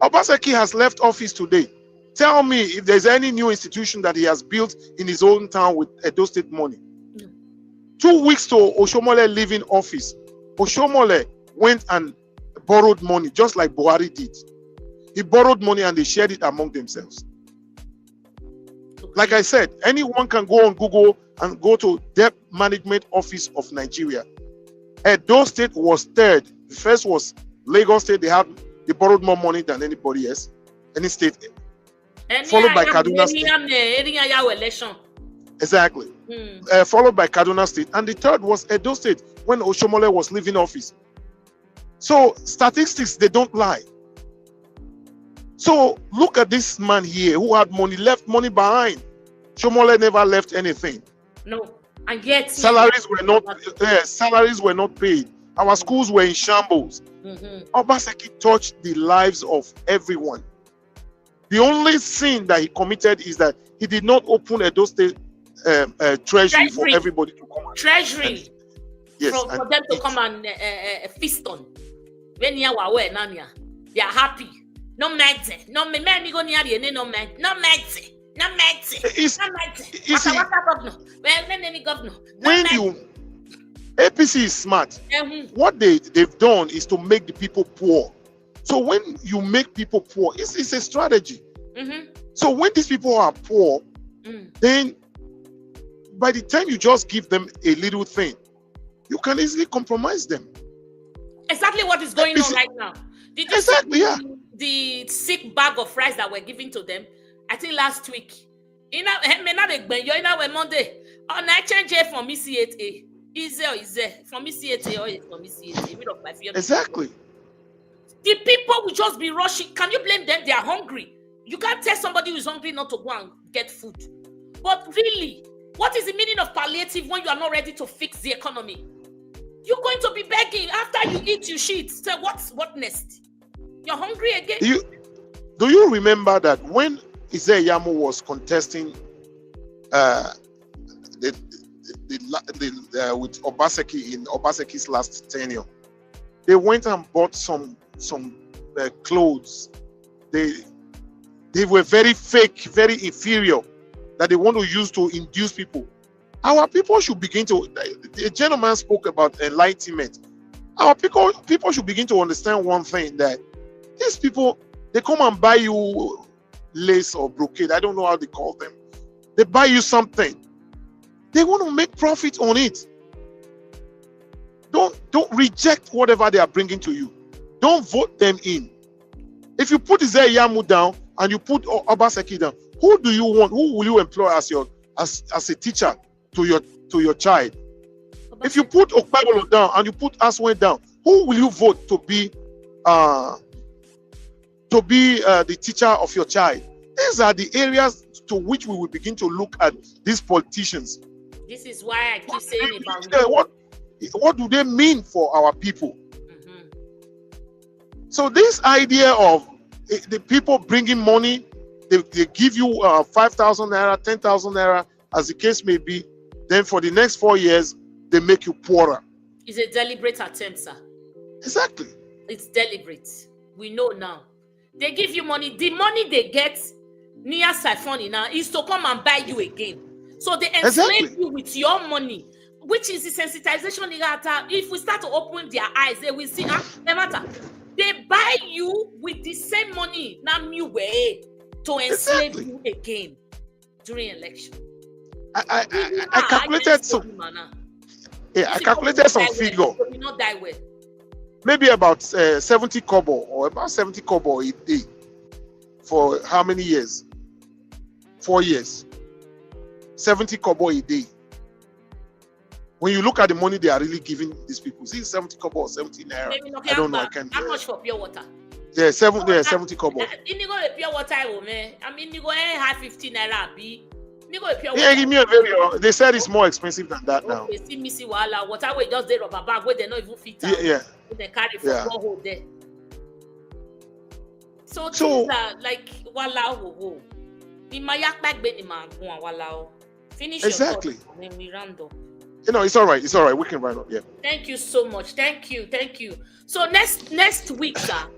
Obaseki has left office today. Tell me if there's any new institution that he has built in his own town with Edo State money. No. 2 weeks to Oshomole leaving office, Oshomole went and borrowed money just like Buhari did. He borrowed money and they shared it among themselves. Like I said, anyone can go on Google and go to Debt Management Office of Nigeria. Edo State was third. The first was Lagos State. They borrowed more money than anybody else, any state. Followed by Kaduna State. Exactly. Followed by Kaduna State. And the third was Edo State when Oshomole was leaving office. So statistics, they don't lie. So look at this man here who had money, left money behind. Oshomole never left anything. No. And yet salaries were not paid. Our schools were in shambles. Obaseki touched the lives of everyone. The only sin that he committed is that he did not open Edo State treasury for everybody to come. Treasury. Yes, for them to come and feast on. When you are aware, they are happy. No matter. No me go near the no matter. No matter. No matter. No matter. When you APC is smart, what they've done is to make the people poor. So when you make people poor, it's a strategy. So when these people are poor, then by the time you just give them a little thing, you can easily compromise them. Exactly what is going on right now. Did you see the sick bag of rice that were given to them? I think last week. Monday. On I change it from ECA. Is from ECA or from ECA? Exactly. The people will just be rushing. Can you blame them? They are hungry. You can't tell somebody who is hungry not to go and get food. But really, what is the meaning of palliative when you are not ready to fix the economy? You're going to be begging. After you eat, you shit. So what next? You're hungry again? Do you remember that when Isaiah Yamu was contesting with Obaseki in Obaseki's last tenure, they went and bought some clothes. They were very fake, very inferior, that they want to use to induce people. Our people should begin to, the gentleman spoke about enlightenment. Our people should begin to understand one thing, that these people, they come and buy you lace or brocade, I don't know how they call them. They buy you something. They want to make profit on it. Don't reject whatever they are bringing to you. Don't vote them in. If you put Isaiah Yamu down and you put Obaseki down, who do you want? Who will you employ as a teacher to your child? If you put OKPEBHOLO down and you put Aswen down, who will you vote to be the teacher of your child? These are the areas to which we will begin to look at these politicians. This is why I keep saying about what do they mean for our people? So this idea of the people bringing money, they give you 5,000 naira, 10,000 naira, as the case may be, then for the next 4 years, they make you poorer. It's a deliberate attempt, sir. Exactly. It's deliberate. We know now. They give you money. The money they get near Siphon now is to come and buy you again. So they enslave you with your money, which is the sensitization. If we start to open their eyes, they will see, no matter. They buy you with the same money, now new way, to enslave you again during election. I calculated some. Yeah, I calculated some figure. Not die well. Maybe about 70 kobo or about 70 kobo a day. For how many years? 4 years. 70 kobo a day. When you look at the money they are really giving these people, see 70 kobo or 70 naira. I don't know. I can't. How much for pure water? Yeah, 70 kobo. You go pure water, man. I mean, you go have 15 naira. Yeah, give me a very. They said it's more expensive than that now. They see me see wahala. Water we just dey rubber bag where they not even fit. Yeah. They carry for hold there. So things are like wahala wo. The mayak back be the man go wahala. Finish exactly. Your thoughts, and then we round up. You know, it's all right. It's all right. We can round up. Yeah. Thank you so much. Thank you. So next week, sir.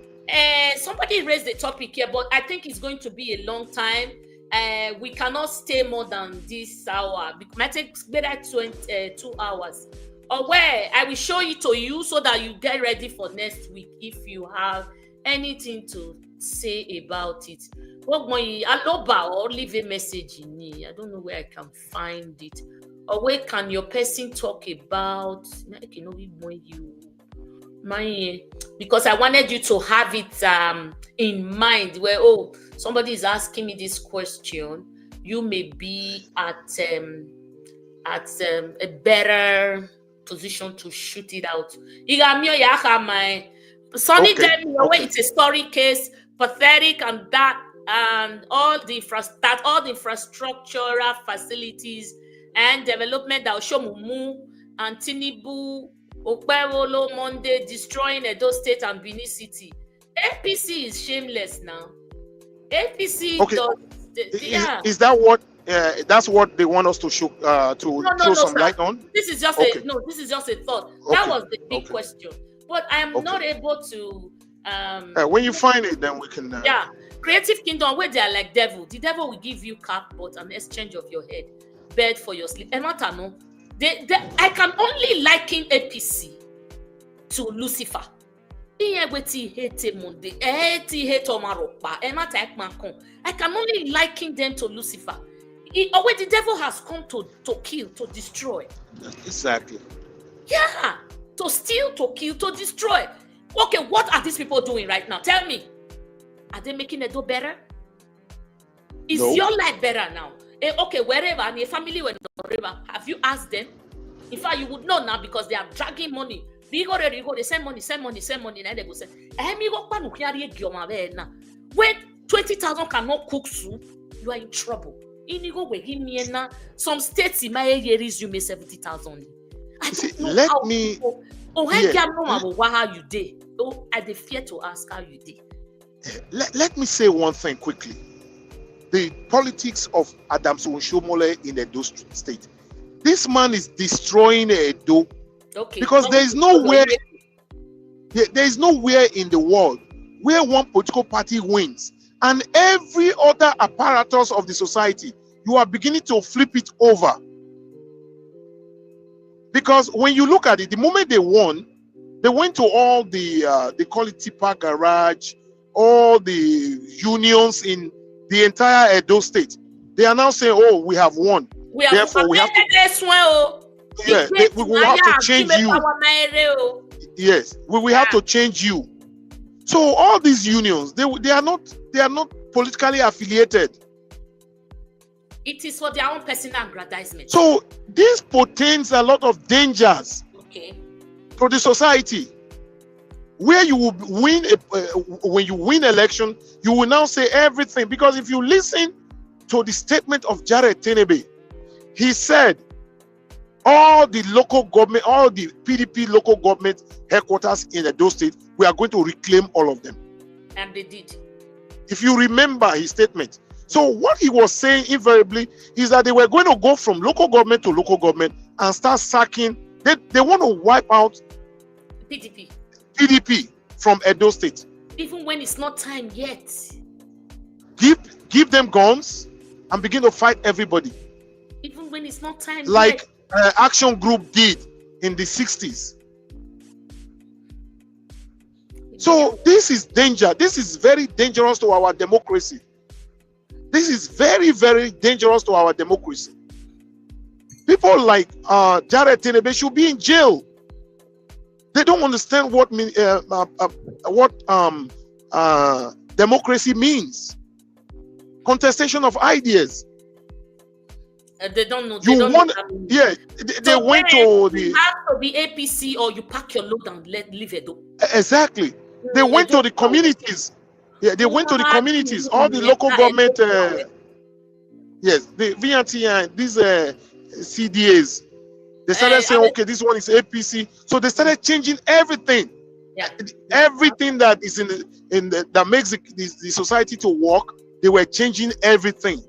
Somebody raised the topic here, but I think it's going to be a long time. We cannot stay more than this hour. It might take better 2 hours. Or where I will show it to you so that you get ready for next week if you have anything to say about it. Or leave a message in me. I don't know where I can find it. Or where can your person talk about? Because I wanted you to have it in mind where somebody is asking me this question. You may be at a better position to shoot it out. Sonny tell me it's a story case, pathetic, and that, and all the infrastructural facilities and development that will show Mumu and Tinubu, OKPEBHOLO Monday destroying Edo State and Benin City. APC is shameless now. APC Okay. Yeah. Is that what that's what they want us to show throw some light on? This is just this is just a thought. That was the big question. But I am not able to when you find it, then we can Creative Kingdom, where they are like devil. The devil will give you cat but an exchange of your head, bed for your sleep. And not no. I can only liken APC to Lucifer. I can only liken them to Lucifer. The devil has come to kill, to destroy. Exactly. Yeah. To steal, to kill, to destroy. Okay, what are these people doing right now? Tell me. Are they making Edo better? Is your life better now? Okay, wherever, and your family, wherever, have you asked them? In fact, you would know now because they are dragging money. They send money, and then they go say, when 20,000 cannot cook soup, you are in trouble. Some states in my area resume 70,000. Let me. How you did? I fear to ask how you did. Let me say one thing quickly. The politics of Adams Onshomole in Edo State. This man is destroying Edo because there is nowhere in the world where one political party wins and every other apparatus of the society, you are beginning to flip it over. Because when you look at it, the moment they won, they went to all the they call it Tipa Garage, all the unions in the entire Edo State. They are now saying, "Oh, we have won. Therefore, we have to." We will have to change you. Yes, we will have to change you. So all these unions, they are not politically affiliated. It is for their own personal aggrandizement. So this portends a lot of dangers to the society. Where you will win when you win election, you will now say everything. Because if you listen to the statement of Jared Tenebe, he said all the local government, all the PDP local government headquarters in Edo State, we are going to reclaim all of them. And they did. If you remember his statement. So what he was saying invariably is that they were going to go from local government to local government and start sacking. They want to wipe out PDP from Edo State. Even when it's not time yet. Give them guns and begin to fight everybody. Even when it's not time like Action Group did in the 60s. So this is danger. This is very dangerous to our democracy. This is very, very dangerous to our democracy. People like Jared Tenebe should be in jail. They don't understand what democracy means. Contestation of ideas. They don't know. They went to the. You have to be APC or you pack your load and leave it. Exactly. They went to the communities. Yeah, they went to the communities. All the local government. Yes, the VNT and these CDAs. They started saying, okay, this one is APC. So they started changing everything. Yeah. Everything that is that makes the society to work. They were changing everything.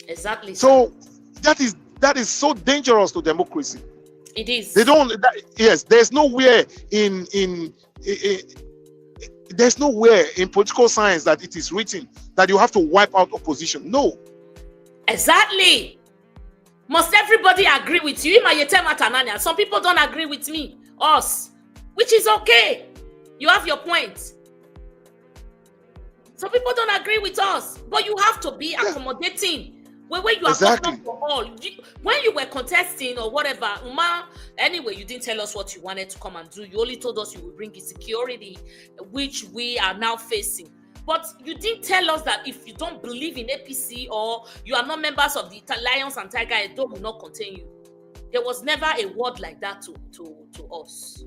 Exactly. So that is so dangerous to democracy. It is. They don't. Yes, there's nowhere in there's nowhere in political science that it is written that you have to wipe out opposition. No. Exactly. Must everybody agree with you? Some people don't agree with me, us, which is okay. You have your point. Some people don't agree with us, but you have to be accommodating. When you are talking for all, when you were contesting or whatever, anyway, you didn't tell us what you wanted to come and do. You only told us you would bring insecurity, which we are now facing. But you didn't tell us that if you don't believe in APC or you are not members of the Lions and Tiger, Edo will not contain you. There was never a word like that to us.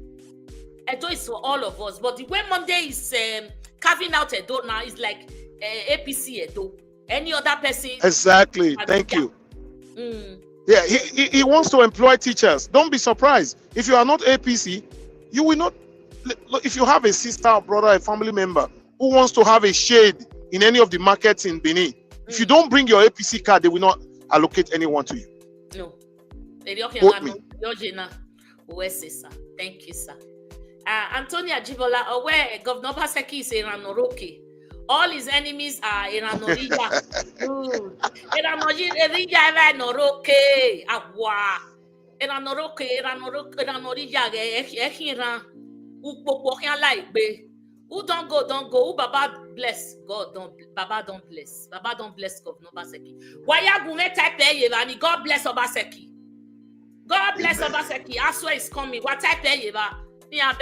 Edo is for all of us. But the way Monday is carving out Edo now is like APC Edo. Any other person. Exactly. Thank you. Yeah, he wants to employ teachers. Don't be surprised. If you are not APC, you will not look, if you have a sister or brother, a family member who wants to have a shade in any of the markets in Benin, if you don't bring your APC card, they will not allocate anyone to you. No. Vote me. Thank you, sir. Antonia Jibola, where Governor Obaseki is Iranoroke. All his enemies are Iranorija. Iranorija, Iranoroke. Awa. Iranorija, Ehiran. Who don't go, don't go. Who Baba bless? God don't. Baba don't bless. Baba don't bless Governor Obaseki. Why ya gume type Yevani? God bless Obaseki. God bless Obaseki. Aswa is coming. What type Yeva? God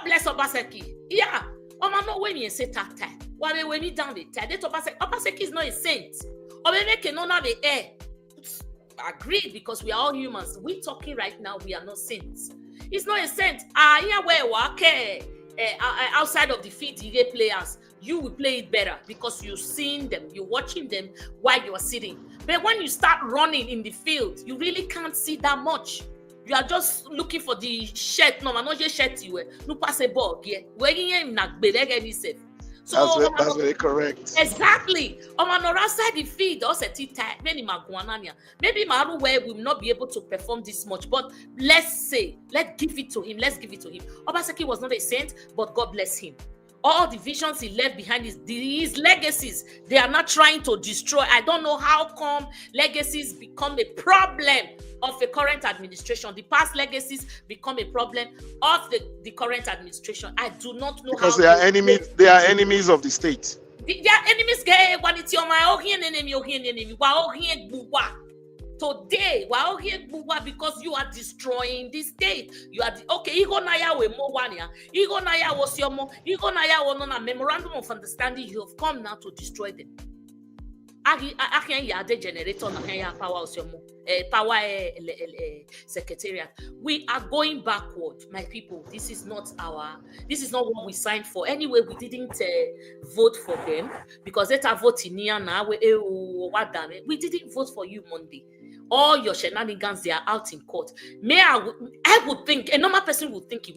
bless Obaseki. Yeah. No when you say that time. Why when you down the time? Obaseki is not a saint. Obaseki cannot have the air. Agreed, because we are all humans. We talking right now. We are not saints. He's not a saint. Yeah, where outside of the field, EDO players, you will play it better because you're seeing them, you're watching them while you are sitting. But when you start running in the field, you really can't see that much. You are just looking for the shirt. No, I'm not just shirt you. No pass a ball. Yeah, so that's very correct. Exactly. On outside the field, maybe Maru will not be able to perform this much, but let's give it to him. Let's give it to him. Obaseki was not a saint, but God bless him. All the visions he left behind, his legacies, they are not trying to destroy. I don't know how come legacies become a problem of the current administration. The past legacies become a problem of the current administration. I do not know because they are enemies. They are enemies of the state. They are enemies. Today, we're all here because you are destroying the state. You are Igo Naya we Mowania. Igo Naya was your mo. Igo Naya was on a memorandum of understanding. You have come now to destroy them. I can hear the generator and power power secretariat. We are going backward, my people. This is not what we signed for. Anyway, we didn't vote for them because they are voting now. We didn't vote for you Monday. All your shenanigans, they are out in court. I would think, a normal person would think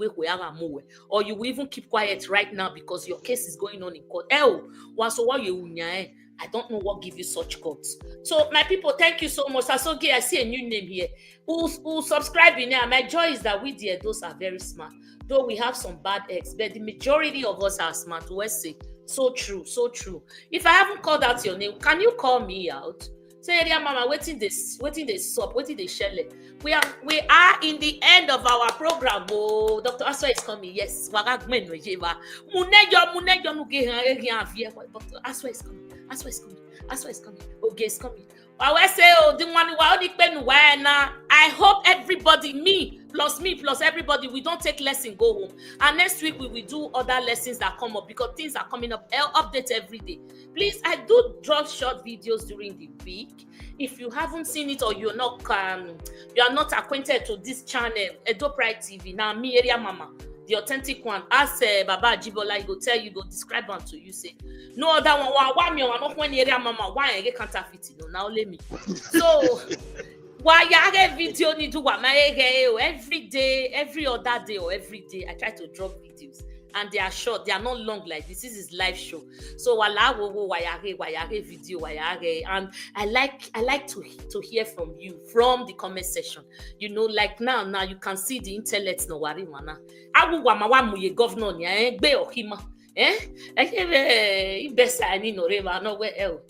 or you will even keep quiet right now because your case is going on in court. I don't know what gives you such guts. So, my people, thank you so much. Sasogi, I see a new name here. Who subscribe in there. My joy is that we the those are very smart. Though we have some bad eggs, but the majority of us are smart. Let's say, so true, so true. If I haven't called out your name, can you call me out? Say, Area Mama, waiting this sub, waiting the shell. We are in the end of our program. Oh, Dr. Aswa is coming. Yes, but Aswa is coming. Aswa is coming. Aswa is coming. Okay, is coming. I hope everybody, me plus everybody, we don't take lesson, go home. And next week we will do other lessons that come up because things are coming up. I'll update every day. Please, I do drop short videos during the week. If you haven't seen it or you are not acquainted to this channel, Edo Pride TV, now me Area Mama, the authentic one. Ask Baba Jibola, he go tell you, go describe one to you. Say no other one. Why me? I'm not one Area Mama. Why I get counterfeit? No, now let me. So why you get video? Need to what every day, every other day or every day. I try to drop videos. And they are short, they are not long like this. This is live show. So video, and I like to hear from you from the comment section. You know, like now you can see the intellect no worry mana. Awu wa mawa muye governor ni gbe ohima. Ibesa ni no reva no where else.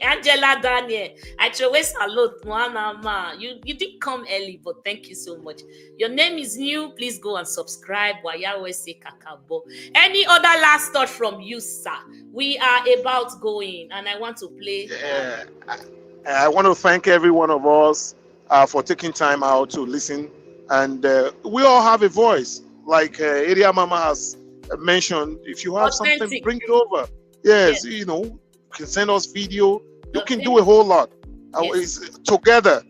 Angela Daniel, I always salute Mama. You did come early, but thank you so much. Your name is new. Please go and subscribe. Any other last thought from you, sir? We are about going, and I want to play. I want to thank every one of us for taking time out to listen, and we all have a voice. Like Area Mama has mentioned, if you have something, bring it over. Yes, you know. Can send us video. You can do a whole lot. It's together.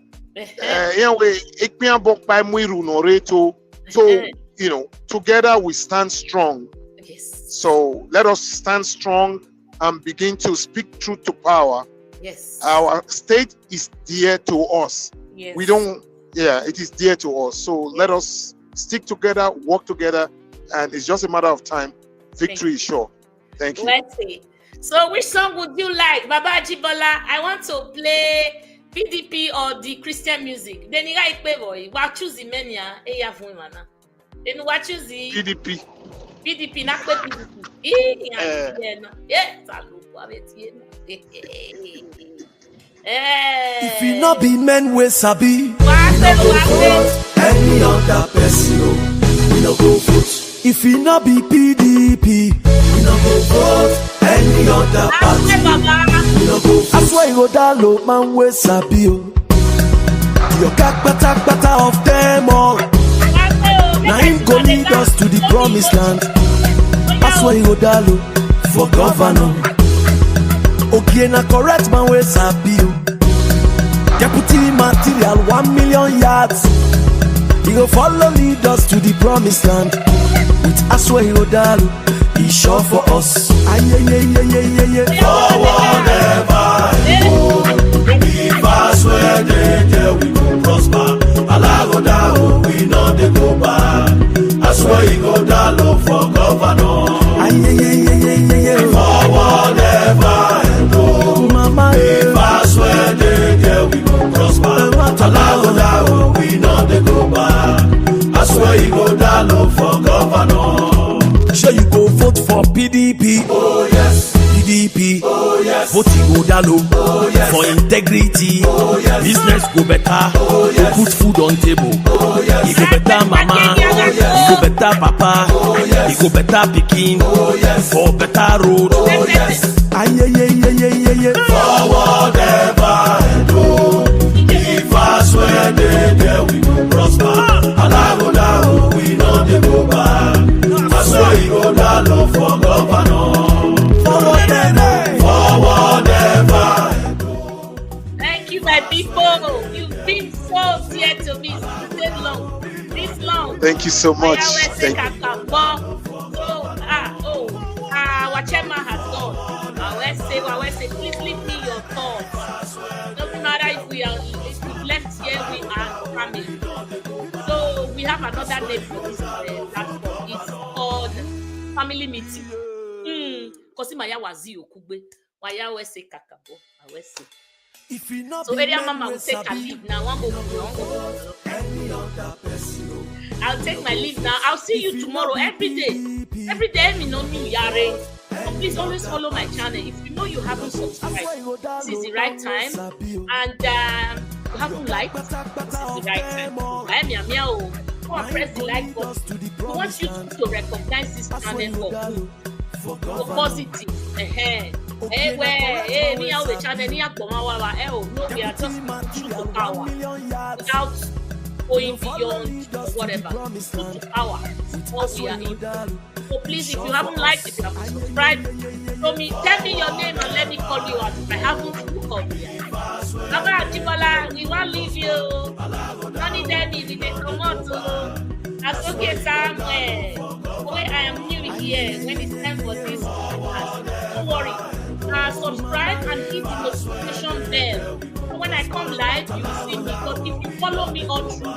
So you know, together we stand strong. Yes. So let us stand strong and begin to speak truth to power. Yes. Our state is dear to us. Yes. We don't. Yeah, it is dear to us. So let us stick together, work together, and it's just a matter of time. Victory is sure. Thank you. Let's see. So which song would you like? Baba Ajibola, I want to play PDP or the Christian music. Then you guys play boy. What choose the mania? Then what choose the PDP. PDP, not PDP. If we not be men we sabi, we no go vote any other person. We no go vote. If we not be PDP, we no go vote any other party. We no go vote. That's why you go down low man we sabi. Your bata of them all. Now him go lead us to the promised land. That's why you go down low for governor. Okay, na correct man we sabi. Deputy material 1 million yards. He go follow lead us to the promised land. With Asway Odalu, he sure for us. Forward ever go. If Asway there we go prosper. Alagodalu we know they go back. Asway Odalu for governor. Forward ever go. If Asway there we go prosper. Alagodalu we know they go back. That's why you go down low for governor. Sure you go vote for PDP. Oh yes. PDP. Oh yes. Vote you go down low. Oh yes. For integrity. Oh yes. Business go better. Oh yes. Put food on table. Oh yes. You go better mama. Oh yes. You go better papa. Oh yes. You go better pikin. Oh yes. For better road. Oh yes. Forward ever go. If I swear there we will prosper. Alagodalu, we know they go back. That's why you go down low for governor. Forward ever. Thank you, my people. You've been so dear to me this long. Thank you so much. Thank you. Our chairman has gone. I will say, please leave me your thoughts. Doesn't matter if we left here, we are family. So we have another name for this platform. It's called family meeting. Kosi maya wazi okugbe. Waya we say kakabo. I will say. So area mama will take a leave now. I'll take my leave now. I'll see you tomorrow every day. Every day, me know me yare. So please always follow my channel. If you know you haven't subscribed, this is the right time. And you haven't liked, this is the right time. I am Yamiao. Go and press the like button. We want you to recognize this channel for positive. Me out the channel, no, we are just true to power without going beyond whatever. True to power is what we are in. So please, if you haven't liked, if you haven't subscribed, tell me your name and let me call you out. If I haven't, called me. Baba Ajibola, we won't leave you. Money daddy, we can come out to as okay somewhere. I am new here when it's time for this. Don't worry. Subscribe and hit the notification bell. So when I come live, you will see me. But if you follow me all through,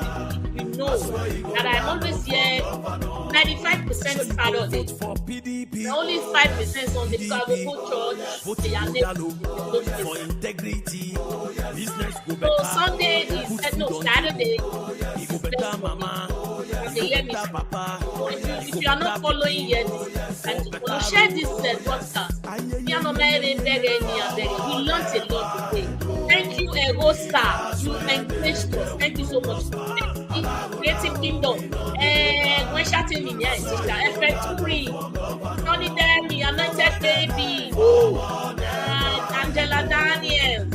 you know that I'm always here 95% Saturday. Only 5% on the Bible church. So Sunday is Saturday. If you are not following yet, and to follow, share this podcast. We learned a lot today. Thank you, Ego Star. You encouraged us. Thank you so much. Creative Kingdom. When shouting in here, sister, FX3. Tony Demi, Anointed Baby. Angela Daniel.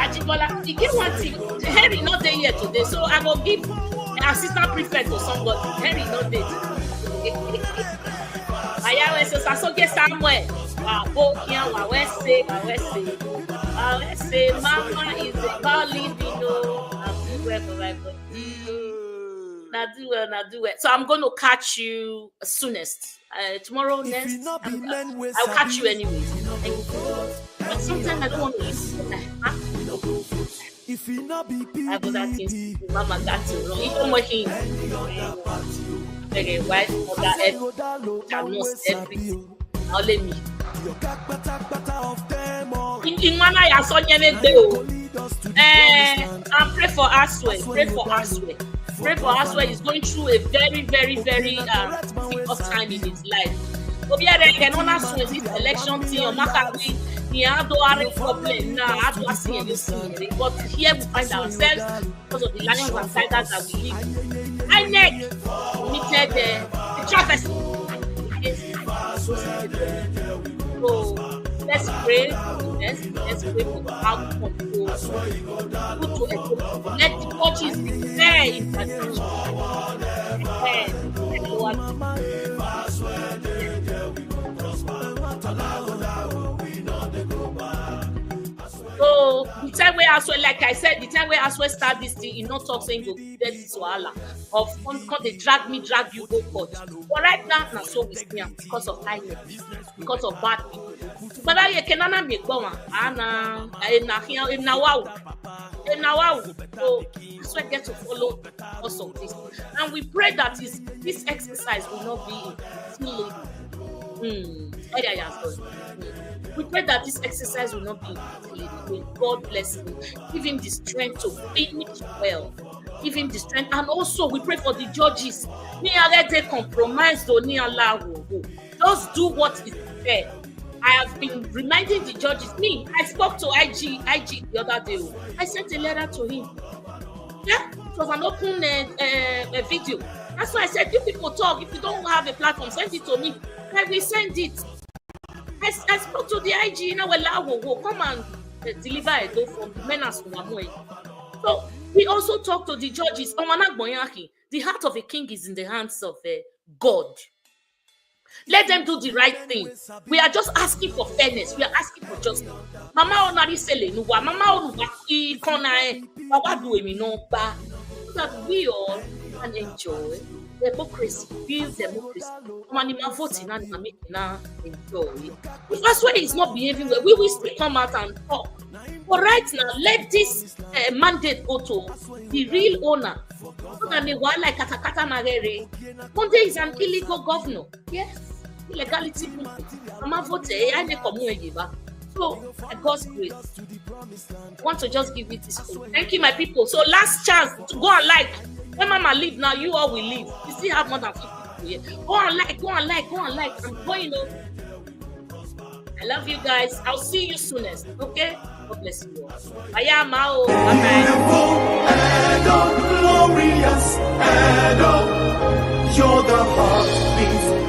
Ajibola, you give one thing. Henry not there yet today, so I will give an assistant prefect to somebody. Henry not there. I will get somewhere. I say, Mama is about leaving. Now do it. So I'm going to catch you soonest. Tomorrow next. I'll catch you anyway. Thank you. But sometimes I don't want to listen. I have other things to do. Mama got to know. Even when he like a wife, mother, everything. Only me. In one eye, I saw and pray for Aswe. Pray for Aswe. Pray for Aswe. He's going through a very, very, very difficult time in his life. But yeah, they can only swing this election thing or market. He had no problem now. I don't see anything. But here we find ourselves because of the learning and guidance that we live. I meted the travesty. So let's pray. Let's pray for the outcome. Let the churches be fair in So the time where as well, like I said, the time where as well start this thing, you not talk saying go get this wahala of come they drag you go court. But right now so we see because of kindness, because of bad people. But I can be go so that's why get to follow us of this. And we pray that this exercise will not be too late. We pray that this exercise will not be too late. May God bless him. Give him the strength to finish well. Give him the strength. And also we pray for the judges. They compromise. Just do what is fair. I have been reminding the judges. I spoke to IG the other day. I sent a letter to him. Yeah, it was an open a video. That's why I said, you people talk. If you don't have a platform, send it to me. I will send it. I spoke to the IG. Come and deliver a door from the MENACE. So we also talked to the judges. The heart of a king is in the hands of God. Let them do the right thing. We are just asking for fairness. We are asking for justice. Mama onari sele nuwa. Mama onuwa ikona baba do emi no ba. So that we all can enjoy democracy, build democracy. Mama voting and make na enjoy. If that's why it's not behaving well, we will still come out and talk. But right now, let this mandate go to the real owner. So that they were like Katakata Marere. Monday is an illegal governor. Yes, illegality. Mama vote. I ne komu. So, at God's grace, I want to just give it this hope. Thank you, my people. So, last chance to go and like. When Mama leave now, you all will leave. You still have more than 50 people here. Go and like. I'm going on. I love you guys. I'll see you soonest. Okay? God bless you all. Bye, Mao. Bye-bye. Glorious, you're the heartbeat.